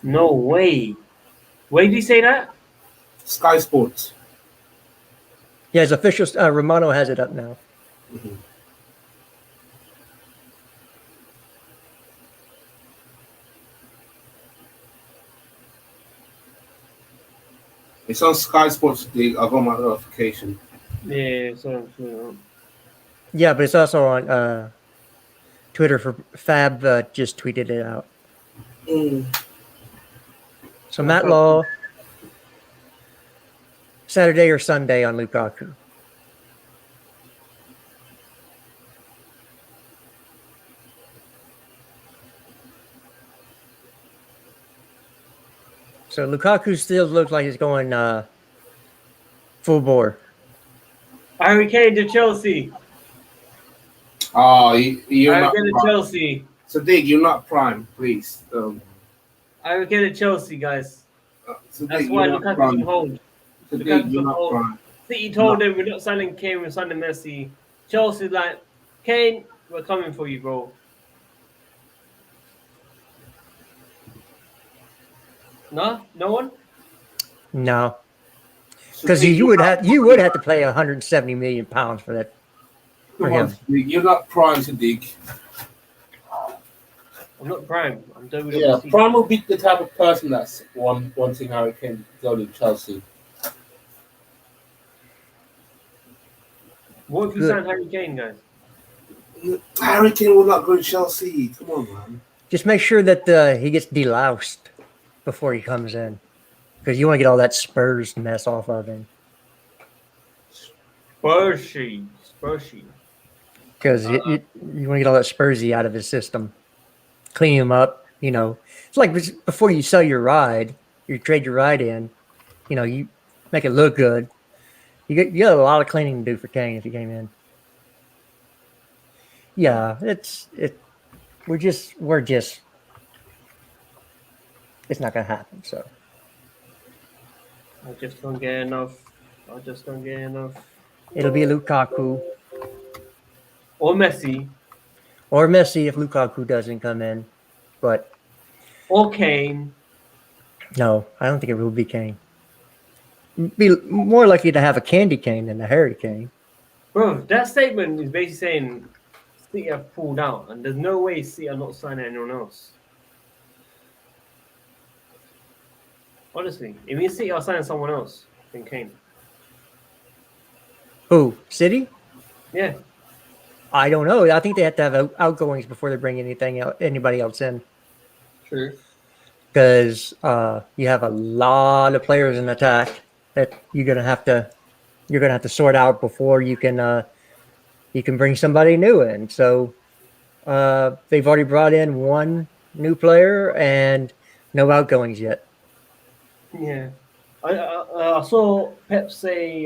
Speaker 6: No way. Where did he say that?
Speaker 8: Sky Sports.
Speaker 7: Yeah, his official. Romano has it up now.
Speaker 8: Mm-hmm. It's on Sky Sports. I got my notification.
Speaker 6: Yeah, so.
Speaker 7: Yeah, but it's also on Twitter. For Fab just tweeted it out. So Matt Law, Saturday or Sunday on Lukaku. So Lukaku still looks like he's going full bore.
Speaker 6: Harry Kane to Chelsea.
Speaker 8: Oh, you're not
Speaker 6: Harry Kane to Chelsea.
Speaker 8: Sadiq, you're not prime, please.
Speaker 6: Harry Kane to Chelsea, guys.
Speaker 8: Sadiq,
Speaker 6: That's why Lukaku's on hold.
Speaker 8: Sadiq, you're not prime.
Speaker 6: City told them we're not signing Kane, we're signing Messi. Chelsea's like, Kane, we're coming for you, bro. No? No one?
Speaker 7: No. Because you would have to pay 170 million pounds for that. For
Speaker 8: Come on,
Speaker 7: him.
Speaker 8: Sadiq, you're not prime, Sadiq.
Speaker 6: I'm not prime. I'm WWE.
Speaker 10: Yeah, prime will be the type of person that's wanting Harry Kane to go to Chelsea.
Speaker 6: What if you sign Harry Kane, guys?
Speaker 8: Harry Kane will not go to Chelsea. Come on, man.
Speaker 7: Just make sure that he gets deloused before he comes in, because you want to get all that Spurs mess off of him.
Speaker 6: Spursy.
Speaker 7: Because you want to get all that Spursy out of his system, clean him up. You know, it's like before you sell your ride, you trade your ride in. You know, you make it look good. You got a lot of cleaning to do for Kane if he came in. Yeah, we're just. It's not gonna happen. So
Speaker 6: I just don't get enough.
Speaker 7: it'll be Lukaku
Speaker 6: Or Messi.
Speaker 7: if Lukaku doesn't come in, but
Speaker 6: Or Kane.
Speaker 7: no, I don't think it will be Kane. Be more likely to have a candy cane than a Harry Kane.
Speaker 6: Bro, that statement is basically saying City have pulled out, and there's no way City are not signing anyone else. Honestly, it means City are signing someone else than Kane.
Speaker 7: Who? City?
Speaker 6: Yeah.
Speaker 7: I don't know. I think they have to have outgoings before they bring anybody else in.
Speaker 6: True.
Speaker 7: Because you have a lot of players in attack that you're gonna have to sort out before you can bring somebody new in. So they've already brought in one new player and no outgoings yet.
Speaker 6: Yeah. I saw Pep say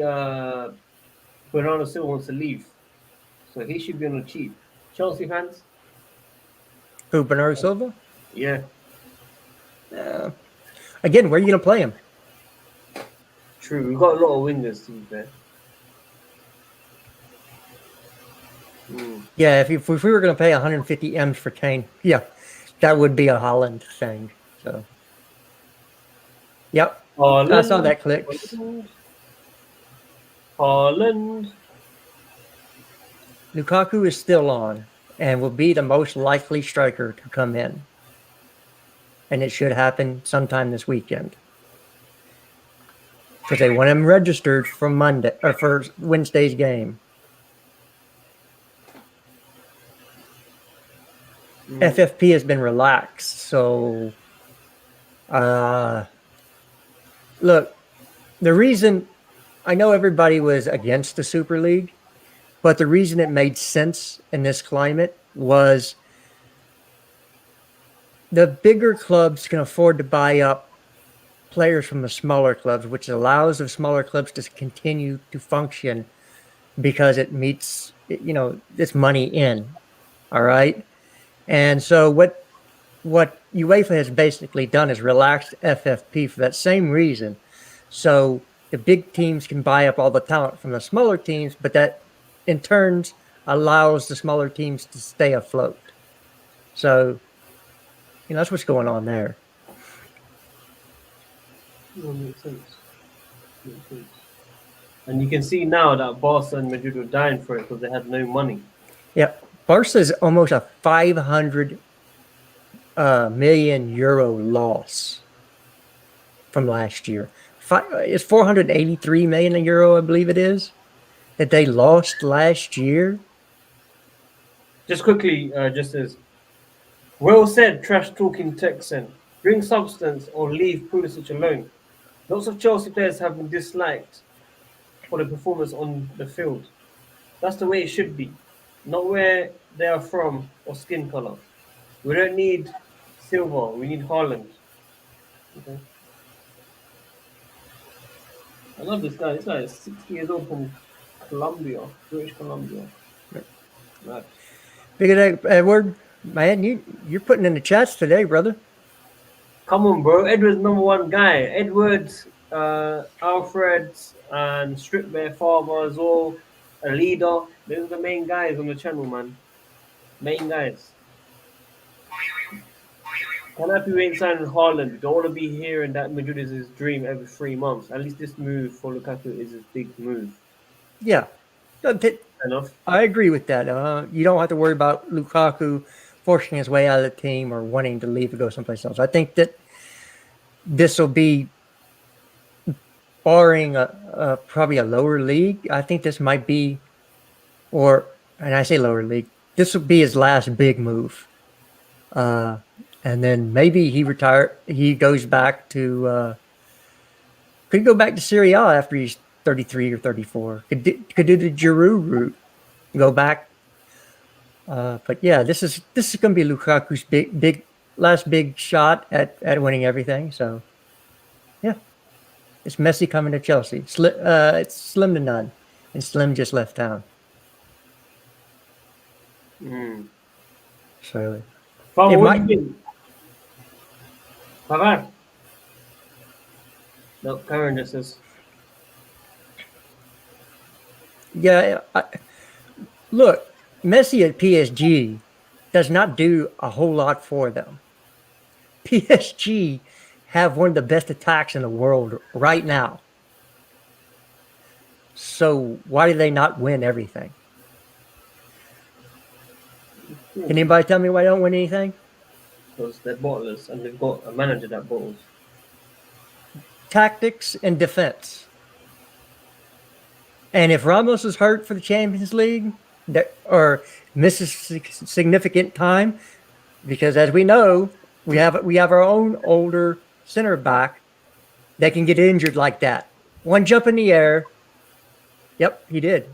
Speaker 6: Bernardo Silva wants to leave. So he should be on the cheap. Chelsea fans?
Speaker 7: Who, Bernardo Silva?
Speaker 6: Yeah.
Speaker 7: Again, where are you going to play him?
Speaker 6: True. We've got a lot of wingers, to be fair.
Speaker 7: Yeah, if we were going to pay 150 M's for Kane, yeah, that would be a Holland thing. So, yep.
Speaker 6: Holland.
Speaker 7: I saw that click.
Speaker 6: Holland.
Speaker 7: Lukaku is still on and will be the most likely striker to come in. And it should happen sometime this weekend. Because they want him registered for Monday or for Wednesday's game. FFP has been relaxed, so look, the reason I know everybody was against the Super League, but the reason it made sense in this climate was the bigger clubs can afford to buy up players from the smaller clubs, which allows the smaller clubs to continue to function because it meets, this money in. All right. And so what UEFA has basically done is relaxed FFP for that same reason. So the big teams can buy up all the talent from the smaller teams, but that in turns allows the smaller teams to stay afloat. So, that's what's going on there.
Speaker 6: Makes sense. Makes sense. And you can see now that Barca and Madrid were dying for it because they had no money.
Speaker 7: Yeah, Barca is almost a 500 million euro loss from last year. It's 483 million euro, I believe it is, that they lost last year.
Speaker 6: Just quickly, just as well said, trash talking Texan. Bring substance or leave Pulisic alone. Lots of Chelsea players have been disliked for the performance on the field. That's the way it should be, not where they are from or skin color. We don't need Silva, we need Haaland. Okay. I love this guy. This guy is 60 years old from Colombia, British Columbia. Right.
Speaker 7: Big Edward, man, you're putting in the chats today, brother.
Speaker 6: Come on, bro. Edward's number one guy. Edwards, Alfred, and Strip Bear Farmer as well. A leader. Those are the main guys on the channel, man. Main guys. Canapé ain't signing Haaland. We don't want to be hearing that Madrid is his dream every 3 months. At least this move for Lukaku is his big move.
Speaker 7: Yeah.
Speaker 6: Enough.
Speaker 7: I agree with that. You don't have to worry about Lukaku forcing his way out of the team or wanting to leave to go someplace else. I think that this will be, barring probably a lower league, I think this might be, and I say lower league, this will be his last big move. And then maybe he goes back to, could go back to Serie A after he's 33 or 34. Could do the Giroud route, go back. But yeah, this is going to be Lukaku's big last big shot at winning everything. So yeah, it's Messi coming to Chelsea. It's slim to none, and Slim just left town. So
Speaker 6: Father, what do you think? Pavard. No, Karen just says.
Speaker 7: Yeah, look, Messi at PSG does not do a whole lot for them. PSG have one of the best attacks in the world right now. So why do they not win everything? Can anybody tell me why they don't win anything?
Speaker 6: Because they're bottlers and they've got a manager that bottles.
Speaker 7: Tactics and defense. And if Ramos is hurt for the Champions League or misses significant time, because as we know, we have our own older center back that can get injured like that. One jump in the air. Yep, he did.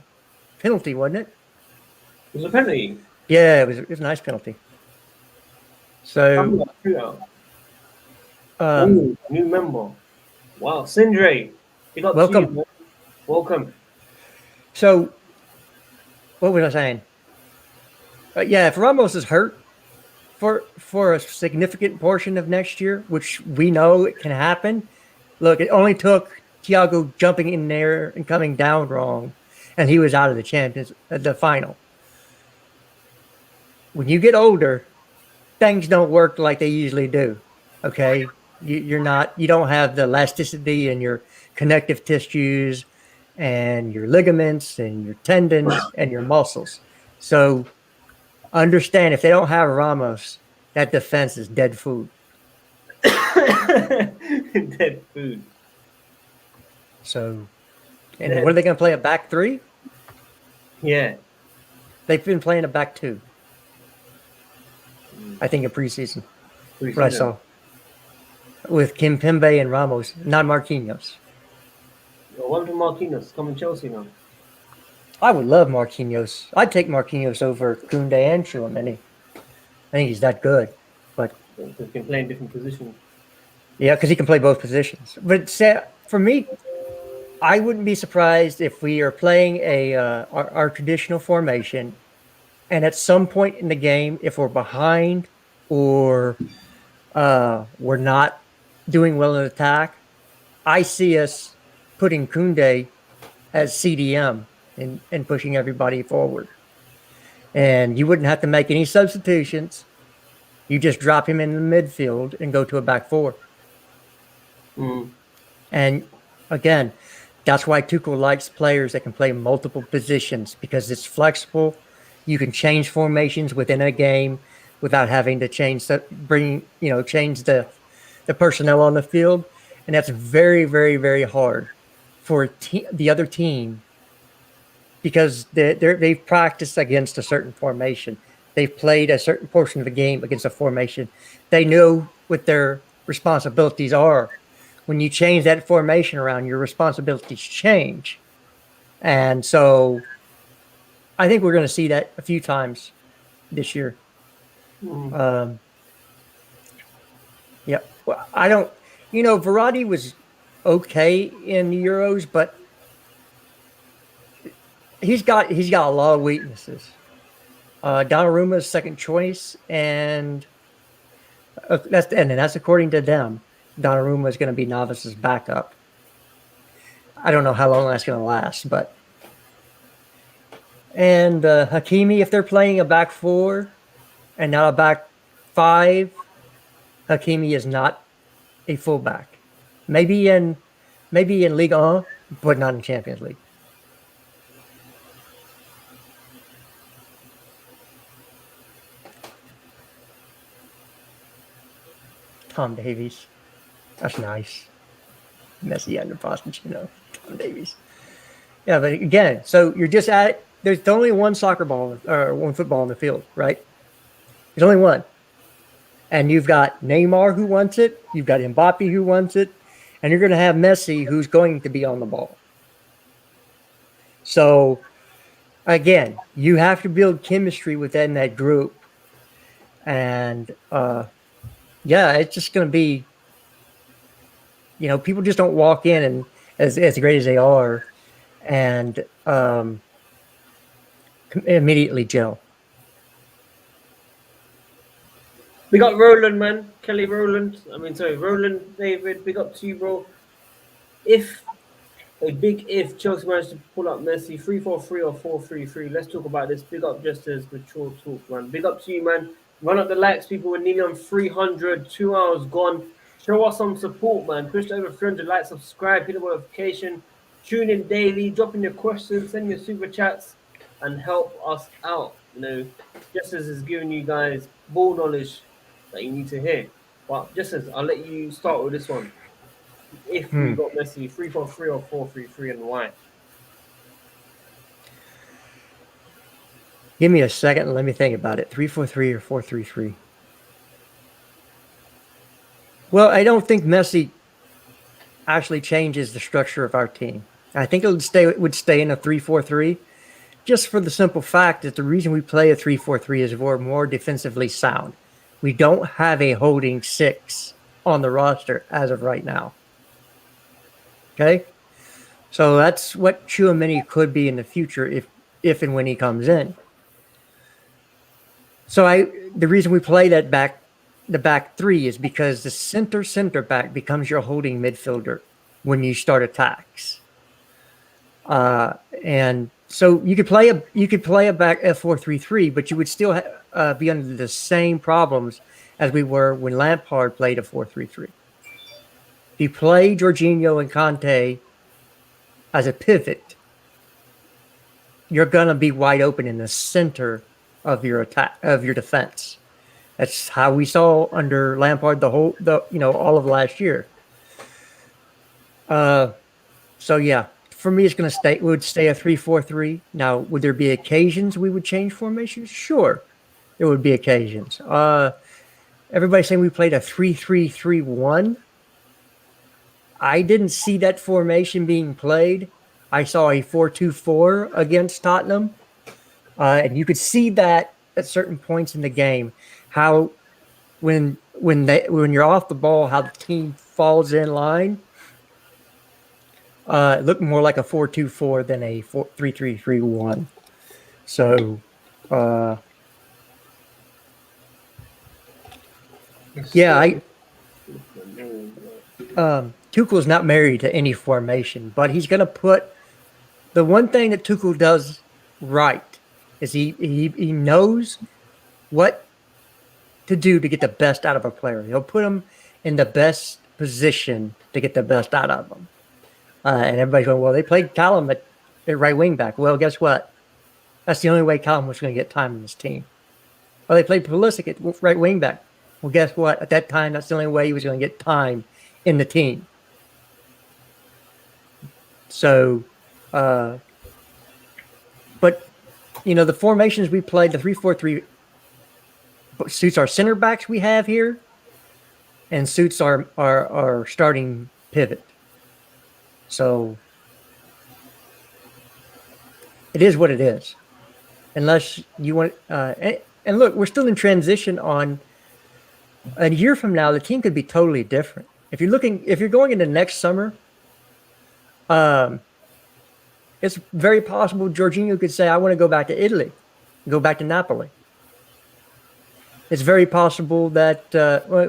Speaker 7: Penalty, wasn't it?
Speaker 6: It was a penalty.
Speaker 7: Yeah, it was a nice penalty. So,
Speaker 6: new member. Wow, Sindre.
Speaker 7: Welcome.
Speaker 6: Welcome.
Speaker 7: So, what was I saying? Yeah, if Ramos is hurt for a significant portion of next year, which we know it can happen. Look, it only took Thiago jumping in there and coming down wrong, and he was out of the final. When you get older, things don't work like they usually do. Okay, you don't have the elasticity in your connective tissues and your ligaments and your tendons and your muscles. So understand, if they don't have Ramos, that defense is dead food.
Speaker 6: Dead food.
Speaker 7: So, and what are they going to play, a back three?
Speaker 6: Yeah.
Speaker 7: They've been playing a back two. I think in preseason. What I saw. With Kimpembe and Ramos, not Marquinhos.
Speaker 6: One to Marquinhos, coming Chelsea now.
Speaker 7: I would love Marquinhos. I'd take Marquinhos over Koundé and Chouameni. I think he's that good. But
Speaker 6: he can play in different positions.
Speaker 7: Yeah, because he can play both positions. But for me, I wouldn't be surprised if we are playing our traditional formation, and at some point in the game, if we're behind or we're not doing well in attack, I see us putting Koundé as CDM and pushing everybody forward. And you wouldn't have to make any substitutions. You just drop him in the midfield and go to a back four. And again, that's why Tuchel likes players that can play multiple positions, because it's flexible. You can change formations within a game without having to change the personnel on the field. And that's very, very, very hard for the other team, because they've practiced against a certain formation. They've played a certain portion of the game against a formation. They know what their responsibilities are. When you change that formation around, your responsibilities change. And so I think we're going to see that a few times this year. Yeah. Well, Verratti was okay in the Euros, but he's got a lot of weaknesses. Donnarumma's second choice, and that's according to them. Donnarumma is going to be Novice's backup. I don't know how long that's going to last, but Hakimi, if they're playing a back four and not a back five, Hakimi is not a fullback. Maybe in Ligue 1, but not in Champions League. Tom Davies. That's nice. Messi and the Pochettino. Tom Davies. Yeah, but again, so you're just at it. There's only one soccer ball or one football on the field, right? There's only one. And you've got Neymar who wants it. You've got Mbappe who wants it. And you're going to have Messi who's going to be on the ball. So, again, you have to build chemistry within that group. And, it's just going to be, people just don't walk in and as great as they are and immediately gel.
Speaker 6: We got Roland, man. Roland David, big up to you, bro. If Chelsea managed to pull up Messi 3-4-3 or 4-3-3, let's talk about this. Big up just as mature talk, man. Big up to you, man. Run up the likes, people. We're nearly on 300, 2 hours gone. Show us some support, man. Push to over 300 likes, subscribe, hit the notification, tune in daily, drop in your questions, send your super chats, and help us out. Just as is giving you guys ball knowledge that you need to hear. But just as I'll let you start with this one. If we got Messi 3-4-3 or 4-3-3 and why?
Speaker 7: Give me a second and let me think about it. 3-4-3 or 4-3-3. Well, I don't think Messi actually changes the structure of our team. I think it would stay in a 3-4-3, just for the simple fact that the reason we play a 3-4-3 is we're more defensively sound. We don't have a holding six on the roster as of right now. Okay? So that's what Tchouaméni could be in the future if and when he comes in. So the reason we play the back three is because the center back becomes your holding midfielder when you start attacks. And so you could play a back 4-3-3, but you would still be under the same problems as we were when Lampard played a 4-3-3. If you play Jorginho and Conte as a pivot, you're gonna be wide open in the center of your attack, of your defense. That's how we saw under Lampard all of last year. So yeah, for me, it's going to stay. It would stay a 3-4-3. Now, would there be occasions we would change formations? Sure, there would be occasions. Everybody's saying we played a 3-3-3-1. I didn't see that formation being played. I saw a 4-2-4 against Tottenham, and you could see that at certain points in the game, how when you're off the ball, how the team falls in line, it looked more like a 4-2-4 than a 3-3-3-1. So, Tuchel's not married to any formation, but he's going to put the one thing that Tuchel does right is he knows what to do to get the best out of a player. He'll put him in the best position to get the best out of them. And everybody's going, well, they played Callum at right wing back. Well, guess what? That's the only way Callum was going to get time in this team. Well, they played Pulisic at right wing back. Well, guess what? At that time, that's the only way he was going to get time in the team. So, but, the formations we played, the 3-4-3, suits our center backs we have here and suits our starting pivot. So, it is what it is. Unless you want, and look, we're still in transition on a year from now, the team could be totally different. If you're going into next summer, it's very possible Jorginho could say, I want to go back to Italy, go back to Napoli. It's very possible that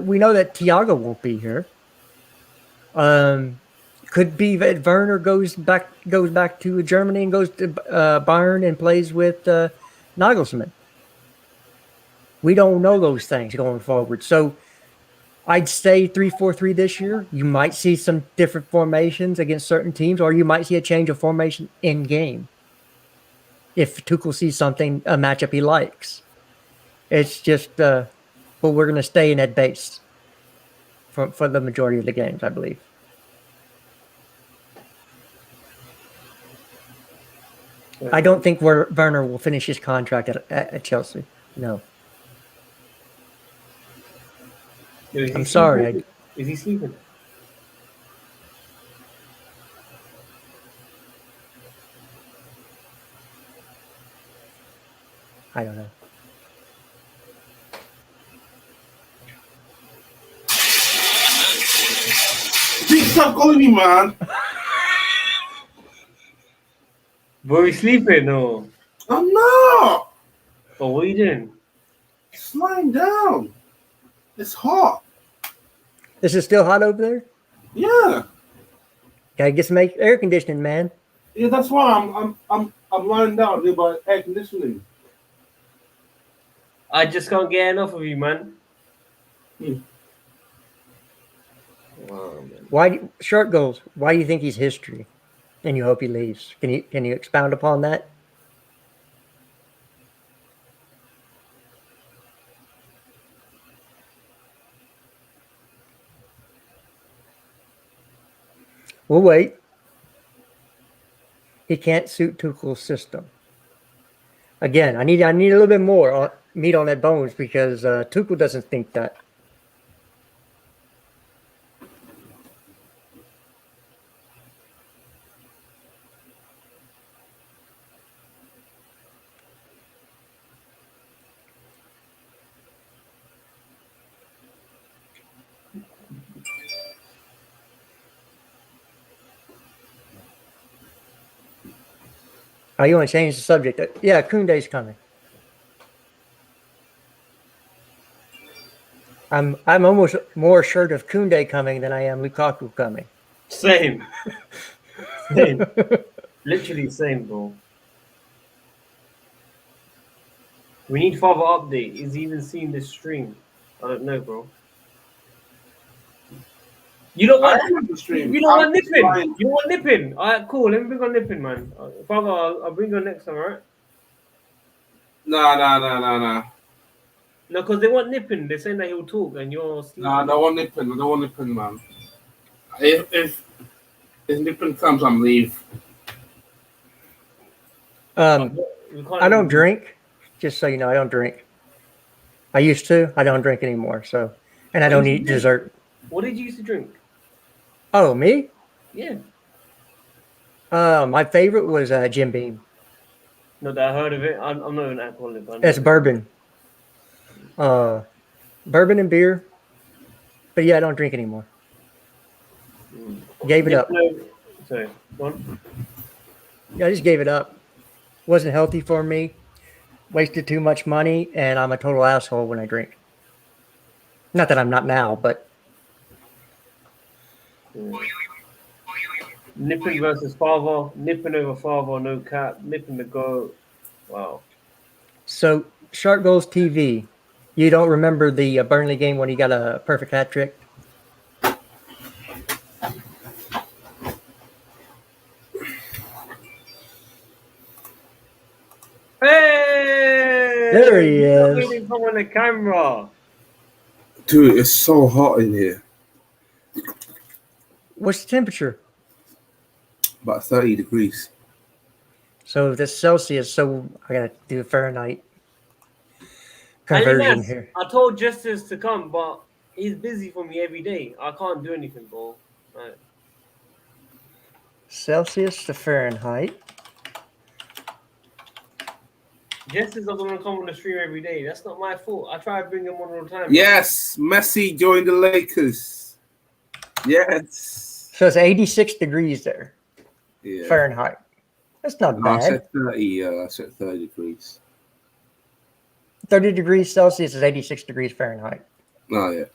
Speaker 7: we know that Thiago won't be here. Could be that Werner goes back to Germany and goes to Bayern and plays with Nagelsmann. We don't know those things going forward. So I'd say 3-4-3 this year. You might see some different formations against certain teams, or you might see a change of formation in game. If Tuchel sees something, a matchup he likes. It's just, but we're going to stay in that base for the majority of the games, I believe. I don't think Werner will finish his contract at Chelsea. No. I'm sorry.
Speaker 6: Is he sleeping?
Speaker 7: I don't know.
Speaker 8: Stop calling me, man.
Speaker 6: Were we sleeping or?
Speaker 8: I'm not.
Speaker 6: But what are you doing?
Speaker 8: Just lying down. It's hot.
Speaker 7: Is it still hot over there?
Speaker 8: Yeah.
Speaker 7: Gotta get some air conditioning, man.
Speaker 8: Yeah, that's why I'm lying down here by air conditioning.
Speaker 6: I just can't get enough of you, man. Wow, man.
Speaker 7: Why short goals? Why do you think he's history, and you hope he leaves? Can you expound upon that? We'll wait. He can't suit Tuchel's system. Again, I need a little bit more meat on that bones because Tuchel doesn't think that. Oh, you want to change the subject? Yeah, Koundé's coming. I'm almost more assured of Koundé coming than I am Lukaku coming.
Speaker 6: Same. Same. Literally same, bro. We need further update. Is he even seeing this stream? I don't know, bro. You don't want
Speaker 8: the stream.
Speaker 6: You don't want nipping. You want nipping. All right, cool. Let me bring on nipping, man. Father, I'll bring you on next time, all right?
Speaker 8: Nah.
Speaker 6: No, because they want nipping. They're saying that he'll talk and you're sleeping.
Speaker 8: Nah, I don't want nipping, man. If nipping comes, I'm leave.
Speaker 7: I don't drink. Just so you know, I don't drink. I used to. I don't drink anymore. So, and I don't eat dessert.
Speaker 6: What did you used to drink?
Speaker 7: Oh, me?
Speaker 6: Yeah.
Speaker 7: My favorite was Jim Beam.
Speaker 6: No, that I heard of it. I'm not an alcoholic.
Speaker 7: That's bourbon. Bourbon and beer. But yeah, I don't drink anymore. Gave it up.
Speaker 6: Sorry, go on.
Speaker 7: Yeah, I just gave it up. Wasn't healthy for me. Wasted too much money, and I'm a total asshole when I drink. Not that I'm not now, but
Speaker 6: Nipping versus Favre. Nipping over Favre, no cap. Nipping the goat. Wow.
Speaker 7: so Shark Goals TV. You don't remember the Burnley game when he got a perfect hat trick?
Speaker 6: Hey!
Speaker 7: There he is.
Speaker 6: Waiting for on the camera.
Speaker 8: Dude, it's so hot in here.
Speaker 7: What's the temperature?
Speaker 8: About 30 degrees.
Speaker 7: So this Celsius. So I gotta do Fahrenheit
Speaker 6: And
Speaker 7: conversion
Speaker 6: yes,
Speaker 7: here.
Speaker 6: I told Justice to come, but he's busy for me every day. I can't do anything, bro. Right.
Speaker 7: Celsius to Fahrenheit.
Speaker 6: Justice doesn't want to come on the stream every day. That's not my fault. I try to bring him on all the time.
Speaker 8: Yes, Messi joined the Lakers. Yes.
Speaker 7: So it's 86 degrees there.
Speaker 8: Yeah.
Speaker 7: Fahrenheit. That's not
Speaker 8: No, I
Speaker 7: bad.
Speaker 8: said 30. I said 30 degrees.
Speaker 7: 30 degrees Celsius is 86 degrees Fahrenheit.
Speaker 8: Oh yeah.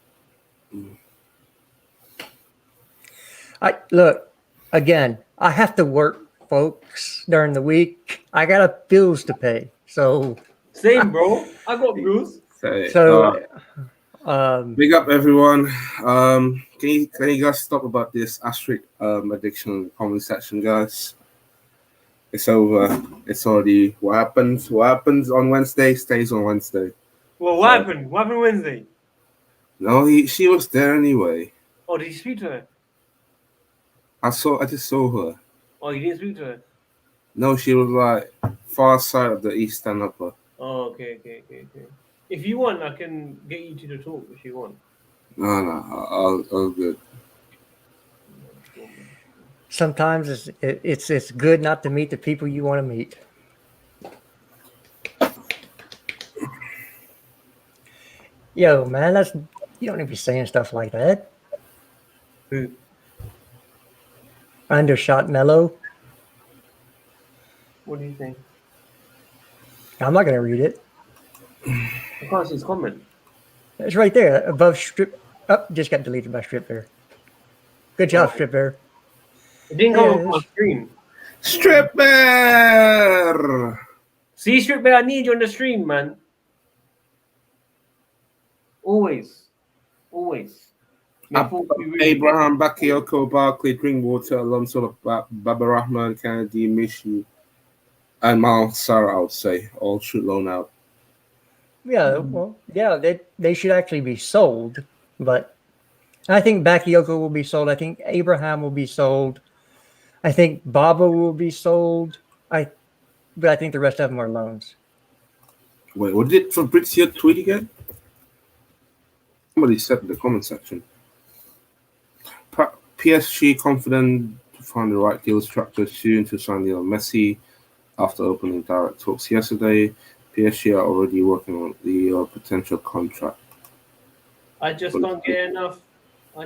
Speaker 7: Look, again, I have to work, folks, during the week. I got bills to pay. So
Speaker 6: Same, bro. I got bills.
Speaker 8: Big up everyone. Can you guys stop about this asterisk addiction in the comment section, guys? It's over. It's already what happens on Wednesday stays on Wednesday.
Speaker 6: Well, what happened? What happened Wednesday?
Speaker 8: No, she was there anyway.
Speaker 6: Oh, did you speak to her?
Speaker 8: I just saw her.
Speaker 6: Oh, you didn't speak to her?
Speaker 8: No, she was like far side of the east stand upper.
Speaker 6: Oh, okay. If you want, I can get you to the talk if you want.
Speaker 8: No, all good.
Speaker 7: sometimes it's good not to meet the people you want to meet. Yo, man, you don't need to be saying stuff like that.
Speaker 6: Who?
Speaker 7: Undershot Mellow.
Speaker 6: What do you think?
Speaker 7: I'm not gonna read it.
Speaker 6: I can't see his comment.
Speaker 7: It's right there above strip. Oh, just got deleted by Strip Bear. Good job, Strip Bear.
Speaker 6: It didn't go on my stream.
Speaker 8: Strip Bear!
Speaker 6: See, Strip Bear, I need you on the stream, man. Always.
Speaker 8: Abraham, Bakayoko, Barkley, Drinkwater, Alonso, Baba Rahman, Kennedy, miss you. And Mal Sarah, I would say, all should loan out.
Speaker 7: Yeah, well, yeah, they should actually be sold, but I think Bakayoko will be sold. I think Abraham will be sold. I think Baba will be sold. But I think the rest of them are loans.
Speaker 8: Wait, what did Fabrizio tweet again? Somebody said in the comment section. PSG confident to find the right deal structure soon to sign Lionel Messi. After opening direct talks yesterday, PSG are already working on the potential contract.
Speaker 6: I just can't get enough.
Speaker 8: So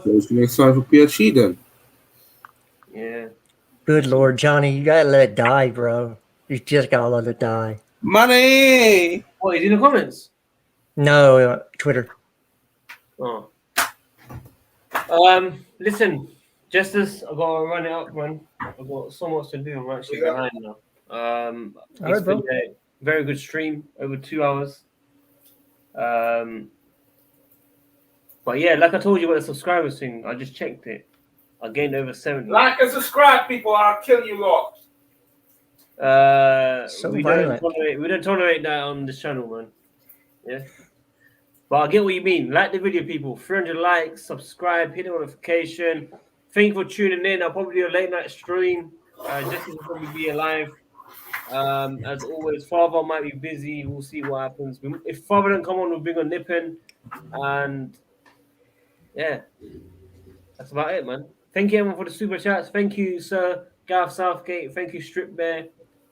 Speaker 8: it's next time for PSG then.
Speaker 6: Yeah.
Speaker 7: Good Lord, Johnny, you gotta let it die, bro. You just gotta let it die.
Speaker 8: Money!
Speaker 6: What, is in the comments?
Speaker 7: No, Twitter.
Speaker 6: Oh. Listen, Justice, I gotta run it up, man. I've got so much to do. I'm actually behind now. It's been a very good stream, over 2 hours. But yeah, like I told you about the subscribers thing, I just checked it. I gained over 70.
Speaker 8: Like and subscribe, people, or I'll kill you lot.
Speaker 6: We don't tolerate that on this channel, man. Yeah. But I get what you mean. Like the video, people. 300 likes, subscribe, hit the notification. Thank you for tuning in. I'll probably do a late night stream. Justin will probably be alive. As always, Father might be busy. We'll see what happens. If Father doesn't come on, we'll bring on Nippon. And yeah, that's about it, man. Thank you, everyone, for the super chats. Thank you, Sir Gareth Southgate. Thank you, Strip Bear.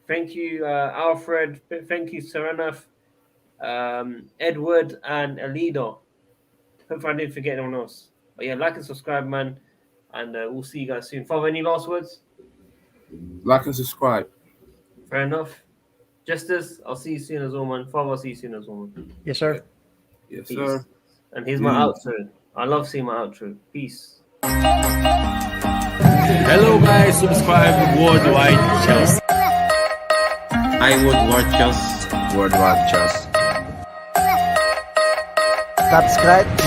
Speaker 6: Thank you, Alfred. Thank you, Serenaf, Edward, and Alido. Hopefully, I didn't forget anyone else. But yeah, like and subscribe, man. and we'll see you guys soon. Father, any last words?
Speaker 8: Like and subscribe.
Speaker 6: Fair enough. Justice, I'll see you soon as well, man. Father, I'll see you soon as well, man.
Speaker 7: Yes, sir.
Speaker 8: Yes,
Speaker 6: Peace.
Speaker 8: sir.
Speaker 6: And here's my outro. I love seeing my outro. Peace.
Speaker 2: Hello guys, subscribe to WorldWideChels.
Speaker 3: I would watch Chels.
Speaker 4: WorldWideChels.
Speaker 5: Subscribe to